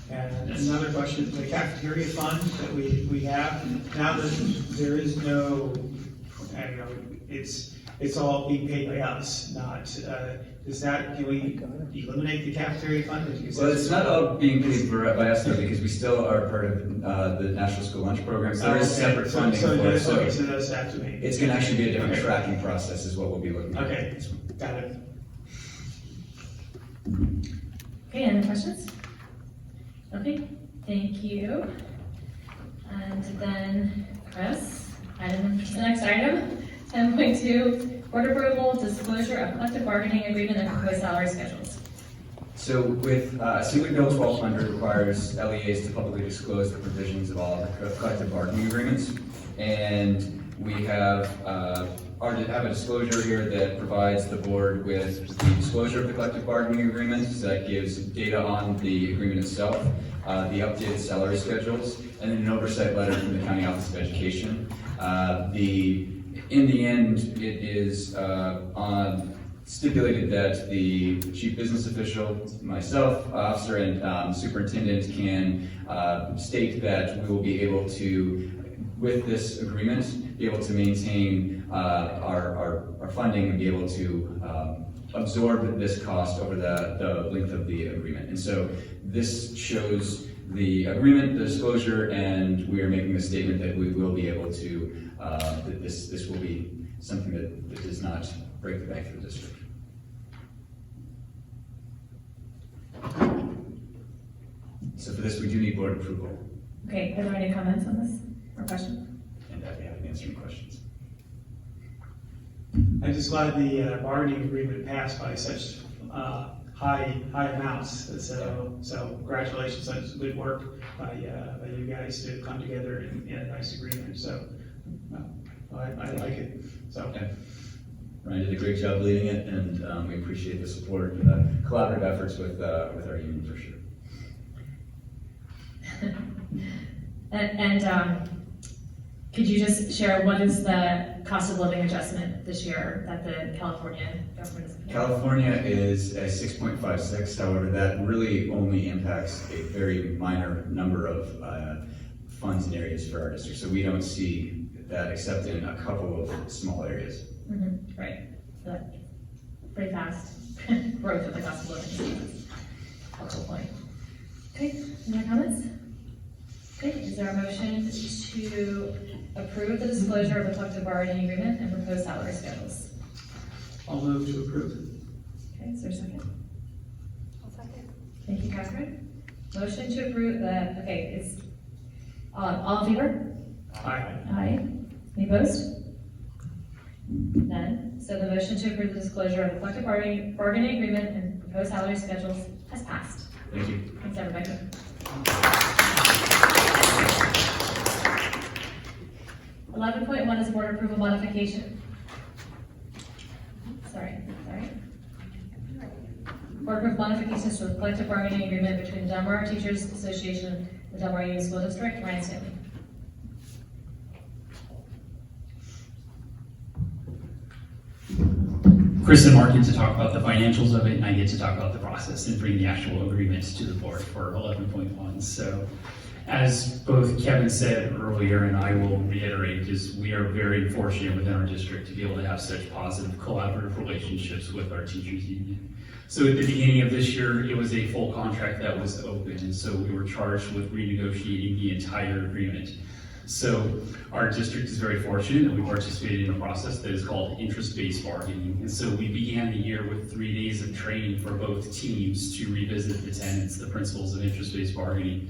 And another question, the cafeteria fund that we have, now that there is no, I don't know, it's all being paid by us, not, can we eliminate the cafeteria fund? Well, it's not all being paid by us though, because we still are part of the National School Lunch Program, so there is separate funding for it. So it does have to be. It's going to actually be a different tracking process is what we'll be looking at. Okay, got it. Okay, any questions? Okay, thank you. And then, Chris, the next item, 10.2, board approval, disclosure of collective bargaining agreement and proposed salary schedules. So with Assembly Bill 1200 requires LEAs to publicly disclose the provisions of all the collective bargaining agreements. And we have a disclosure here that provides the board with the disclosure of the collective bargaining agreements that gives data on the agreement itself, the updated salary schedules, and then an oversight letter from the County Office of Education. In the end, it is stipulated that the chief business official, myself, officer, and superintendent can state that we will be able to, with this agreement, be able to maintain our funding and be able to absorb this cost over the length of the agreement. And so this shows the agreement, the disclosure, and we are making the statement that we will be able to, that this will be something that does not break the bank for the district. So for this, we do need board approval. Okay, are there any comments on this or questions? And I'd be happy to answer any questions. I'm just glad the bargaining agreement passed by such high amounts. So congratulations on some good work by you guys to come together in a nice agreement. So I like it. So. Okay. Ryan did a great job leading it, and we appreciate the support and the collaborative efforts with our union for sure. And could you just share what is the cost of living adjustment this year that the California government is? California is a 6.56. However, that really only impacts a very minor number of funds and areas for our district. So we don't see that except in a couple of small areas. Mm-hmm. Right. So that's pretty fast growth of the cost of living. That's the point. Okay. Any other comments? Okay. Is there a motion to approve the disclosure of the collective bargaining agreement and proposed salary schedules? I'll move to approve. Okay. Is there a second? I'll second. Thank you, Catherine. Motion to approve the. Okay. It's all in favor? Aye. Aye. Any opposed? None. So the motion to approve the disclosure of the collective bargaining agreement and proposed salary schedules has passed. Thank you. Thanks, everybody. $11.1 is board approval modification. Sorry. Board approval modifications to the collective bargaining agreement between the Del Mar Teachers Association and the Del Mar Union School District. Ryan Stanley. Chris and Mark get to talk about the financials of it, and I get to talk about the process and bring the actual agreement to the board for 11.1. So, as both Kevin said earlier, and I will reiterate, is we are very fortunate within our district to be able to have such positive collaborative relationships with our teachers union. So at the beginning of this year, it was a full contract that was open, and so we were charged with renegotiating the entire agreement. So our district is very fortunate that we participated in a process that is called interest-based bargaining. And so we began the year with 3 days of training for both teams to revisit the tenets, the principles of interest-based bargaining.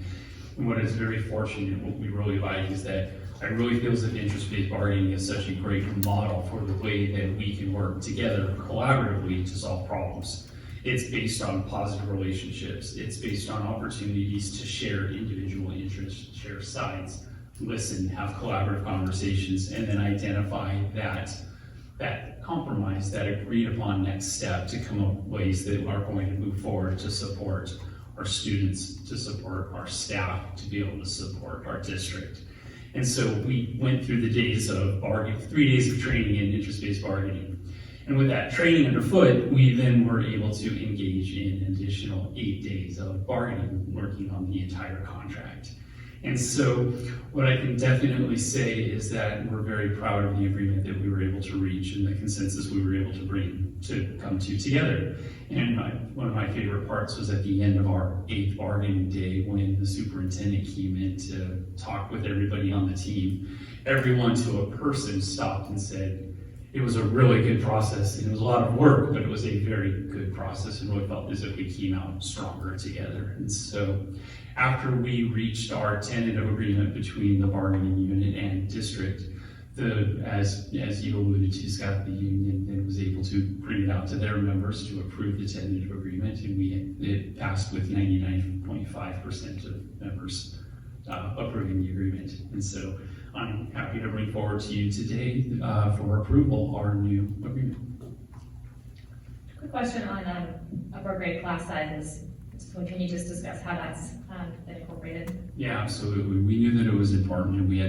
And what is very fortunate, what we really like, is that I really feel that interest-based bargaining is such a great model for the way that we can work together collaboratively to solve problems. It's based on positive relationships. It's based on opportunities to share individual interests, share sides, listen, have collaborative conversations, and then identify that compromise, that agreed upon next step to come up with ways that are going to move forward to support our students, to support our staff, to be able to support our district. And so we went through the days of 3 days of training in interest-based bargaining. And with that training underfoot, we then were able to engage in an additional 8 days of bargaining, working on the entire contract. And so what I can definitely say is that we're very proud of the agreement that we were able to reach and the consensus we were able to come to together. And one of my favorite parts was at the end of our 8th bargaining day when the superintendent came in to talk with everybody on the team. Everyone to a person stopped and said, it was a really good process, and it was a lot of work, but it was a very good process, and really felt as if we came out stronger together. And so after we reached our tentative agreement between the bargaining unit and district, as you alluded to, Scott, the union then was able able to bring it out to their members to approve the tentative agreement, and it passed with 99.5% of members approving the agreement. And so I'm happy to bring forward to you today for approval our new agreement. Quick question on upper grade class sizes. So can you just discuss how that's been incorporated? Yeah, absolutely. We knew that it was important, and we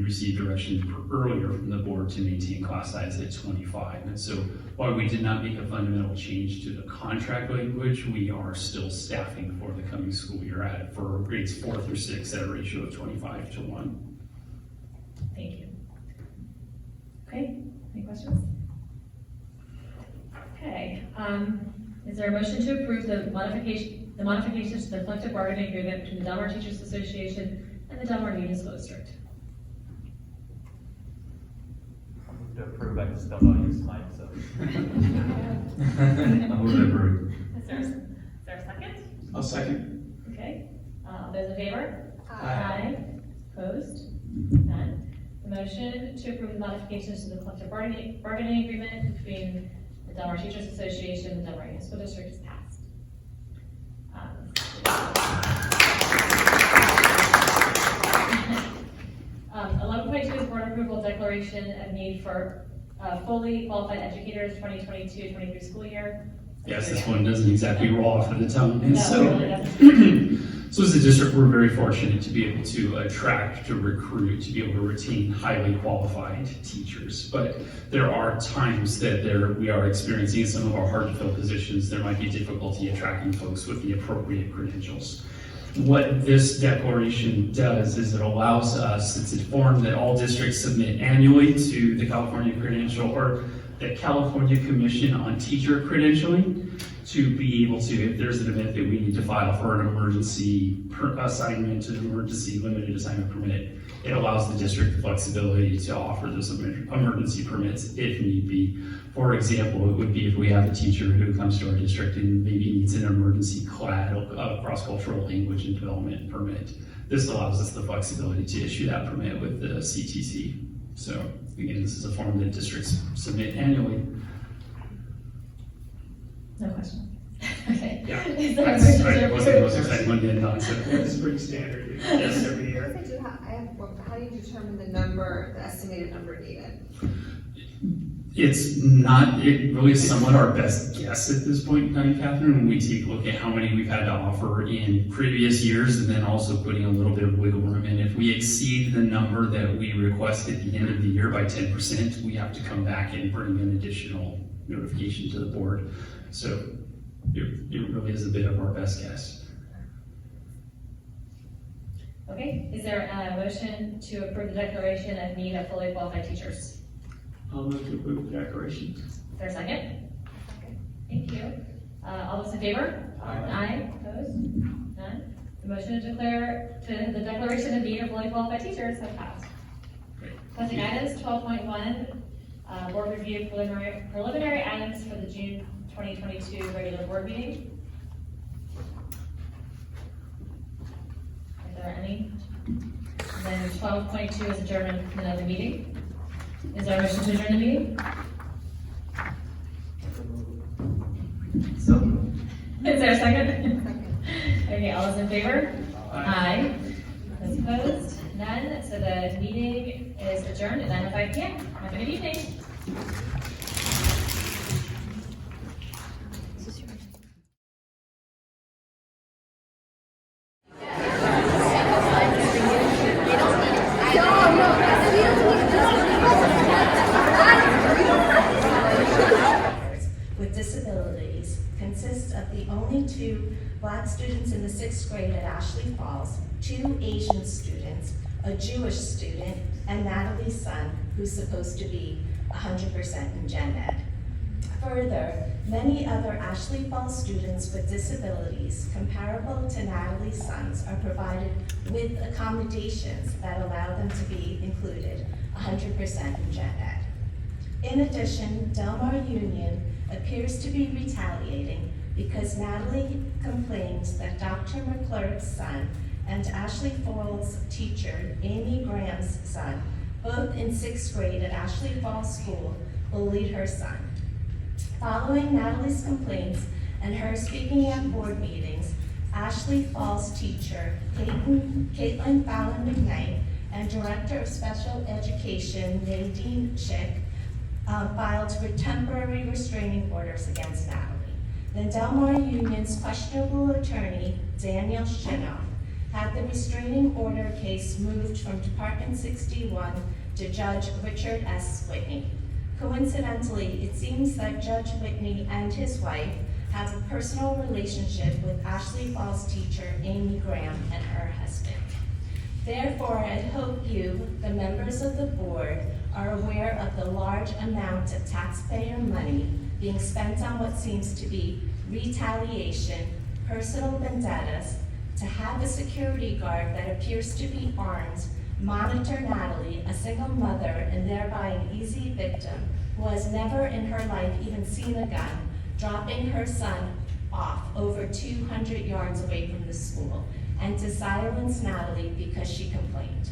received direction earlier from the board to maintain class size at 25. And so while we did not make a fundamental change to the contract language, we are still staffing for the coming school year for grades 4 through 6 at a ratio of 25:1. Thank you. Okay, any questions? Okay, is there a motion to approve the modifications to the collective bargaining agreement between the Del Mar Teachers Association and the Del Mar Union School District? I'll move to approve. I just don't know how to use mine, so. I'll move to approve. Is there a second? I'll second. Okay, those in favor? Aye. Opposed? None. The motion to approve the modifications to the collective bargaining agreement between the Del Mar Teachers Association and the Del Mar Union School District is passed. 11.2 is board approval declaration of need for fully qualified educators 2022-23 school year. Yes, this one doesn't exactly roll off of the tongue. And No, so, it really doesn't. So as a district, we're very fortunate to be able to attract, to recruit, to be able to retain highly qualified teachers. But there are times that we are experiencing some of our hard to fill positions. There might be difficulty attracting folks with the appropriate credentials. What this declaration does is it allows us, it's a form that all districts submit annually to the California Credential or the California Commission on Teacher Credentialing, to be able to, if there's an event that we need to file for an emergency assignment, an emergency limited assignment permit, it allows the district the flexibility to offer those emergency permits if need be. For example, it would be if we have a teacher who comes to our district and maybe needs an emergency cross-cultural language and development permit. This allows us the flexibility to issue that permit with the CTC. So again, this is a form that districts submit annually. No question. Okay. Yeah, Is there a that's motion to wasn't the most approve? exciting one to end on, so. It's pretty standard, yes, every year. I have one. How do you determine the estimated number needed? It's not, it really is somewhat our best guess at this point in time, Catherine, when we take a look at how many we've had to offer in previous years, and then also putting a little bit of wiggle room in. If we exceed the number that we request at the end of the year by 10%, we have to come back and bring an additional notification to the board. So it really is a bit of our best guess. Okay, is there a motion to approve the declaration of need of fully qualified teachers? I'll move to approve the declaration. Is there a second? Thank you. All those in favor? Aye. Opposed? None. The motion to declare, the declaration of need of fully qualified teachers has passed. Closing items, 12.1, board review preliminary items for the June 2022 regular board meeting. Are there any? And then 12.2 is adjournment of the meeting. Is there a motion to adjourn the meeting? So. Is there a second? Okay, all those in favor? Aye. Those opposed? None. So the meeting is adjourned at 9:05 p.m. Have a good evening. With disabilities consists of the only 2 Black students in the 6th grade at Ashley Falls, 2 Asian students, a Jewish student, and Natalie's son, who's supposed to be 100% in gen ed. Further, many other Ashley Falls students with disabilities comparable to Natalie's sons are provided with accommodations that allow them to be included 100% in gen ed. In addition, Del Mar Union appears to be retaliating because Natalie complains that Dr. McClurg's son and Ashley Falls teacher Amy Graham's son, both in 6th grade at Ashley Falls School, bullied her son. Following Natalie's complaints and her speaking at board meetings, Ashley Falls teacher Caitlin Fallon McKnight and Director of Special Education Nadine Schick filed for temporary restraining orders against Natalie. Then Del Mar Union's questionable attorney, Daniel Shinoff, had the restraining order case moved from Department 61 to Judge Richard S. Whitney. Coincidentally, it seems that Judge Whitney and his wife have a personal relationship with Ashley Falls teacher Amy Graham and her husband. Therefore, I hope you, the members of the board, are aware of the large amount of taxpayer money being spent on what seems to be retaliation, personal vendettas, to have a security guard that appears to be armed monitor Natalie, a single mother and thereby an easy victim who has never in her life even seen a gun, dropping her son off over 200 yards away from the school, and to silence Natalie because she complained.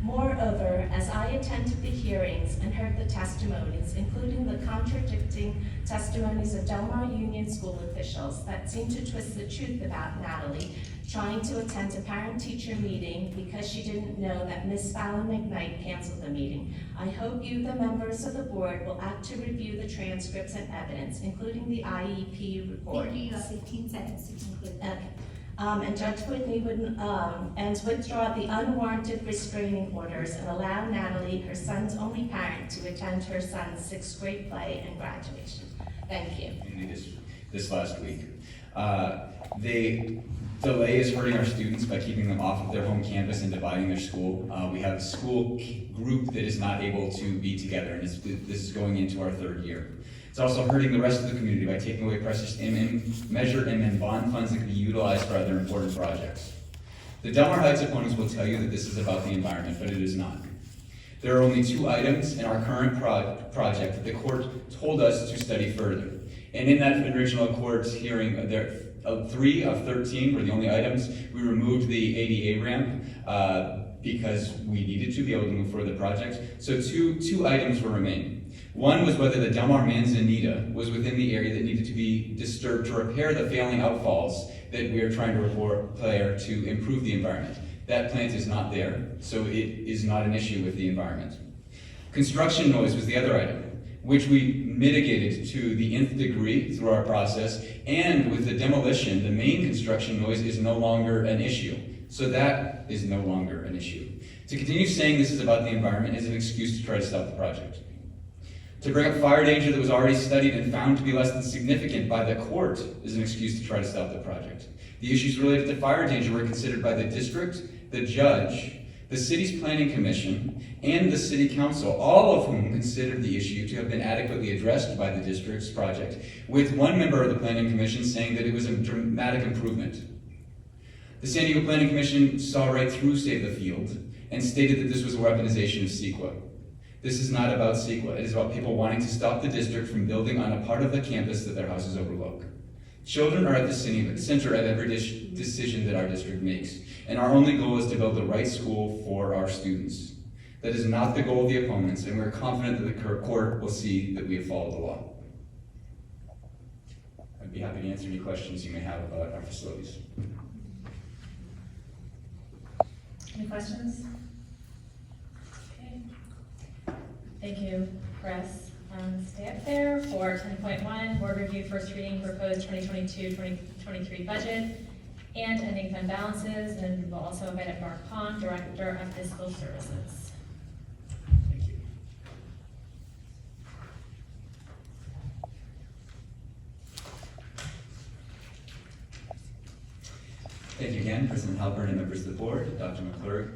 Moreover, as I attended the hearings and heard the testimonies, including the contradicting testimonies of Del Mar Union school officials that seemed to twist the truth about Natalie, trying to attend a parent-teacher meeting because she didn't know that Miss Fallon McKnight canceled the meeting, I hope you, the members of the board, will act to review the transcripts and evidence, including the IEP report. Thank you. You have 15 seconds to conclude. Okay. And Judge Whitney would and withdraw the unwarranted restraining orders and allow Natalie, her son's only parent, to attend her son's 6th grade play and graduation. Thank you. This last week. The delay is hurting our students by keeping them off of their home campus and dividing their school. We have a school group that is not able to be together, and this is going into our 3rd year. It's also hurting the rest of the community by taking away precious Measure M bond funds that can be utilized for other important projects. The Del Mar Heights opponents will tell you that this is about the environment, but it is not. There are only 2 items in our current project that the court told us to study further. And in that original court hearing, 3 of 13 were the only items. We removed the ADA ramp because we needed to be able to move forward the project. So two items were remaining. One was whether the Del Mar Manzanita was within the area that needed to be disturbed to repair the failing outfalls that we are trying to repair to improve the environment. That plant is not there, so it is not an issue with the environment. Construction noise was the other item, which we mitigated to the nth degree through our process, and with the demolition, the main construction noise is no longer an issue. So that is no longer an issue. To continue saying this is about the environment is an excuse to try to stop the project. To bring up fire danger that was already studied and found to be less than significant by the court is an excuse to try to stop the project. The issues related to fire danger were considered by the district, the judge, the city's planning commission, and the city council, all of whom considered the issue to have been adequately addressed by the district's project, with one member of the planning commission saying that it was a dramatic improvement. The San Diego Planning Commission saw right through Save the Field and stated that this was a weaponization of CEQA. This is not about CEQA. It is about people wanting to stop the district from building on a part of the campus that their houses overlook. Children are at the center of every decision that our district makes, and our only goal is to build the right school for our students. That is not the goal of the opponents, and we're confident that the court will see that we have followed the law. I'd be happy to answer any questions you may have about our facilities. Any questions? Okay. Thank you, Chris. Stay up there for 10.1, board review first reading proposed 2022-2023 budget and ending fund balances. And we'll also invite up Mark Pond, Director of Fiscal Services. Thank you. Thank you again, President Halpern and members of the board, Dr. McClurg.